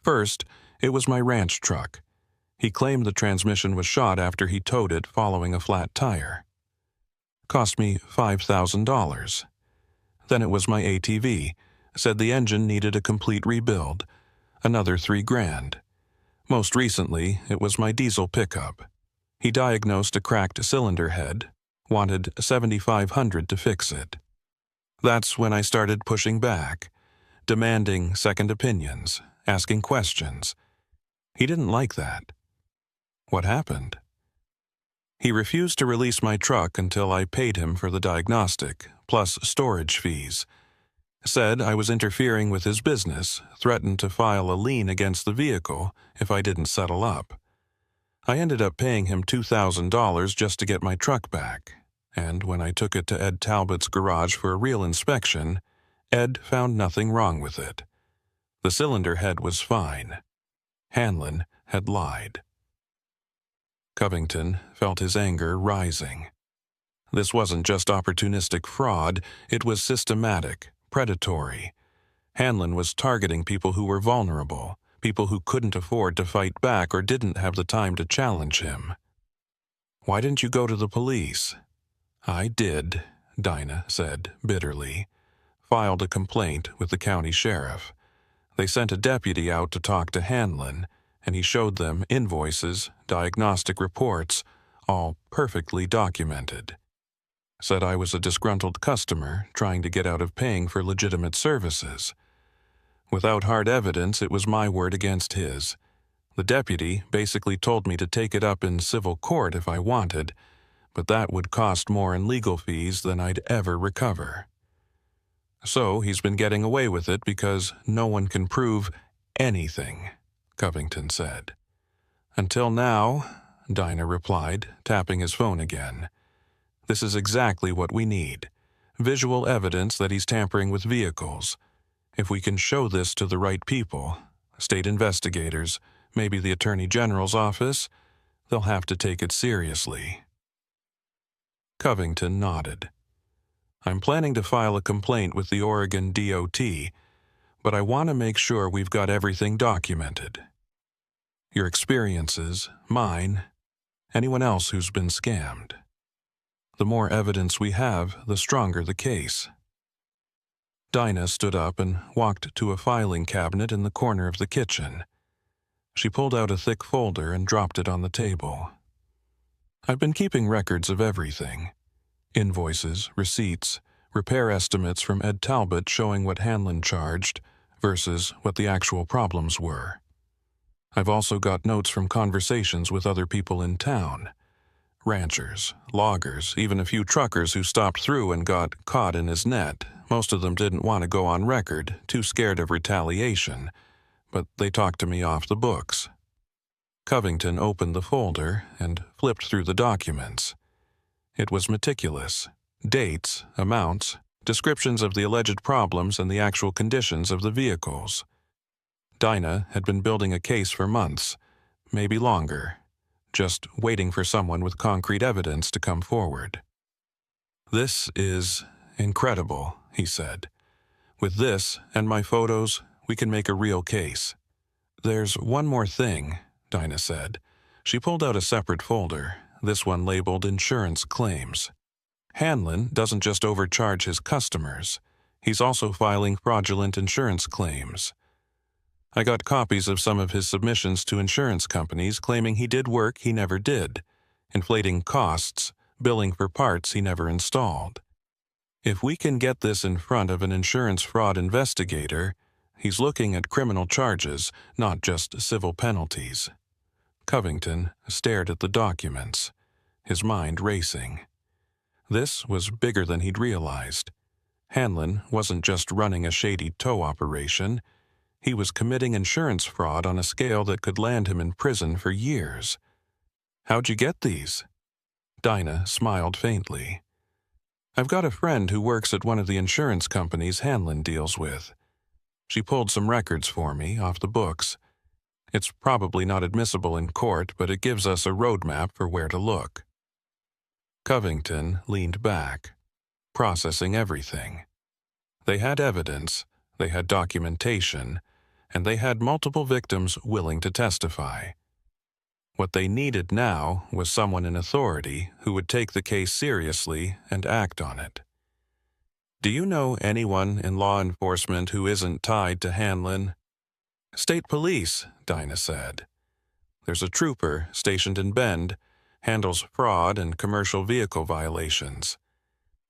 "First, it was my ranch truck. He claimed the transmission was shot after he towed it following a flat tire. Cost me $5,000. Then it was my ATV. Said the engine needed a complete rebuild. Another $3,000. Most recently, it was my diesel pickup. He diagnosed a cracked cylinder head, wanted $7,500 to fix it. That's when I started pushing back, demanding second opinions, asking questions. He didn't like that." "What happened?" "He refused to release my truck until I paid him for the diagnostic, plus storage fees. Said I was interfering with his business, threatened to file a lien against the vehicle if I didn't settle up. I ended up paying him $2,000 just to get my truck back, and when I took it to Ed Talbot's garage for a real inspection, Ed found nothing wrong with it. The cylinder head was fine. Hanlon had lied." Covington felt his anger rising. This wasn't just opportunistic fraud, it was systematic, predatory. Hanlon was targeting people who were vulnerable, people who couldn't afford to fight back or didn't have the time to challenge him. "Why didn't you go to the police?" "I did," Dinah said bitterly. "Filed a complaint with the county sheriff. They sent a deputy out to talk to Hanlon, and he showed them invoices, diagnostic reports, all perfectly documented. Said I was a disgruntled customer trying to get out of paying for legitimate services. Without hard evidence, it was my word against his. The deputy basically told me to take it up in civil court if I wanted, but that would cost more in legal fees than I'd ever recover. So he's been getting away with it because no one can prove anything," Covington said. "Until now," Dinah replied, tapping his phone again. "This is exactly what we need. Visual evidence that he's tampering with vehicles. If we can show this to the right people, state investigators, maybe the Attorney General's office, they'll have to take it seriously." Covington nodded. "I'm planning to file a complaint with the Oregon DOT, but I want to make sure we've got everything documented. Your experiences, mine, anyone else who's been scammed. The more evidence we have, the stronger the case." Dinah stood up and walked to a filing cabinet in the corner of the kitchen. She pulled out a thick folder and dropped it on the table. I've been keeping records of everything. Invoices, receipts, repair estimates from Ed Talbot showing what Hanlon charged versus what the actual problems were. I've also got notes from conversations with other people in town. Ranchers, loggers, even a few truckers who stopped through and got caught in his net. Most of them didn't want to go on record, too scared of retaliation, but they talked to me off the books. Covington opened the folder and flipped through the documents. It was meticulous. Dates, amounts, descriptions of the alleged problems and the actual conditions of the vehicles. Dinah had been building a case for months, maybe longer, just waiting for someone with concrete evidence to come forward. "This is incredible," he said. "With this and my photos, we can make a real case." "There's one more thing," Dinah said. She pulled out a separate folder, this one labeled Insurance Claims. "Hanlon doesn't just overcharge his customers. He's also filing fraudulent insurance claims. I got copies of some of his submissions to insurance companies claiming he did work he never did, inflating costs, billing for parts he never installed. If we can get this in front of an insurance fraud investigator, he's looking at criminal charges, not just civil penalties." Covington stared at the documents, his mind racing. This was bigger than he'd realized. Hanlon wasn't just running a shady tow operation. He was committing insurance fraud on a scale that could land him in prison for years. "How'd you get these?" Dinah smiled faintly. "I've got a friend who works at one of the insurance companies Hanlon deals with. She pulled some records for me off the books. It's probably not admissible in court, but it gives us a roadmap for where to look." Covington leaned back, processing everything. They had evidence, they had documentation, and they had multiple victims willing to testify. What they needed now was someone in authority who would take the case seriously and act on it. "Do you know anyone in law enforcement who isn't tied to Hanlon?" "State police," Dinah said. "There's a trooper stationed in Bend, handles fraud and commercial vehicle violations.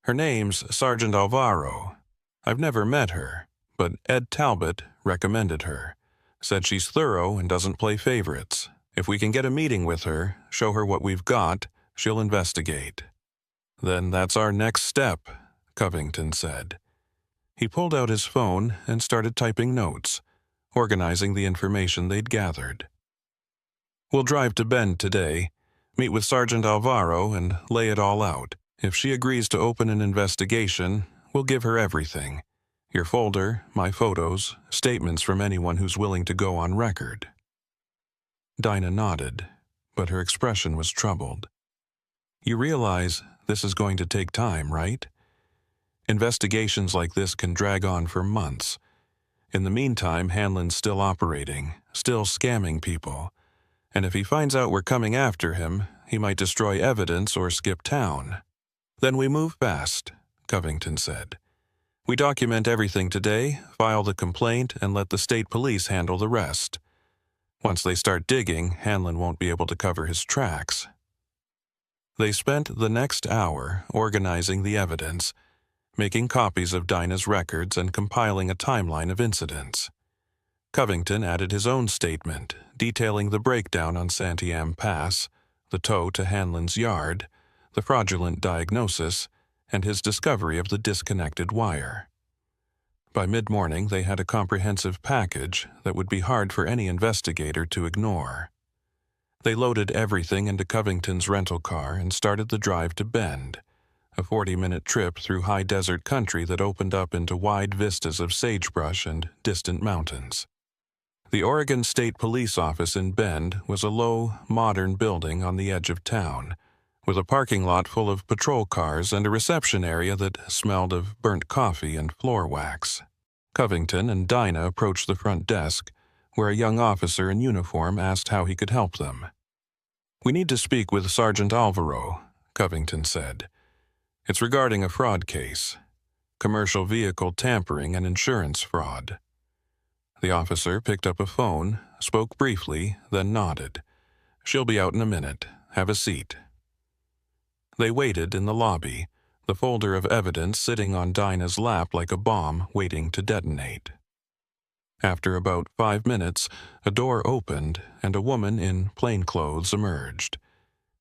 Her name's Sergeant Alvaro. I've never met her, but Ed Talbot recommended her. Said she's thorough and doesn't play favorites. If we can get a meeting with her, show her what we've got, she'll investigate." "Then that's our next step," Covington said. He pulled out his phone and started typing notes, organizing the information they'd gathered. "We'll drive to Bend today, meet with Sergeant Alvaro and lay it all out. If she agrees to open an investigation, we'll give her everything. Your folder, my photos, statements from anyone who's willing to go on record." Dinah nodded, but her expression was troubled. "You realize this is going to take time, right? Investigations like this can drag on for months. In the meantime, Hanlon's still operating, still scamming people. And if he finds out we're coming after him, he might destroy evidence or skip town." "Then we move fast," Covington said. "We document everything today, file the complaint, and let the state police handle the rest. Once they start digging, Hanlon won't be able to cover his tracks." They spent the next hour organizing the evidence, making copies of Dinah's records and compiling a timeline of incidents. Covington added his own statement, detailing the breakdown on Santiam Pass, the tow to Hanlon's yard, the fraudulent diagnosis, and his discovery of the disconnected wire. By mid-morning, they had a comprehensive package that would be hard for any investigator to ignore. They loaded everything into Covington's rental car and started the drive to Bend, a 40-minute trip through high desert country that opened up into wide vistas of sagebrush and distant mountains. The Oregon State Police Office in Bend was a low, modern building on the edge of town, with a parking lot full of patrol cars and a reception area that smelled of burnt coffee and floor wax. Covington and Dinah approached the front desk, where a young officer in uniform asked how he could help them. "We need to speak with Sergeant Alvaro," Covington said. "It's regarding a fraud case, commercial vehicle tampering and insurance fraud." The officer picked up a phone, spoke briefly, then nodded. "She'll be out in a minute. Have a seat." They waited in the lobby, the folder of evidence sitting on Dinah's lap like a bomb waiting to detonate. After about 5 minutes, a door opened and a woman in plain clothes emerged.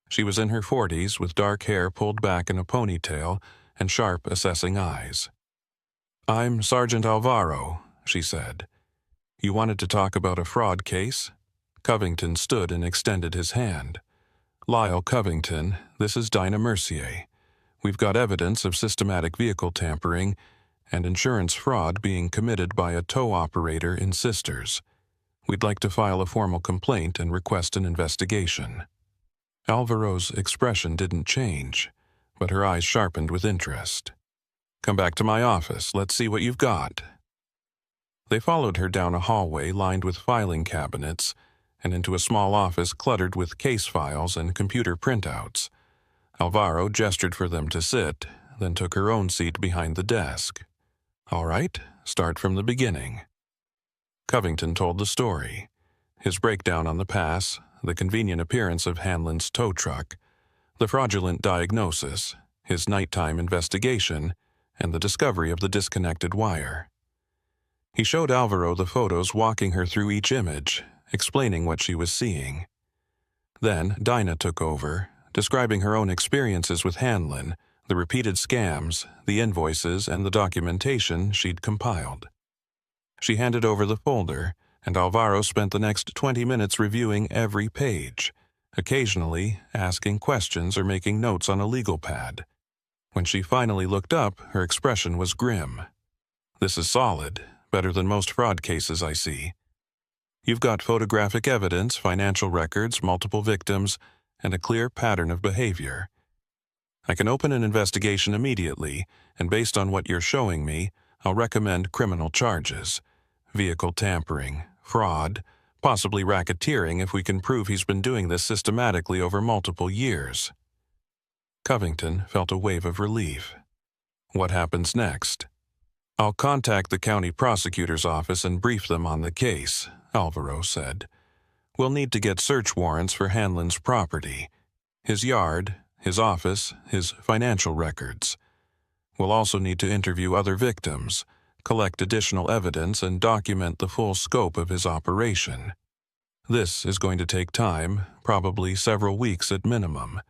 She was in her 40s with dark hair pulled back in a ponytail and sharp, assessing eyes. "I'm Sergeant Alvaro," she said. "You wanted to talk about a fraud case?" Covington stood and extended his hand. "Lyle Covington, this is Dinah Mercier. We've got evidence of systematic vehicle tampering and insurance fraud being committed by a tow operator in Sisters. We'd like to file a formal complaint and request an investigation." Alvaro's expression didn't change, but her eyes sharpened with interest. "Come back to my office. Let's see what you've got." They followed her down a hallway lined with filing cabinets and into a small office cluttered with case files and computer printouts. Alvaro gestured for them to sit, then took her own seat behind the desk. "All right, start from the beginning." Covington told the story. His breakdown on the pass, the convenient appearance of Hanlon's tow truck, the fraudulent diagnosis, his nighttime investigation, and the discovery of the disconnected wire. He showed Alvaro the photos walking her through each image, explaining what she was seeing. Then Dinah took over, describing her own experiences with Hanlon, the repeated scams, the invoices, and the documentation she'd compiled. She handed over the folder, and Alvaro spent the next 20 minutes reviewing every page, occasionally asking questions or making notes on a legal pad. When she finally looked up, her expression was grim. "This is solid, better than most fraud cases I see. You've got photographic evidence, financial records, multiple victims, and a clear pattern of behavior. I can open an investigation immediately, and based on what you're showing me, I'll recommend criminal charges: vehicle tampering, fraud, possibly racketeering if we can prove he's been doing this systematically over multiple years." Covington felt a wave of relief. "What happens next?" "I'll contact the county prosecutor's office and brief them on the case," Alvaro said. "We'll need to get search warrants for Hanlon's property, his yard, his office, his financial records. We'll also need to interview other victims, collect additional evidence, and document the full scope of his operation. This is going to take time, probably several weeks at minimum.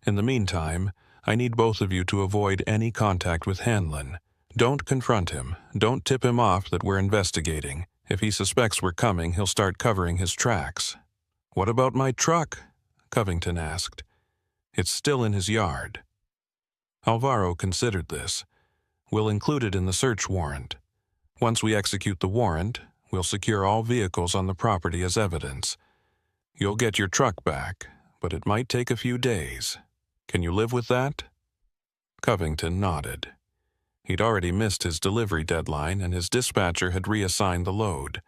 In the meantime, I need both of you to avoid any contact with Hanlon. Don't confront him. Don't tip him off that we're investigating. If he suspects we're coming, he'll start covering his tracks." "What about my truck?" Covington asked. "It's still in his yard." Alvaro considered this. "We'll include it in the search warrant. Once we execute the warrant, we'll secure all vehicles on the property as evidence. You'll get your truck back, but it might take a few days. Can you live with that?" Covington nodded. He'd already missed his delivery deadline, and his dispatcher had reassigned the load.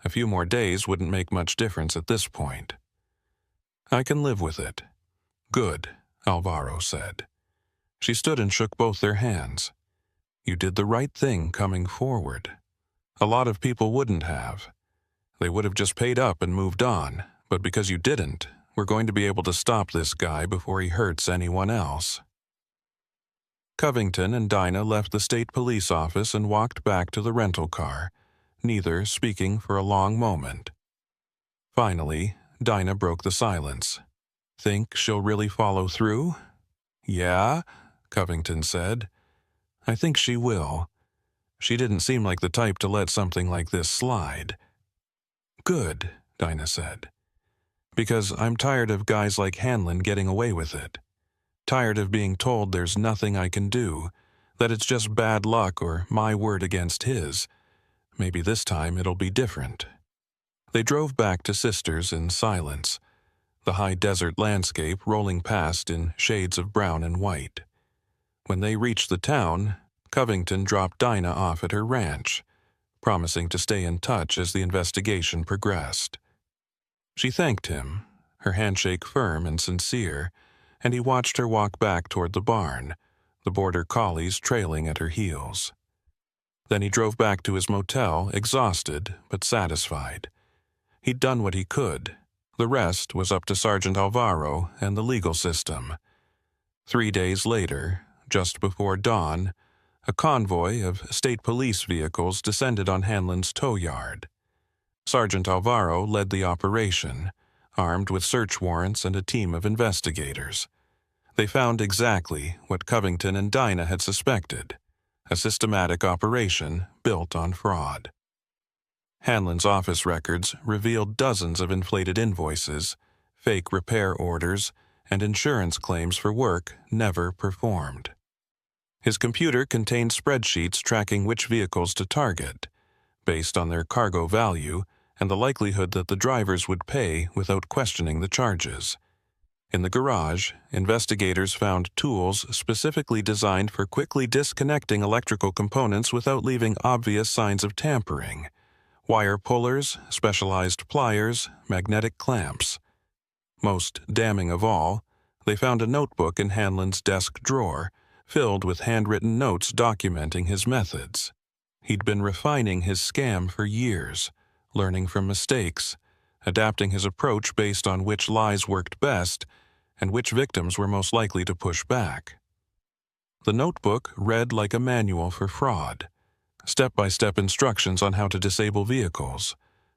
A few more days wouldn't make much difference at this point. "I can live with it." "Good," Alvaro said. She stood and shook both their hands. "You did the right thing coming forward. A lot of people wouldn't have. They would have just paid up and moved on, but because you didn't, we're going to be able to stop this guy before he hurts anyone else." Covington and Dinah left the state police office and walked back to the rental car, neither speaking for a long moment. Finally, Dinah broke the silence. "Think she'll really follow through?" "Yeah," Covington said. "I think she will. She didn't seem like the type to let something like this slide." "Good," Dinah said. "Because I'm tired of guys like Hanlon getting away with it. Tired of being told there's nothing I can do, that it's just bad luck or my word against his. Maybe this time it'll be different." They drove back to Sisters in silence, the high desert landscape rolling past in shades of brown and white. When they reached the town, Covington dropped Dinah off at her ranch, promising to stay in touch as the investigation progressed. She thanked him, her handshake firm and sincere, and he watched her walk back toward the barn, the border collies trailing at her heels. Then he drove back to his motel, exhausted but satisfied. He'd done what he could. The rest was up to Sergeant Alvaro and the legal system. 3 days later, just before dawn, a convoy of state police vehicles descended on Hanlon's tow yard. Sergeant Alvaro led the operation, armed with search warrants and a team of investigators. They found exactly what Covington and Dinah had suspected: a systematic operation built on fraud. Hanlon's office records revealed dozens of inflated invoices, fake repair orders, and insurance claims for work never performed. His computer contained spreadsheets tracking which vehicles to target, based on their cargo value and the likelihood that the drivers would pay without questioning the charges. In the garage, investigators found tools specifically designed for quickly disconnecting electrical components without leaving obvious signs of tampering: wire pullers, specialized pliers, magnetic clamps. Most damning of all, they found a notebook in Hanlon's desk drawer, filled with handwritten notes documenting his methods. He'd been refining his scam for years, learning from mistakes, adapting his approach based on which lies worked best and which victims were most likely to push back. The notebook read like a manual for fraud: step-by-step instructions on how to disable vehicles,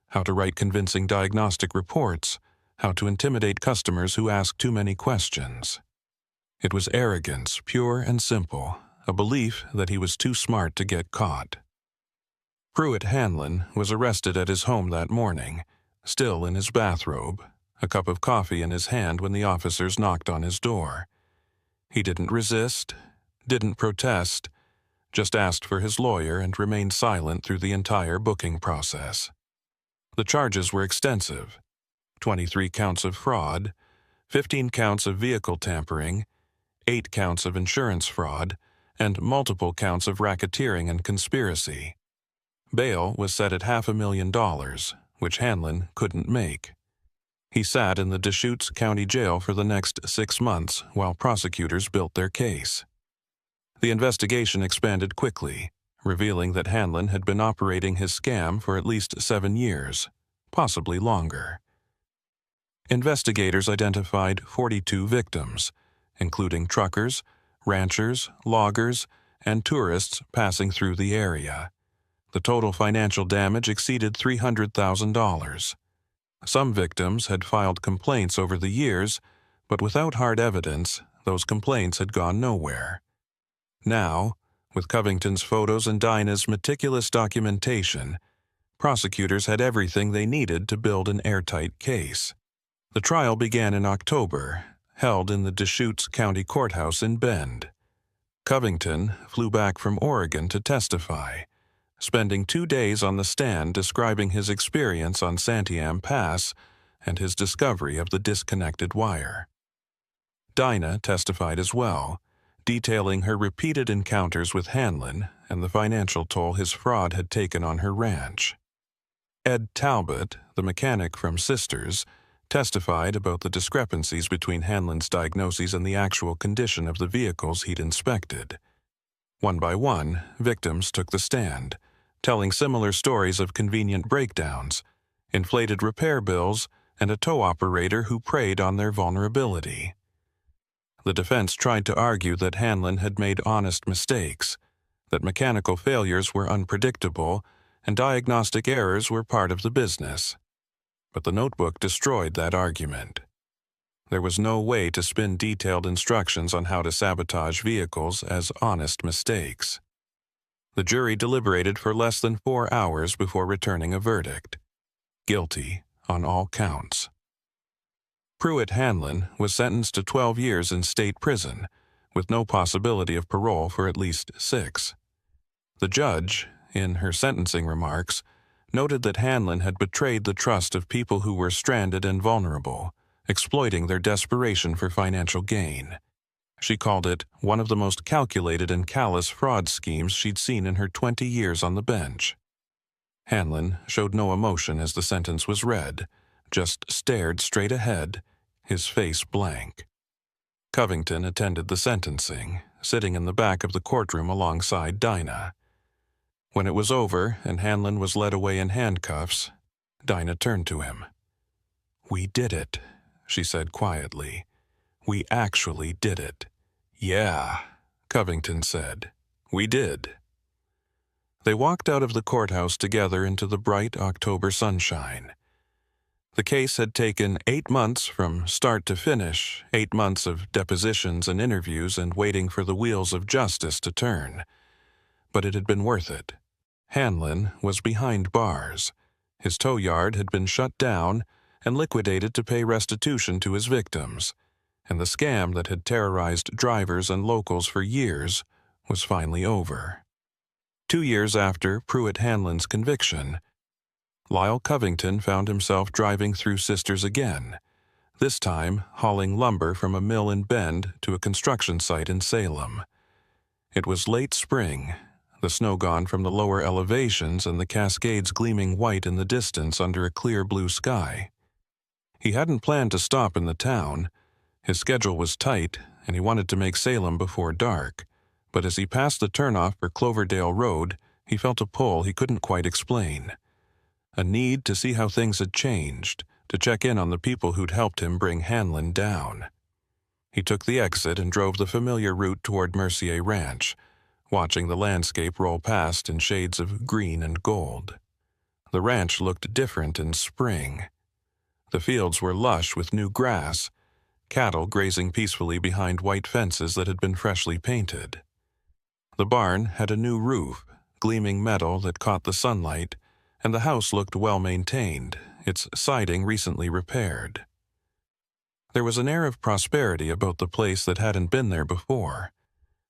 how to write convincing diagnostic reports, how to intimidate customers who ask too many questions. It was arrogance, pure and simple, a belief that he was too smart to get caught. Pruitt Hanlon was arrested at his home that morning, still in his bathrobe, a cup of coffee in his hand when the officers knocked on his door. He didn't resist, didn't protest, just asked for his lawyer and remained silent through the entire booking process. The charges were extensive: 23 counts of fraud, 15 counts of vehicle tampering, 8 counts of insurance fraud, and multiple counts of racketeering and conspiracy. Bail was set at $500,000, which Hanlon couldn't make. He sat in the Deschutes County Jail for the next 6 months while prosecutors built their case. The investigation expanded quickly, revealing that Hanlon had been operating his scam for at least 7 years, possibly longer. Investigators identified 42 victims, including truckers, ranchers, loggers, and tourists passing through the area. The total financial damage exceeded $300,000. Some victims had filed complaints over the years, but without hard evidence, those complaints had gone nowhere. Now, with Covington's photos and Dinah's meticulous documentation, prosecutors had everything they needed to build an airtight case. The trial began in October, held in the Deschutes County Courthouse in Bend. Covington flew back from Oregon to testify, spending 2 days on the stand describing his experience on Santiam Pass and his discovery of the disconnected wire. Dinah testified as well, detailing her repeated encounters with Hanlon and the financial toll his fraud had taken on her ranch. Ed Talbot, the mechanic from Sisters, testified about the discrepancies between Hanlon's diagnoses and the actual condition of the vehicles he'd inspected. One by one, victims took the stand, telling similar stories of convenient breakdowns, inflated repair bills, and a tow operator who preyed on their vulnerability. The defense tried to argue that Hanlon had made honest mistakes, that mechanical failures were unpredictable, and diagnostic errors were part of the business. But the notebook destroyed that argument. There was no way to spin detailed instructions on how to sabotage vehicles as honest mistakes. The jury deliberated for less than 4 hours before returning a verdict: guilty on all counts. Pruitt Hanlon was sentenced to 12 years in state prison, with no possibility of parole for at least 6. The judge, in her sentencing remarks, noted that Hanlon had betrayed the trust of people who were stranded and vulnerable, exploiting their desperation for financial gain. She called it one of the most calculated and callous fraud schemes she'd seen in her 20 years on the bench. Hanlon showed no emotion as the sentence was read, just stared straight ahead, his face blank. Covington attended the sentencing, sitting in the back of the courtroom alongside Dinah. When it was over and Hanlon was led away in handcuffs, Dinah turned to him. "We did it," she said quietly. "We actually did it. "Yeah," Covington said. "We did." They walked out of the courthouse together into the bright October sunshine. The case had taken 8 months from start to finish, 8 months of depositions and interviews and waiting for the wheels of justice to turn. But it had been worth it. Hanlon was behind bars. His tow yard had been shut down and liquidated to pay restitution to his victims, and the scam that had terrorized drivers and locals for years was finally over. 2 years after Pruitt Hanlon's conviction, Lyle Covington found himself driving through Sisters again, this time hauling lumber from a mill in Bend to a construction site in Salem. It was late spring, the snow gone from the lower elevations and the Cascades gleaming white in the distance under a clear blue sky. He hadn't planned to stop in the town. His schedule was tight, and he wanted to make Salem before dark. But as he passed the turnoff for Cloverdale Road, he felt a pull he couldn't quite explain. A need to see how things had changed, to check in on the people who'd helped him bring Hanlon down. He took the exit and drove the familiar route toward Mercier Ranch, watching the landscape roll past in shades of green and gold. The ranch looked different in spring. The fields were lush with new grass, cattle grazing peacefully behind white fences that had been freshly painted. The barn had a new roof, gleaming metal that caught the sunlight, and the house looked well-maintained, its siding recently repaired. There was an air of prosperity about the place that hadn't been there before,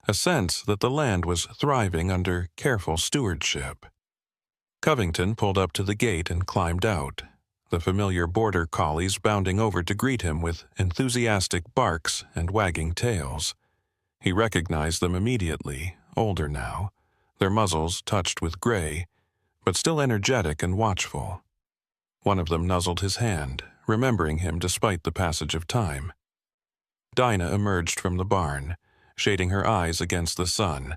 a sense that the land was thriving under careful stewardship. Covington pulled up to the gate and climbed out, the familiar border collies bounding over to greet him with enthusiastic barks and wagging tails. He recognized them immediately, older now, their muzzles touched with gray, but still energetic and watchful. One of them nuzzled his hand, remembering him despite the passage of time. Dinah emerged from the barn, shading her eyes against the sun,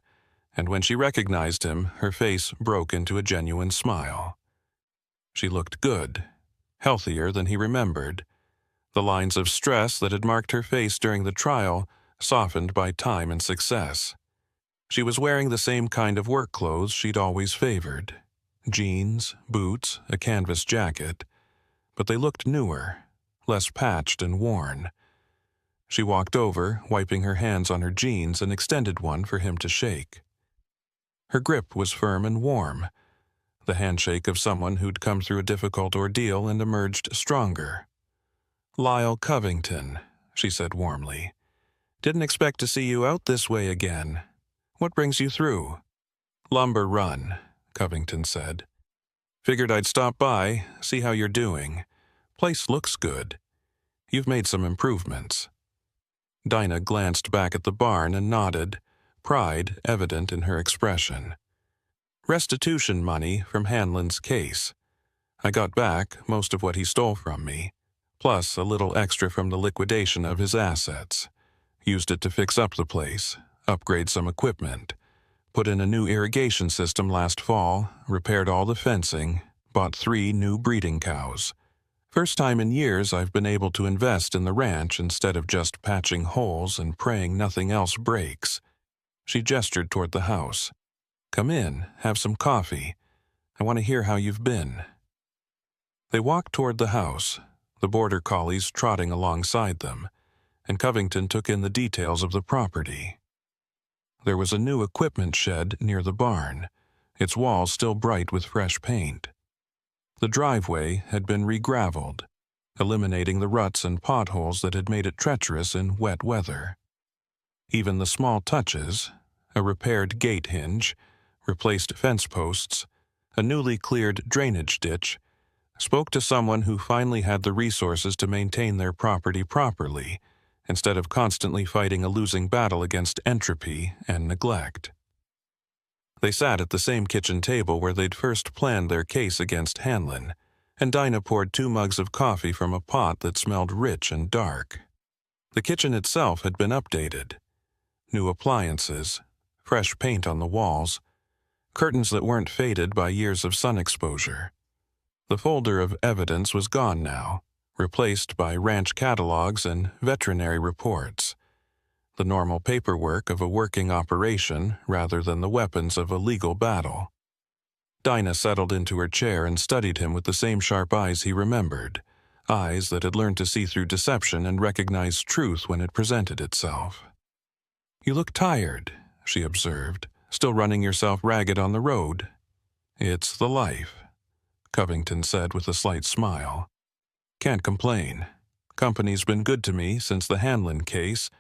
and when she recognized him, her face broke into a genuine smile. She looked good, healthier than he remembered, the lines of stress that had marked her face during the trial softened by time and success. She was wearing the same kind of work clothes she'd always favored, jeans, boots, a canvas jacket, but they looked newer, less patched and worn. She walked over, wiping her hands on her jeans, and extended one for him to shake. Her grip was firm and warm, the handshake of someone who'd come through a difficult ordeal and emerged stronger. "Lyle Covington," she said warmly. "Didn't expect to see you out this way again. What brings you through?" "Lumber run," Covington said. "Figured I'd stop by, see how you're doing. Place looks good. You've made some improvements." Dinah glanced back at the barn and nodded, pride evident in her expression. "Restitution money from Hanlon's case. I got back most of what he stole from me, plus a little extra from the liquidation of his assets. Used it to fix up the place, upgrade some equipment, put in a new irrigation system last fall, repaired all the fencing, bought 3 new breeding cows. First time in years I've been able to invest in the ranch instead of just patching holes and praying nothing else breaks." She gestured toward the house. "Come in, have some coffee. I want to hear how you've been." They walked toward the house, the border collies trotting alongside them, and Covington took in the details of the property. There was a new equipment shed near the barn, its walls still bright with fresh paint. The driveway had been re-graveled, eliminating the ruts and potholes that had made it treacherous in wet weather. Even the small touches, a repaired gate hinge, replaced fence posts, a newly cleared drainage ditch, spoke to someone who finally had the resources to maintain their property properly, instead of constantly fighting a losing battle against entropy and neglect. They sat at the same kitchen table where they'd first planned their case against Hanlon, and Dinah poured 2 mugs of coffee from a pot that smelled rich and dark. The kitchen itself had been updated. New appliances, fresh paint on the walls, curtains that weren't faded by years of sun exposure. The folder of evidence was gone now, replaced by ranch catalogs and veterinary reports. the normal paperwork of a working operation rather than the weapons of a legal battle. Dinah settled into her chair and studied him with the same sharp eyes he remembered, eyes that had learned to see through deception and recognize truth when it presented itself. "You look tired," she observed, "still running yourself ragged on the road." "It's the life," Covington said with a slight smile. "Can't complain. Company's been good to me since the Hanlon case,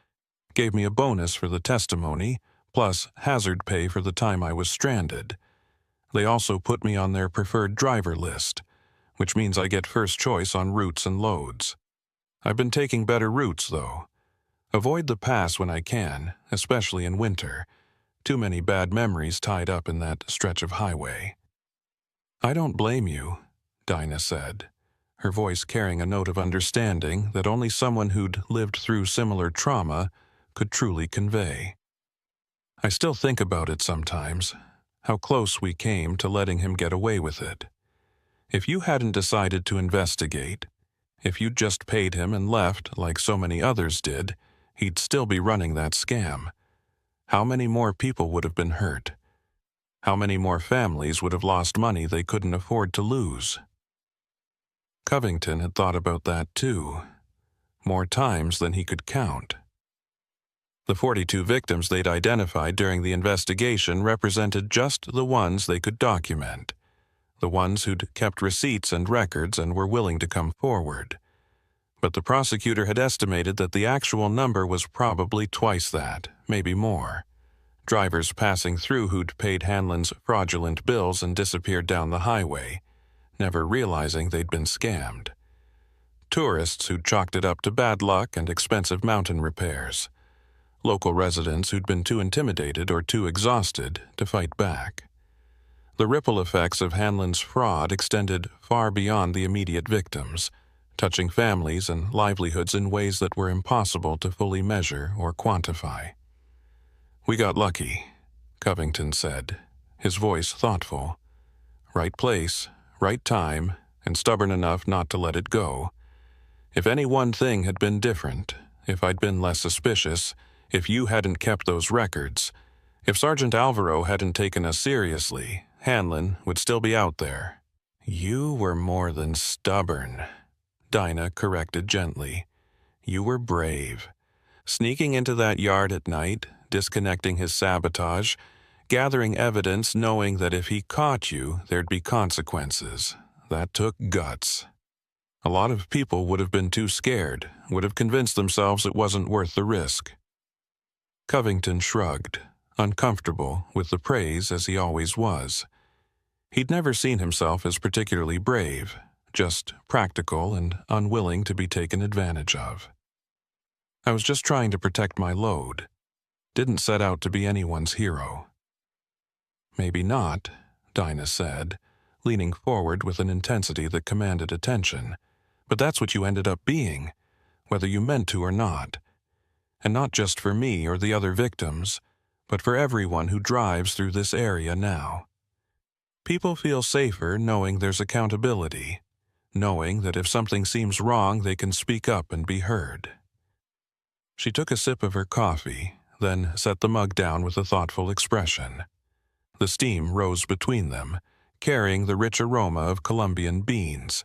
gave me a bonus for the testimony, plus hazard pay for the time I was stranded. They also put me on their preferred driver list, which means I get first choice on routes and loads. I've been taking better routes, though. Avoid the pass when I can, especially in winter. Too many bad memories tied up in that stretch of highway." "I don't blame you," Dinah said, her voice carrying a note of understanding that only someone who'd lived through similar trauma could truly convey. "I still think about it sometimes, how close we came to letting him get away with it. If you hadn't decided to investigate, if you'd just paid him and left like so many others did, he'd still be running that scam. How many more people would have been hurt? How many more families would have lost money they couldn't afford to lose?" Covington had thought about that too, more times than he could count. The 42 victims they'd identified during the investigation represented just the ones they could document, the ones who'd kept receipts and records and were willing to come forward. But the prosecutor had estimated that the actual number was probably twice that, maybe more. Drivers passing through who'd paid Hanlon's fraudulent bills and disappeared down the highway, never realizing they'd been scammed. Tourists who'd chalked it up to bad luck and expensive mountain repairs. Local residents who'd been too intimidated or too exhausted to fight back. The ripple effects of Hanlon's fraud extended far beyond the immediate victims, touching families and livelihoods in ways that were impossible to fully measure or quantify. "We got lucky," Covington said, his voice thoughtful. "Right place, right time, and stubborn enough not to let it go. If any one thing had been different, if I'd been less suspicious, if you hadn't kept those records, if Sergeant Alvaro hadn't taken us seriously, Hanlon would still be out there." "You were more than stubborn," Dinah corrected gently. "You were brave. Sneaking into that yard at night, disconnecting his sabotage, gathering evidence knowing that if he caught you, there'd be consequences. That took guts. A lot of people would have been too scared, would have convinced themselves it wasn't worth the risk." Covington shrugged, uncomfortable with the praise as he always was. He'd never seen himself as particularly brave, just practical and unwilling to be taken advantage of. "I was just trying to protect my load. Didn't set out to be anyone's hero." "Maybe not," Dinah said, leaning forward with an intensity that commanded attention. "But that's what you ended up being, whether you meant to or not. And not just for me or the other victims, but for everyone who drives through this area now. People feel safer knowing there's accountability, knowing that if something seems wrong they can speak up and be heard." She took a sip of her coffee, then set the mug down with a thoughtful expression. The steam rose between them, carrying the rich aroma of Colombian beans.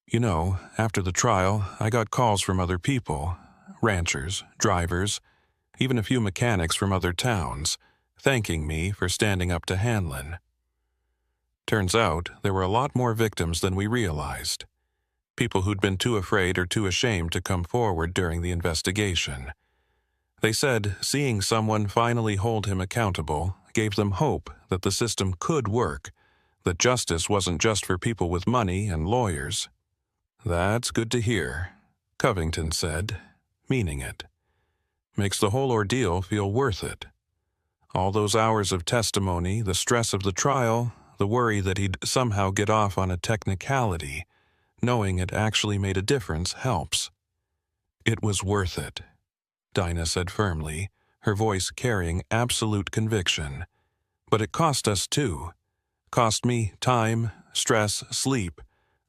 "You know, after the trial, I got calls from other people, ranchers, drivers, even a few mechanics from other towns, thanking me for standing up to Hanlon. Turns out there were a lot more victims than we realized. People who'd been too afraid or too ashamed to come forward during the investigation. They said seeing someone finally hold him accountable gave them hope that the system could work, that justice wasn't just for people with money and lawyers." "That's good to hear," Covington said, meaning it. "Makes the whole ordeal feel worth it. All those hours of testimony, the stress of the trial, the worry that he'd somehow get off on a technicality, knowing it actually made a difference helps." "It was worth it," Dinah said firmly, her voice carrying absolute conviction. "But it cost us too. Cost me time, stress, sleep.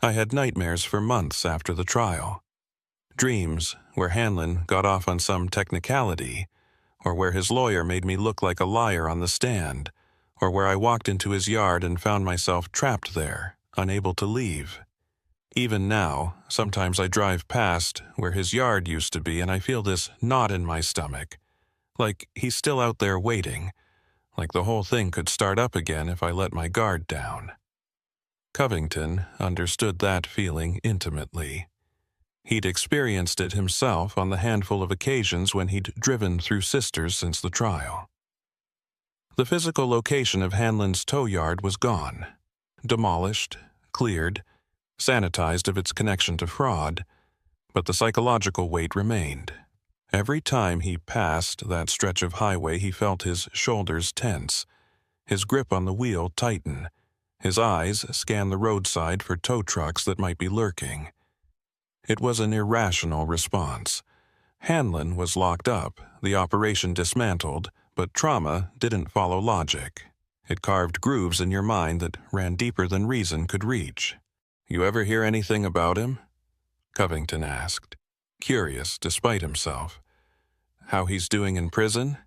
I had nightmares for months after the trial. Dreams where Hanlon got off on some technicality, or where his lawyer made me look like a liar on the stand, or where I walked into his yard and found myself trapped there, unable to leave. Even now, sometimes I drive past where his yard used to be and I feel this knot in my stomach, like he's still out there waiting, like the whole thing could start up again if I let my guard down. Covington understood that feeling intimately. He'd experienced it himself on the handful of occasions when he'd driven through Sisters since the trial. The physical location of Hanlon's tow yard was gone, demolished, cleared, sanitized of its connection to fraud, but the psychological weight remained. Every time he passed that stretch of highway, he felt his shoulders tense, his grip on the wheel tighten, his eyes scan the roadside for tow trucks that might be lurking. It was an irrational response. Hanlon was locked up, the operation dismantled, but trauma didn't follow logic. It carved grooves in your mind that ran deeper than reason could reach. "You ever hear anything about him?" Covington asked, curious despite himself. "How he's doing in prison?"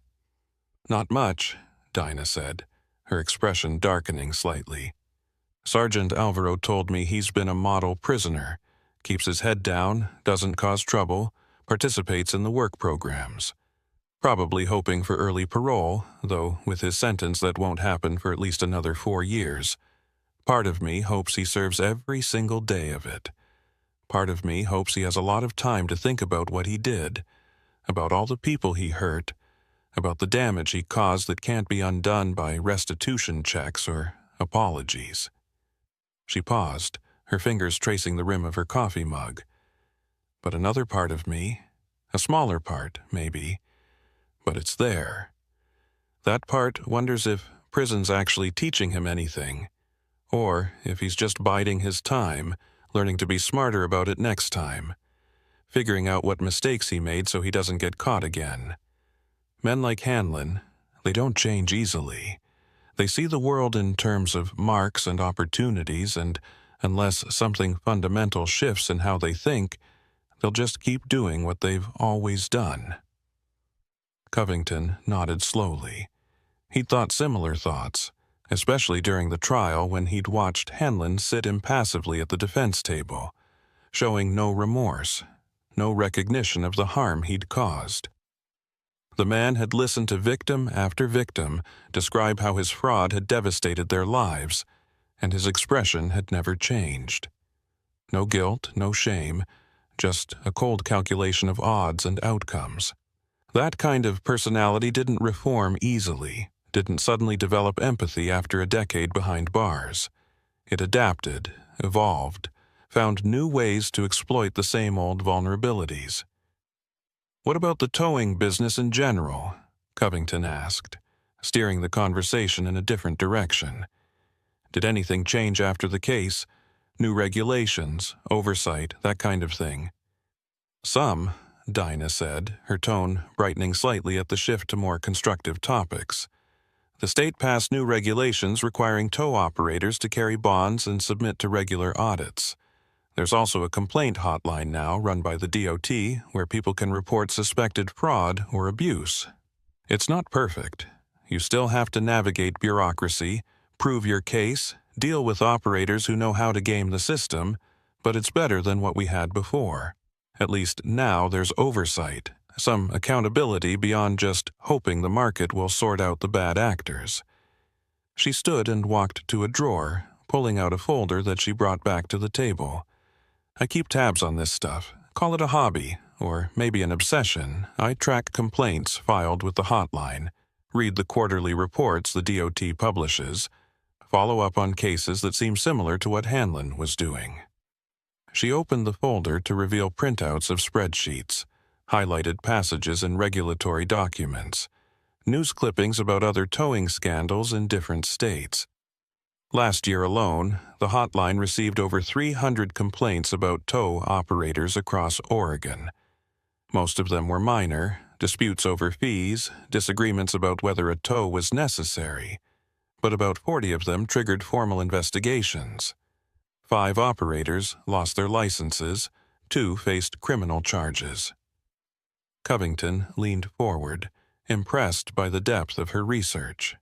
"Not much," Dinah said, her expression darkening slightly. "Sergeant Alvaro told me he's been a model prisoner, keeps his head down, doesn't cause trouble, participates in the work programs. Probably hoping for early parole, though with his sentence that won't happen for at least another 4 years. Part of me hopes he serves every single day of it. Part of me hopes he has a lot of time to think about what he did, about all the people he hurt, about the damage he caused that can't be undone by restitution checks or apologies." She paused, her fingers tracing the rim of her coffee mug. "But another part of me, a smaller part, maybe, but it's there. That part wonders if prison's actually teaching him anything, or if he's just biding his time, learning to be smarter about it next time, figuring out what mistakes he made so he doesn't get caught again. Men like Hanlon, they don't change easily. They see the world in terms of marks and opportunities, and unless something fundamental shifts in how they think, they'll just keep doing what they've always done." Covington nodded slowly. He'd thought similar thoughts, especially during the trial when he'd watched Hanlon sit impassively at the defense table, showing no remorse, no recognition of the harm he'd caused. The man had listened to victim after victim describe how his fraud had devastated their lives, and his expression had never changed. No guilt, no shame, just a cold calculation of odds and outcomes. That kind of personality didn't reform easily, didn't suddenly develop empathy after a decade behind bars. It adapted, evolved, found new ways to exploit the same old vulnerabilities. "What about the towing business in general?" Covington asked, steering the conversation in a different direction. "Did anything change after the case? New regulations, oversight, that kind of thing?" "Some," Dinah said, her tone brightening slightly at the shift to more constructive topics. "The state passed new regulations requiring tow operators to carry bonds and submit to regular audits. There's also a complaint hotline now run by the DOT where people can report suspected fraud or abuse. It's not perfect. You still have to navigate bureaucracy, prove your case, deal with operators who know how to game the system, but it's better than what we had before. At least now there's oversight, some accountability beyond just hoping the market will sort out the bad actors." She stood and walked to a drawer, pulling out a folder that she brought back to the table. "I keep tabs on this stuff. Call it a hobby, or maybe an obsession. I track complaints filed with the hotline, read the quarterly reports the DOT publishes, follow up on cases that seem similar to what Hanlon was doing." She opened the folder to reveal printouts of spreadsheets, highlighted passages in regulatory documents, news clippings about other towing scandals in different states. Last year alone, the hotline received over 300 complaints about tow operators across Oregon. Most of them were minor, disputes over fees, disagreements about whether a tow was necessary, but about 40 of them triggered formal investigations. 5 operators lost their licenses, 2 faced criminal charges. Covington leaned forward, impressed by the depth of her research.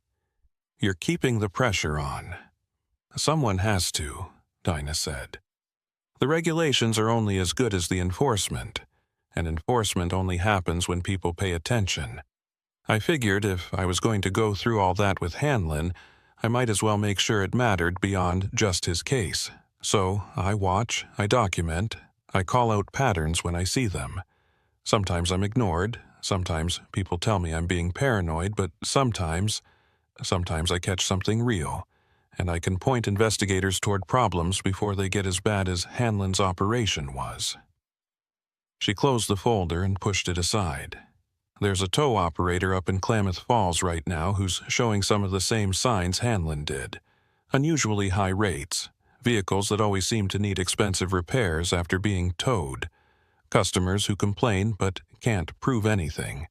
"You're keeping the pressure on." "Someone has to," Dinah said. "The regulations are only as good as the enforcement, and enforcement only happens when people pay attention. I figured if I was going to go through all that with Hanlon, I might as well make sure it mattered beyond just his case. So I watch, I document, I call out patterns when I see them. Sometimes I'm ignored, sometimes people tell me I'm being paranoid, but sometimes I catch something real, and I can point investigators toward problems before they get as bad as Hanlon's operation was." She closed the folder and pushed it aside. "There's a tow operator up in Klamath Falls right now who's showing some of the same signs Hanlon did. Unusually high rates, vehicles that always seem to need expensive repairs after being towed, customers who complain but can't prove anything.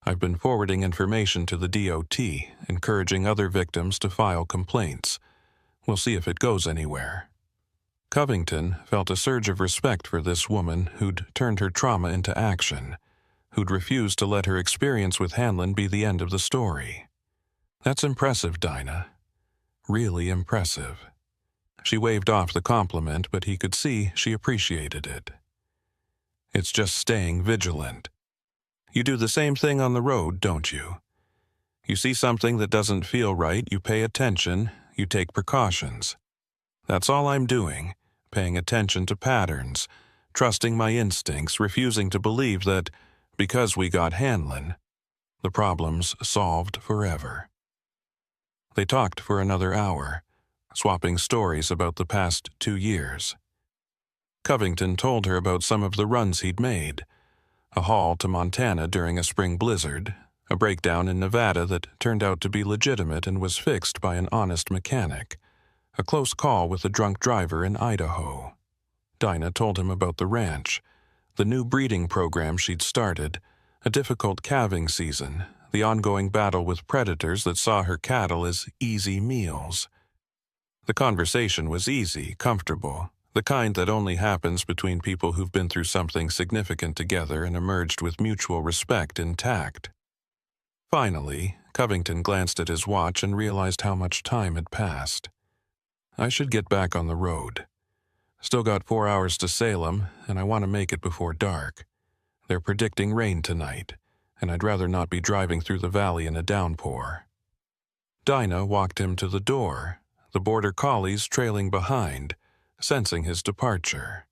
I've been forwarding information to the DOT, encouraging other victims to file complaints. We'll see if it goes anywhere." Covington felt a surge of respect for this woman who'd turned her trauma into action, who'd refused to let her experience with Hanlon be the end of the story. "That's impressive, Dinah. Really impressive." She waved off the compliment, but he could see she appreciated it. "It's just staying vigilant. You do the same thing on the road, don't you? You see something that doesn't feel right, you pay attention, you take precautions. That's all I'm doing, paying attention to patterns, trusting my instincts, refusing to believe that, because we got Hanlon, the problem's solved forever." They talked for another hour, swapping stories about the past 2 years. Covington told her about some of the runs he'd made: a haul to Montana during a spring blizzard, a breakdown in Nevada that turned out to be legitimate and was fixed by an honest mechanic, a close call with a drunk driver in Idaho. Dinah told him about the ranch, the new breeding program she'd started, a difficult calving season, the ongoing battle with predators that saw her cattle as easy meals. The conversation was easy, comfortable, the kind that only happens between people who've been through something significant together and emerged with mutual respect intact. Finally, Covington glanced at his watch and realized how much time had passed. "I should get back on the road. Still got 4 hours to Salem, and I want to make it before dark. They're predicting rain tonight, and I'd rather not be driving through the valley in a downpour." Dinah walked him to the door, the border collies trailing behind, sensing his departure.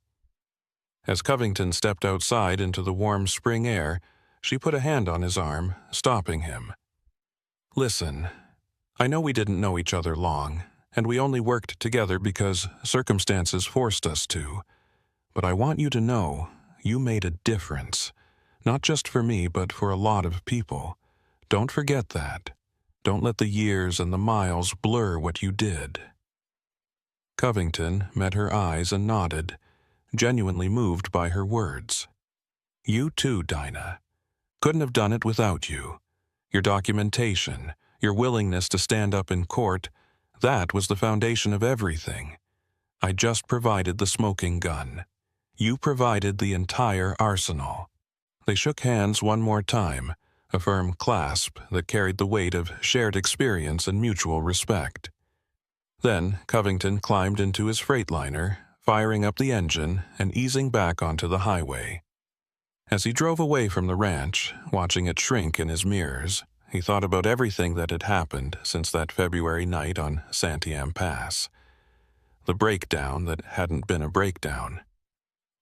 As Covington stepped outside into the warm spring air, she put a hand on his arm, stopping him. "Listen, I know we didn't know each other long, and we only worked together because circumstances forced us to. But I want you to know you made a difference, not just for me, but for a lot of people. Don't forget that. Don't let the years and the miles blur what you did." Covington met her eyes and nodded, genuinely moved by her words. "You too, Dinah. Couldn't have done it without you. Your documentation, your willingness to stand up in court, that was the foundation of everything. I just provided the smoking gun. You provided the entire arsenal." They shook hands one more time, a firm clasp that carried the weight of shared experience and mutual respect. Then Covington climbed into his Freightliner, firing up the engine and easing back onto the highway. As he drove away from the ranch, watching it shrink in his mirrors, he thought about everything that had happened since that February night on Santiam Pass. The breakdown that hadn't been a breakdown.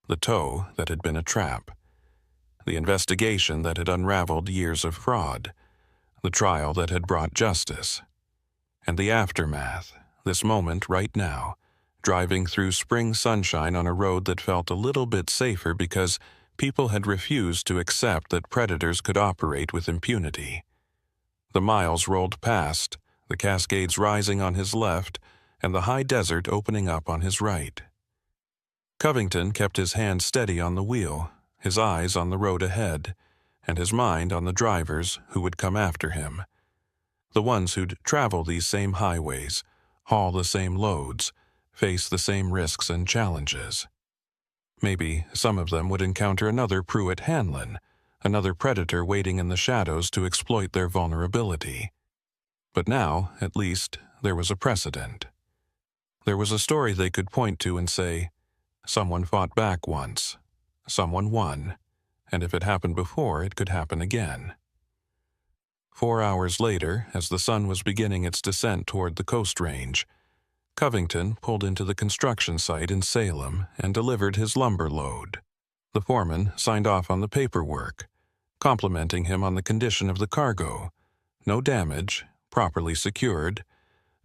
The tow that had been a trap. The investigation that had unraveled years of fraud. The trial that had brought justice. And the aftermath, this moment right now, driving through spring sunshine on a road that felt a little bit safer because people had refused to accept that predators could operate with impunity. The miles rolled past, the Cascades rising on his left, and the high desert opening up on his right. Covington kept his hand steady on the wheel, his eyes on the road ahead, and his mind on the drivers who would come after him. The ones who'd travel these same highways, haul the same loads, face the same risks and challenges. Maybe some of them would encounter another Pruitt Hanlon, another predator waiting in the shadows to exploit their vulnerability. But now, at least, there was a precedent. There was a story they could point to and say, someone fought back once, someone won, and if it happened before, it could happen again. 4 hours later, as the sun was beginning its descent toward the Coast Range, Covington pulled into the construction site in Salem and delivered his lumber load. The foreman signed off on the paperwork, complimenting him on the condition of the cargo. No damage, properly secured,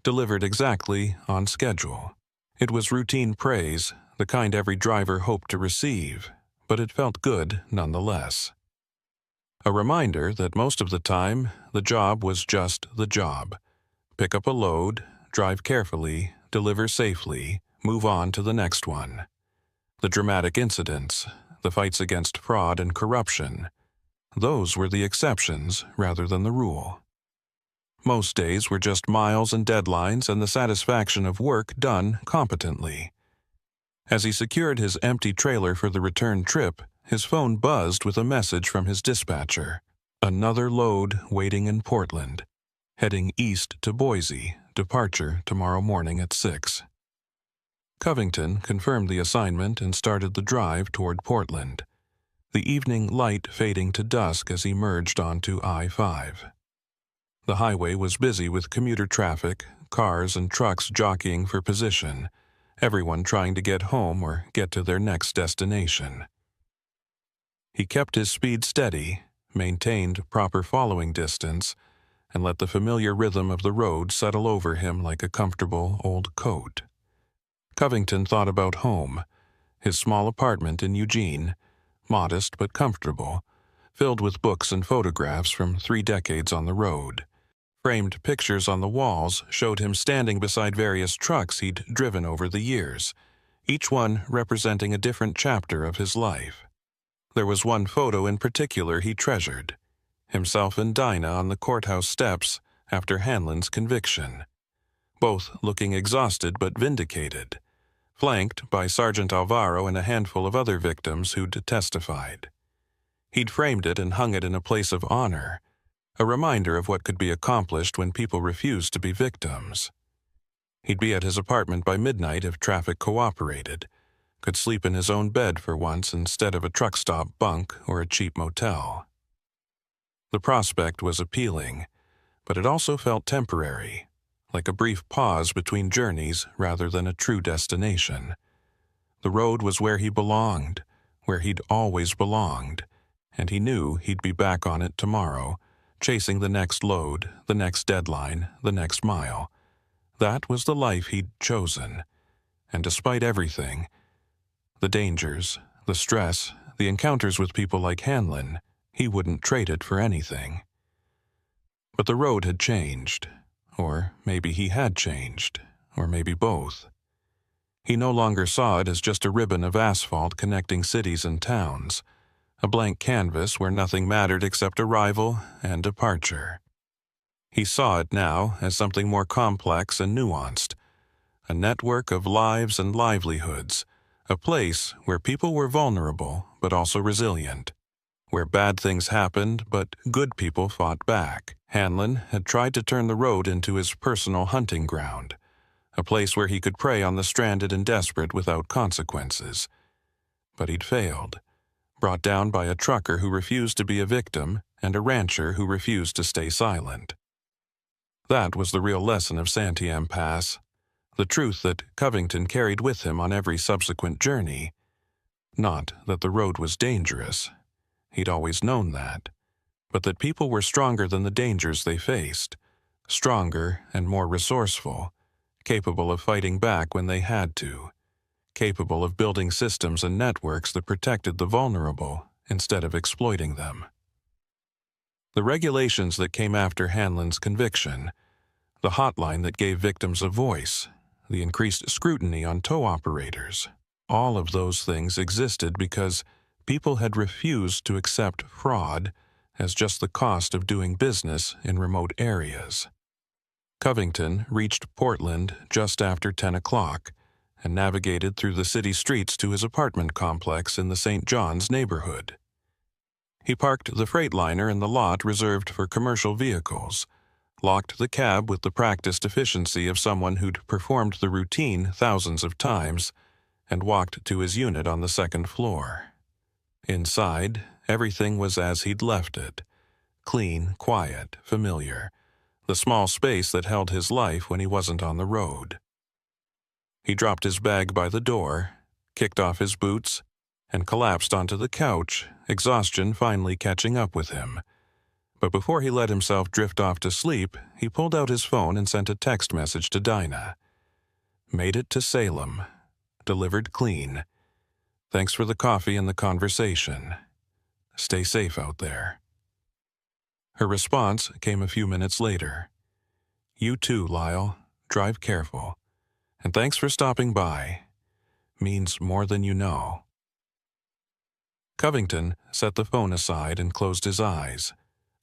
delivered exactly on schedule. It was routine praise, the kind every driver hoped to receive, but it felt good nonetheless. A reminder that most of the time, the job was just the job. Pick up a load, drive carefully, deliver safely, move on to the next one. The dramatic incidents, the fights against fraud and corruption, those were the exceptions rather than the rule. Most days were just miles and deadlines and the satisfaction of work done competently. As he secured his empty trailer for the return trip, his phone buzzed with a message from his dispatcher. Another load waiting in Portland. Heading east to Boise, departure tomorrow morning at 6. Covington confirmed the assignment and started the drive toward Portland, the evening light fading to dusk as he merged onto I-5. The highway was busy with commuter traffic, cars and trucks jockeying for position, everyone trying to get home or get to their next destination. He kept his speed steady, maintained proper following distance, and let the familiar rhythm of the road settle over him like a comfortable old coat. Covington thought about home, his small apartment in Eugene, modest but comfortable, filled with books and photographs from 3 decades on the road. Framed pictures on the walls showed him standing beside various trucks he'd driven over the years, each one representing a different chapter of his life. There was one photo in particular he treasured, himself and Dinah on the courthouse steps after Hanlon's conviction, both looking exhausted but vindicated, flanked by Sergeant Alvaro and a handful of other victims who'd testified. He'd framed it and hung it in a place of honor, a reminder of what could be accomplished when people refused to be victims. He'd be at his apartment by midnight if traffic cooperated, could sleep in his own bed for once instead of a truck stop bunk or a cheap motel. The prospect was appealing, but it also felt temporary, like a brief pause between journeys rather than a true destination. The road was where he belonged, where he'd always belonged, and he knew he'd be back on it tomorrow, chasing the next load, the next deadline, the next mile. That was the life he'd chosen, and despite everything, the dangers, the stress, the encounters with people like Hanlon, he wouldn't trade it for anything. But the road had changed, or maybe he had changed, or maybe both. He no longer saw it as just a ribbon of asphalt connecting cities and towns, a blank canvas where nothing mattered except arrival and departure. He saw it now as something more complex and nuanced, a network of lives and livelihoods, a place where people were vulnerable but also resilient, where bad things happened but good people fought back. Hanlon had tried to turn the road into his personal hunting ground, a place where he could prey on the stranded and desperate without consequences. But he'd failed, brought down by a trucker who refused to be a victim and a rancher who refused to stay silent. That was the real lesson of Santiam Pass, the truth that Covington carried with him on every subsequent journey. Not that the road was dangerous. He'd always known that. But that people were stronger than the dangers they faced, stronger and more resourceful, capable of fighting back when they had to, capable of building systems and networks that protected the vulnerable instead of exploiting them. The regulations that came after Hanlon's conviction, the hotline that gave victims a voice, the increased scrutiny on tow operators, all of those things existed because people had refused to accept fraud as just the cost of doing business in remote areas. Covington reached Portland just after 10 o'clock, and navigated through the city streets to his apartment complex in the St. John's neighborhood. He parked the Freightliner in the lot reserved for commercial vehicles, locked the cab with the practiced efficiency of someone who'd performed the routine thousands of times, and walked to his unit on the second floor. Inside, everything was as he'd left it. Clean, quiet, familiar. The small space that held his life when he wasn't on the road. He dropped his bag by the door, kicked off his boots, and collapsed onto the couch, exhaustion finally catching up with him. But before he let himself drift off to sleep, he pulled out his phone and sent a text message to Dinah. Made it to Salem. Delivered clean. Thanks for the coffee and the conversation. Stay safe out there. Her response came a few minutes later. You too, Lyle. Drive careful. And thanks for stopping by. Means more than you know. Covington set the phone aside and closed his eyes,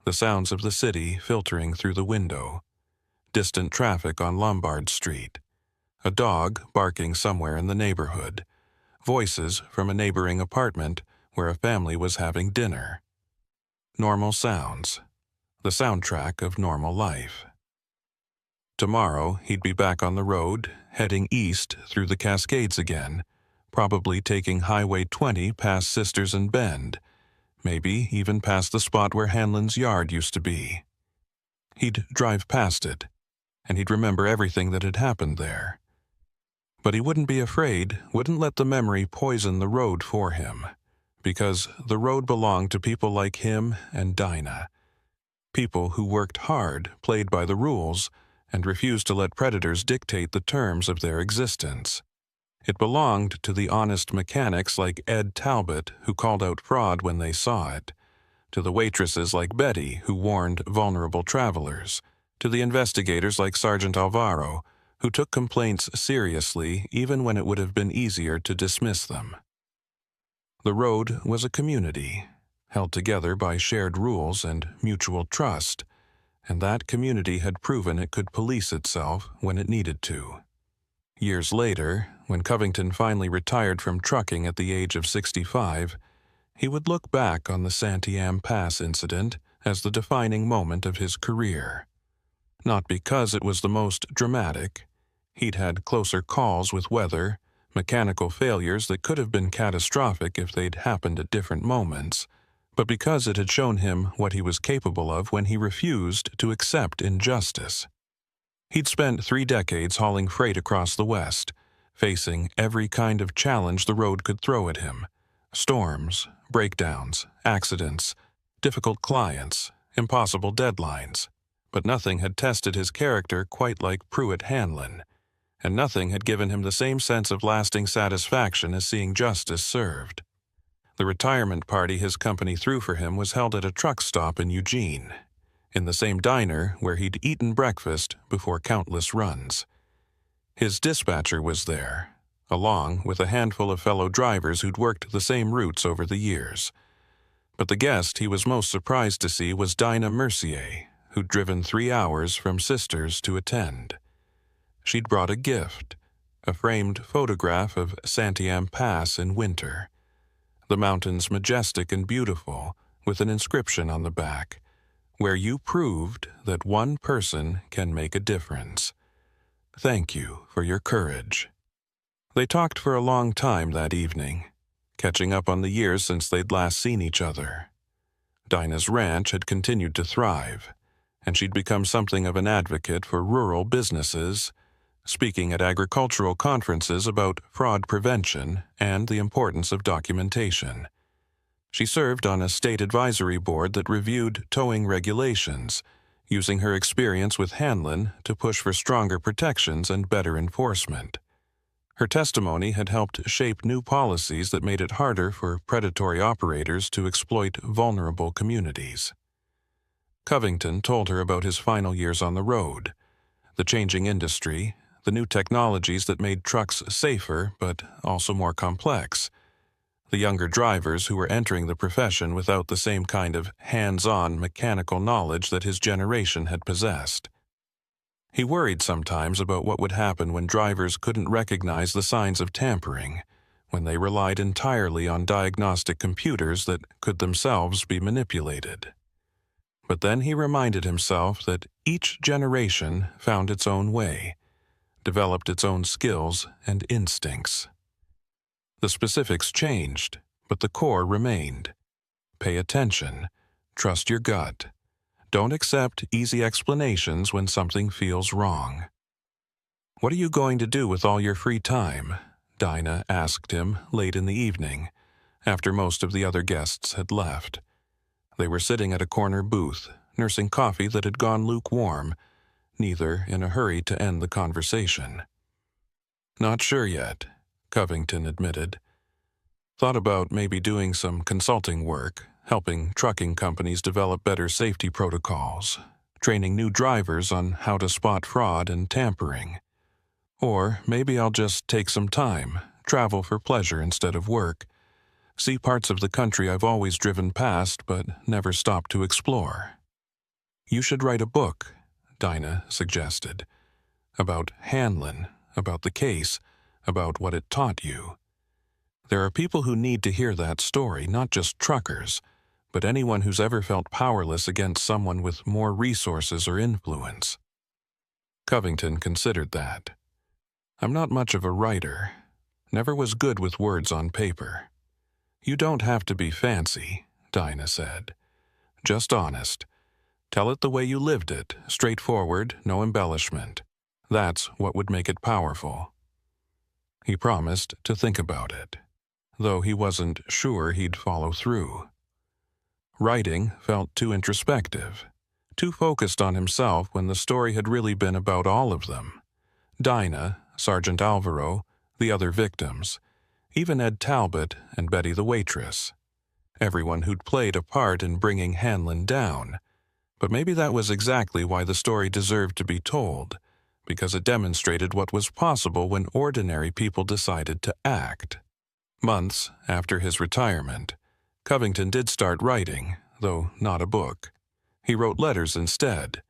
the sounds of the city filtering through the window. Distant traffic on Lombard Street. A dog barking somewhere in the neighborhood. Voices from a neighboring apartment where a family was having dinner. Normal sounds. The soundtrack of normal life. Tomorrow, he'd be back on the road, heading east through the Cascades again, probably taking Highway 20 past Sisters and Bend, maybe even past the spot where Hanlon's yard used to be. He'd drive past it, and he'd remember everything that had happened there. But he wouldn't be afraid, wouldn't let the memory poison the road for him, because the road belonged to people like him and Dinah. People who worked hard, played by the rules, and refused to let predators dictate the terms of their existence. It belonged to the honest mechanics like Ed Talbot, who called out fraud when they saw it, to the waitresses like Betty, who warned vulnerable travelers, to the investigators like Sergeant Alvaro, who took complaints seriously even when it would have been easier to dismiss them. The road was a community, held together by shared rules and mutual trust, and that community had proven it could police itself when it needed to. Years later, when Covington finally retired from trucking at the age of 65, he would look back on the Santiam Pass incident as the defining moment of his career. Not because it was the most dramatic. He'd had closer calls with weather, mechanical failures that could have been catastrophic if they'd happened at different moments, but because it had shown him what he was capable of when he refused to accept injustice. He'd spent 3 decades hauling freight across the West, facing every kind of challenge the road could throw at him. Storms, breakdowns, accidents, difficult clients, impossible deadlines. But nothing had tested his character quite like Pruitt Hanlon, and nothing had given him the same sense of lasting satisfaction as seeing justice served. The retirement party his company threw for him was held at a truck stop in Eugene, in the same diner where he'd eaten breakfast before countless runs. His dispatcher was there, along with a handful of fellow drivers who'd worked the same routes over the years. But the guest he was most surprised to see was Dinah Mercier, who'd driven 3 hours from Sisters to attend. She'd brought a gift, a framed photograph of Santiam Pass in winter. The mountains majestic and beautiful, with an inscription on the back, where you proved that one person can make a difference. Thank you for your courage. They talked for a long time that evening, catching up on the years since they'd last seen each other. Dinah's ranch had continued to thrive, and she'd become something of an advocate for rural businesses, speaking at agricultural conferences about fraud prevention and the importance of documentation. She served on a state advisory board that reviewed towing regulations, using her experience with Hanlon to push for stronger protections and better enforcement. Her testimony had helped shape new policies that made it harder for predatory operators to exploit vulnerable communities. Covington told her about his final years on the road, the changing industry, the new technologies that made trucks safer but also more complex, the younger drivers who were entering the profession without the same kind of hands-on mechanical knowledge that his generation had possessed. He worried sometimes about what would happen when drivers couldn't recognize the signs of tampering, when they relied entirely on diagnostic computers that could themselves be manipulated. But then he reminded himself that each generation found its own way, developed its own skills and instincts. The specifics changed, but the core remained. Pay attention. Trust your gut. Don't accept easy explanations when something feels wrong. "What are you going to do with all your free time?" Dinah asked him late in the evening, after most of the other guests had left. They were sitting at a corner booth, nursing coffee that had gone lukewarm, neither in a hurry to end the conversation. "Not sure yet," Covington admitted. "Thought about maybe doing some consulting work, helping trucking companies develop better safety protocols, training new drivers on how to spot fraud and tampering. Or maybe I'll just take some time, travel for pleasure instead of work, see parts of the country I've always driven past but never stopped to explore." "You should write a book," Dinah suggested, "about Hanlon, about the case, about what it taught you. There are people who need to hear that story, not just truckers, but anyone who's ever felt powerless against someone with more resources or influence." Covington considered that. "I'm not much of a writer. Never was good with words on paper." "You don't have to be fancy," Dinah said. "Just honest. Tell it the way you lived it, straightforward, no embellishment. That's what would make it powerful." He promised to think about it, though he wasn't sure he'd follow through. Writing felt too introspective, too focused on himself when the story had really been about all of them. Dinah, Sergeant Alvaro, the other victims, even Ed Talbot and Betty the waitress. Everyone who'd played a part in bringing Hanlon down. But maybe that was exactly why the story deserved to be told, because it demonstrated what was possible when ordinary people decided to act. Months after his retirement, Covington did start writing, though not a book. He wrote letters instead,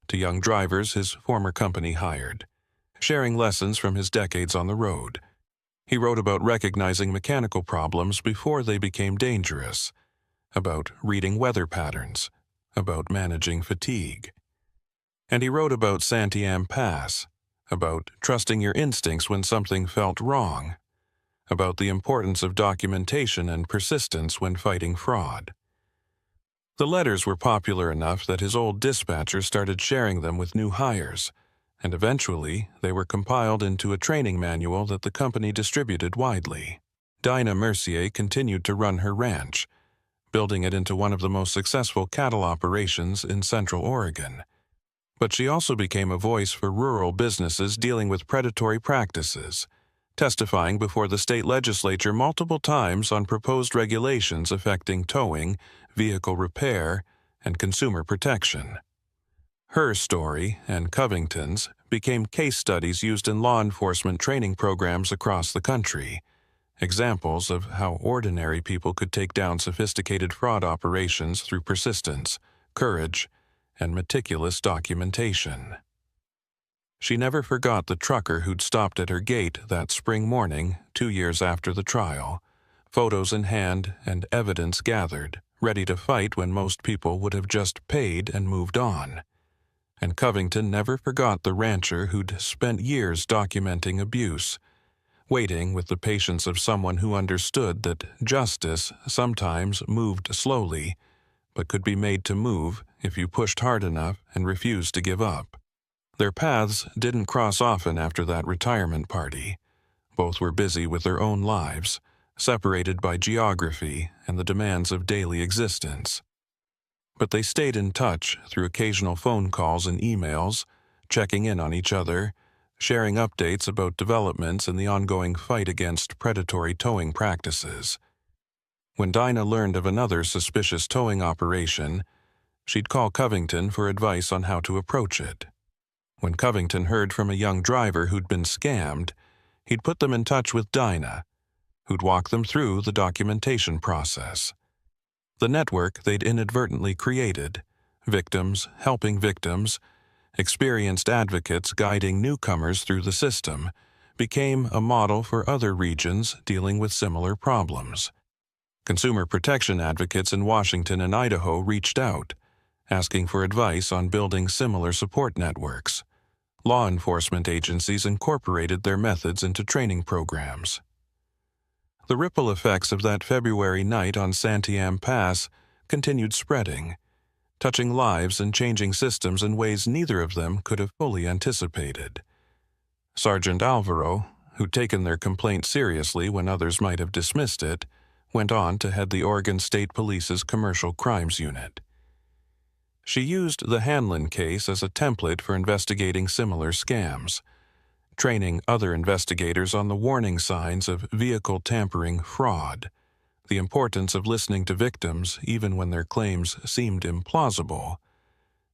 to young drivers his former company hired, sharing lessons from his decades on the road. He wrote about recognizing mechanical problems before they became dangerous, about reading weather patterns, about managing fatigue. And he wrote about Santiam Pass, about trusting your instincts when something felt wrong, about the importance of documentation and persistence when fighting fraud. The letters were popular enough that his old dispatcher started sharing them with new hires, and eventually they were compiled into a training manual that the company distributed widely. Dinah Mercier continued to run her ranch, building it into one of the most successful cattle operations in Central Oregon. But she also became a voice for rural businesses dealing with predatory practices, testifying before the state legislature multiple times on proposed regulations affecting towing, vehicle repair, and consumer protection. Her story, and Covington's, became case studies used in law enforcement training programs across the country, examples of how ordinary people could take down sophisticated fraud operations through persistence, courage, and meticulous documentation. She never forgot the trucker who'd stopped at her gate that spring morning 2 years after the trial, photos in hand and evidence gathered, ready to fight when most people would have just paid and moved on. And Covington never forgot the rancher who'd spent years documenting abuse, waiting with the patience of someone who understood that justice sometimes moved slowly, but could be made to move if you pushed hard enough and refused to give up. Their paths didn't cross often after that retirement party. Both were busy with their own lives, separated by geography and the demands of daily existence. But they stayed in touch through occasional phone calls and emails, checking in on each other, sharing updates about developments in the ongoing fight against predatory towing practices. When Dinah learned of another suspicious towing operation, she'd call Covington for advice on how to approach it. When Covington heard from a young driver who'd been scammed, he'd put them in touch with Dinah, who'd walk them through the documentation process. The network they'd inadvertently created, victims helping victims, experienced advocates guiding newcomers through the system, became a model for other regions dealing with similar problems. Consumer protection advocates in Washington and Idaho reached out, asking for advice on building similar support networks. Law enforcement agencies incorporated their methods into training programs. The ripple effects of that February night on Santiam Pass continued spreading, touching lives and changing systems in ways neither of them could have fully anticipated. Sergeant Alvaro, who'd taken their complaint seriously when others might have dismissed it, went on to head the Oregon State Police's Commercial Crimes Unit. She used the Hanlon case as a template for investigating similar scams, training other investigators on the warning signs of vehicle tampering fraud, the importance of listening to victims even when their claims seemed implausible,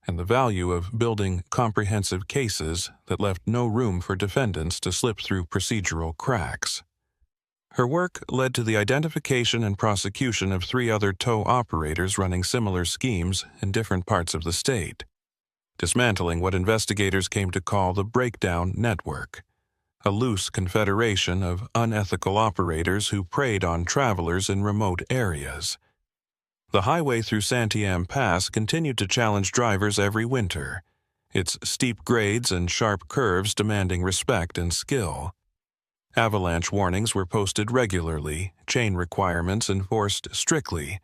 and the value of building comprehensive cases that left no room for defendants to slip through procedural cracks. Her work led to the identification and prosecution of 3 other tow operators running similar schemes in different parts of the state, dismantling what investigators came to call the Breakdown Network, a loose confederation of unethical operators who preyed on travelers in remote areas. The highway through Santiam Pass continued to challenge drivers every winter, its steep grades and sharp curves demanding respect and skill. Avalanche warnings were posted regularly, chain requirements enforced strictly,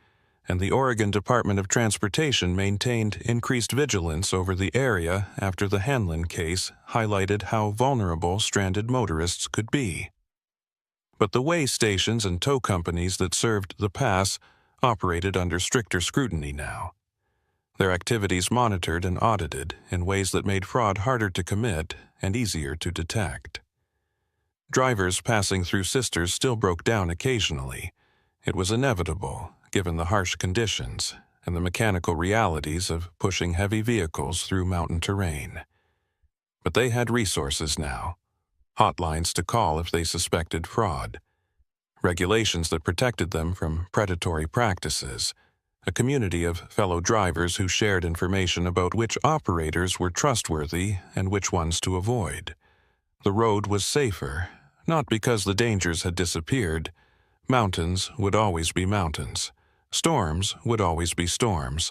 and the Oregon Department of Transportation maintained increased vigilance over the area after the Hanlon case highlighted how vulnerable stranded motorists could be. But the way stations and tow companies that served the pass operated under stricter scrutiny now. Their activities monitored and audited in ways that made fraud harder to commit and easier to detect. Drivers passing through Sisters still broke down occasionally. It was inevitable, given the harsh conditions and the mechanical realities of pushing heavy vehicles through mountain terrain. But they had resources now, hotlines to call if they suspected fraud, regulations that protected them from predatory practices, a community of fellow drivers who shared information about which operators were trustworthy and which ones to avoid. The road was safer, not because the dangers had disappeared. Mountains would always be mountains. Storms would always be storms,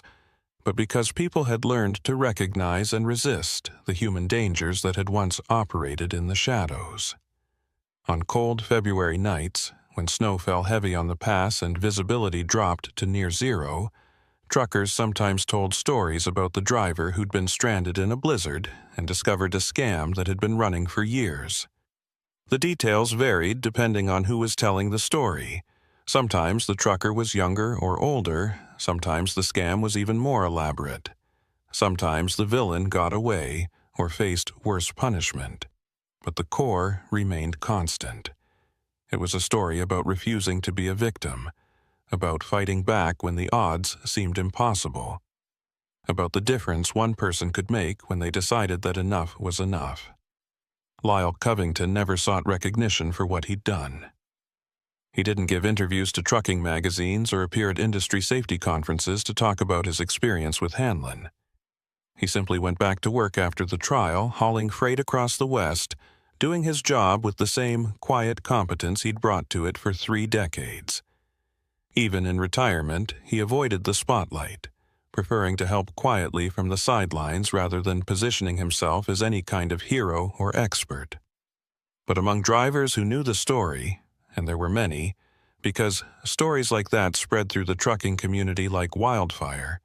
but because people had learned to recognize and resist the human dangers that had once operated in the shadows. On cold February nights, when snow fell heavy on the pass and visibility dropped to near zero, truckers sometimes told stories about the driver who'd been stranded in a blizzard and discovered a scam that had been running for years. The details varied depending on who was telling the story. Sometimes the trucker was younger or older, sometimes the scam was even more elaborate. Sometimes the villain got away or faced worse punishment. But the core remained constant. It was a story about refusing to be a victim, about fighting back when the odds seemed impossible, about the difference one person could make when they decided that enough was enough. Lyle Covington never sought recognition for what he'd done. He didn't give interviews to trucking magazines or appear at industry safety conferences to talk about his experience with Hanlon. He simply went back to work after the trial, hauling freight across the West, doing his job with the same quiet competence he'd brought to it for 3 decades. Even in retirement, he avoided the spotlight, preferring to help quietly from the sidelines rather than positioning himself as any kind of hero or expert. But among drivers who knew the story, and there were many, because stories like that spread through the trucking community like wildfire,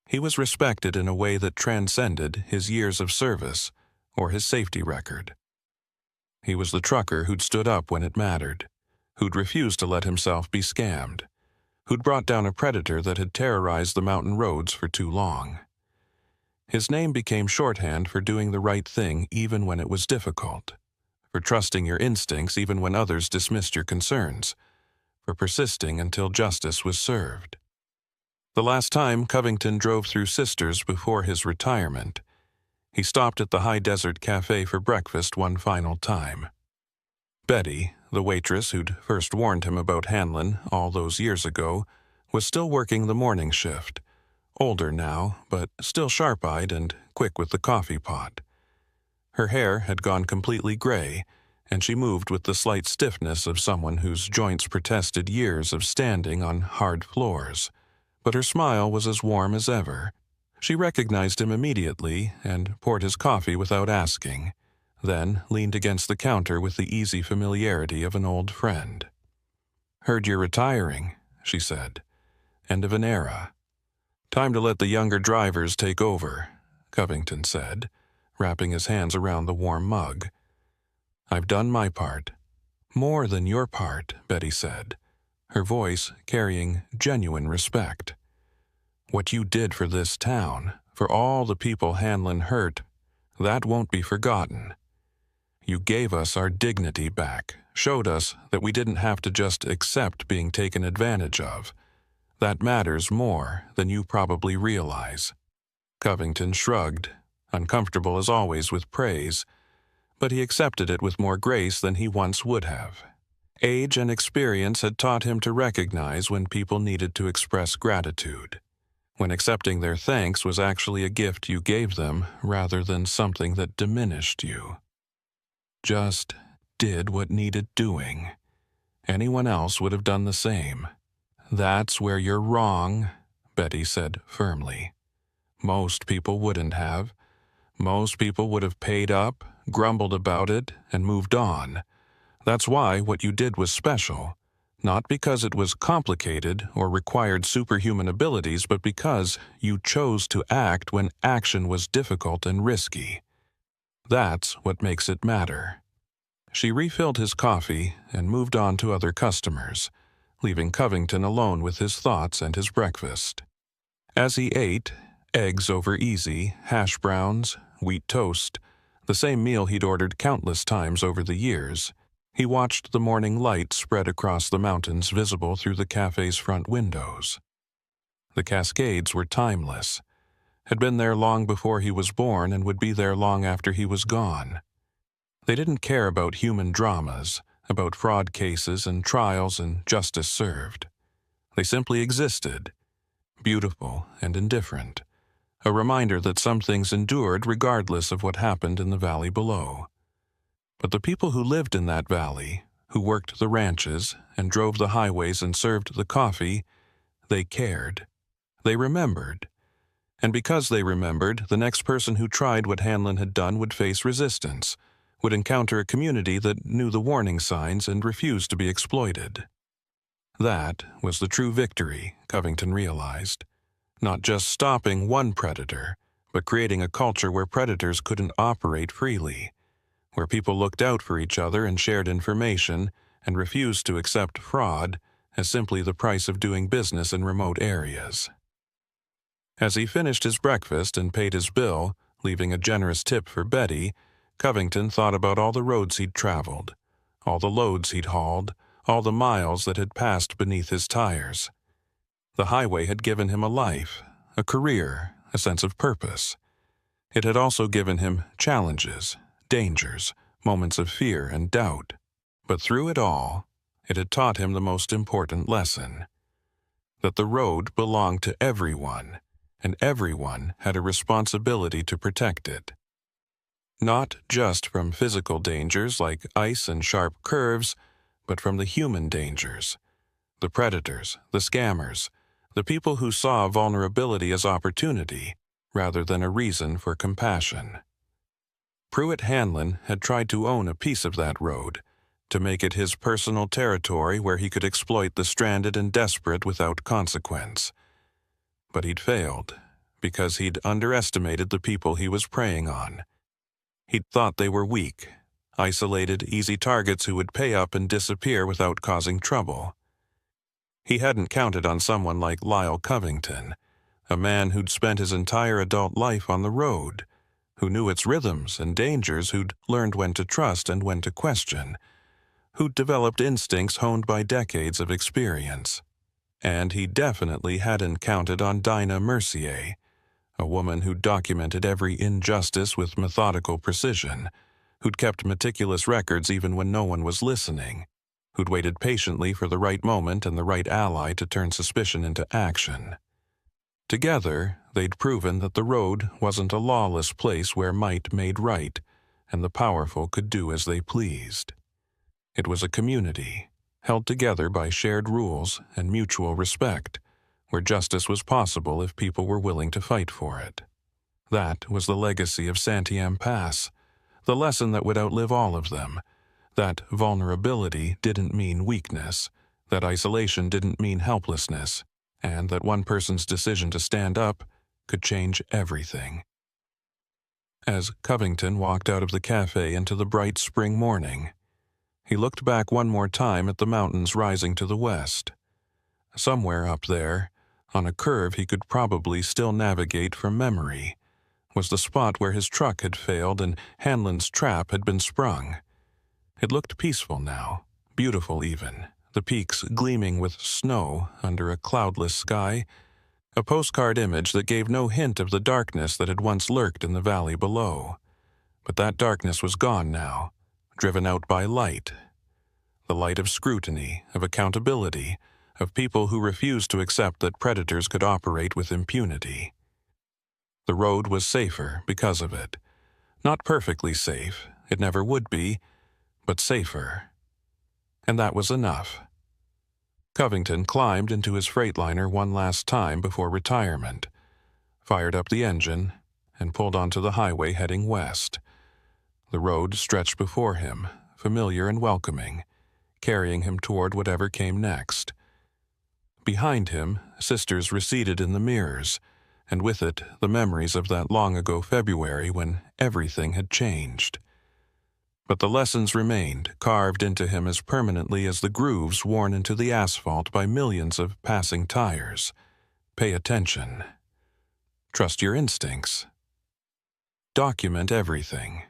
he was respected in a way that transcended his years of service or his safety record. He was the trucker who'd stood up when it mattered, who'd refused to let himself be scammed, who'd brought down a predator that had terrorized the mountain roads for too long. His name became shorthand for doing the right thing even when it was difficult, for trusting your instincts even when others dismissed your concerns, for persisting until justice was served. The last time Covington drove through Sisters before his retirement, he stopped at the High Desert Cafe for breakfast one final time. Betty, the waitress who'd first warned him about Hanlon all those years ago, was still working the morning shift, older now, but still sharp-eyed and quick with the coffee pot. Her hair had gone completely gray, and she moved with the slight stiffness of someone whose joints protested years of standing on hard floors. But her smile was as warm as ever. She recognized him immediately and poured his coffee without asking, then leaned against the counter with the easy familiarity of an old friend. "Heard you're retiring," she said. "End of an era. Time to let the younger drivers take over," Covington said, wrapping his hands around the warm mug. "I've done my part." "More than your part," Betty said, her voice carrying genuine respect. "What you did for this town, for all the people Hanlon hurt, that won't be forgotten. You gave us our dignity back, showed us that we didn't have to just accept being taken advantage of. That matters more than you probably realize." Covington shrugged, uncomfortable as always with praise, but he accepted it with more grace than he once would have. Age and experience had taught him to recognize when people needed to express gratitude, when accepting their thanks was actually a gift you gave them rather than something that diminished you. Just did what needed doing. Anyone else would have done the same. "That's where you're wrong," Betty said firmly. "Most people wouldn't have. Most people would have paid up, grumbled about it, and moved on. That's why what you did was special, not because it was complicated or required superhuman abilities, but because you chose to act when action was difficult and risky. That's what makes it matter." She refilled his coffee and moved on to other customers, leaving Covington alone with his thoughts and his breakfast. As he ate, eggs over easy, hash browns, wheat toast, the same meal he'd ordered countless times over the years, he watched the morning light spread across the mountains visible through the cafe's front windows. The Cascades were timeless, had been there long before he was born and would be there long after he was gone. They didn't care about human dramas, about fraud cases and trials and justice served. They simply existed, beautiful and indifferent, a reminder that some things endured regardless of what happened in the valley below. But the people who lived in that valley, who worked the ranches and drove the highways and served the coffee, they cared. They remembered. And because they remembered, the next person who tried what Hanlon had done would face resistance, would encounter a community that knew the warning signs and refused to be exploited. That was the true victory, Covington realized. Not just stopping one predator, but creating a culture where predators couldn't operate freely, where people looked out for each other and shared information and refused to accept fraud as simply the price of doing business in remote areas. As he finished his breakfast and paid his bill, leaving a generous tip for Betty, Covington thought about all the roads he'd traveled, all the loads he'd hauled, all the miles that had passed beneath his tires. The highway had given him a life, a career, a sense of purpose. It had also given him challenges, dangers, moments of fear and doubt. But through it all, it had taught him the most important lesson: that the road belonged to everyone, and everyone had a responsibility to protect it. Not just from physical dangers like ice and sharp curves, but from the human dangers, the predators, the scammers, the people who saw vulnerability as opportunity rather than a reason for compassion. Pruitt Hanlon had tried to own a piece of that road, to make it his personal territory where he could exploit the stranded and desperate without consequence. But he'd failed, because he'd underestimated the people he was preying on. He'd thought they were weak, isolated, easy targets who would pay up and disappear without causing trouble. He hadn't counted on someone like Lyle Covington, a man who'd spent his entire adult life on the road, who knew its rhythms and dangers, who'd learned when to trust and when to question, who'd developed instincts honed by decades of experience. And he definitely hadn't counted on Dinah Mercier, a woman who'd documented every injustice with methodical precision, who'd kept meticulous records even when no one was listening, who'd waited patiently for the right moment and the right ally to turn suspicion into action. Together, they'd proven that the road wasn't a lawless place where might made right, and the powerful could do as they pleased. It was a community, held together by shared rules and mutual respect, where justice was possible if people were willing to fight for it. That was the legacy of Santiam Pass, the lesson that would outlive all of them, that vulnerability didn't mean weakness, that isolation didn't mean helplessness, and that one person's decision to stand up could change everything. As Covington walked out of the cafe into the bright spring morning, he looked back one more time at the mountains rising to the west. Somewhere up there, on a curve he could probably still navigate from memory, was the spot where his truck had failed and Hanlon's trap had been sprung. It looked peaceful now, beautiful even, the peaks gleaming with snow under a cloudless sky, a postcard image that gave no hint of the darkness that had once lurked in the valley below. But that darkness was gone now, driven out by light. The light of scrutiny, of accountability, of people who refused to accept that predators could operate with impunity. The road was safer because of it. Not perfectly safe, it never would be, but safer. And that was enough. Covington climbed into his Freightliner one last time before retirement, fired up the engine, and pulled onto the highway heading west. The road stretched before him, familiar and welcoming, carrying him toward whatever came next. Behind him, sisters receded in the mirrors, and with it the memories of that long-ago February when everything had changed. But the lessons remained, carved into him as permanently as the grooves worn into the asphalt by millions of passing tires. Pay attention. Trust your instincts. Document everything.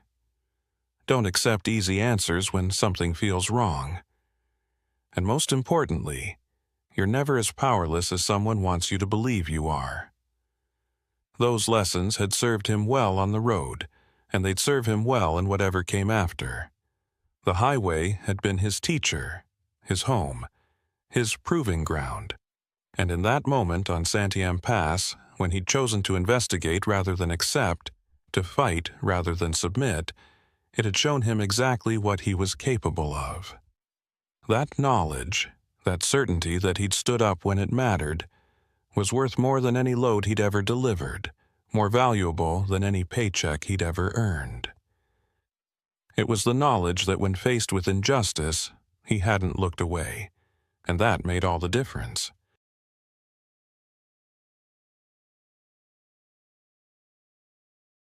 Don't accept easy answers when something feels wrong. And most importantly, you're never as powerless as someone wants you to believe you are. Those lessons had served him well on the road, and they'd serve him well in whatever came after. The highway had been his teacher, his home, his proving ground, and in that moment on Santiam Pass, when he'd chosen to investigate rather than accept, to fight rather than submit, it had shown him exactly what he was capable of. That knowledge, that certainty that he'd stood up when it mattered, was worth more than any load he'd ever delivered, more valuable than any paycheck he'd ever earned. It was the knowledge that when faced with injustice, he hadn't looked away, and that made all the difference.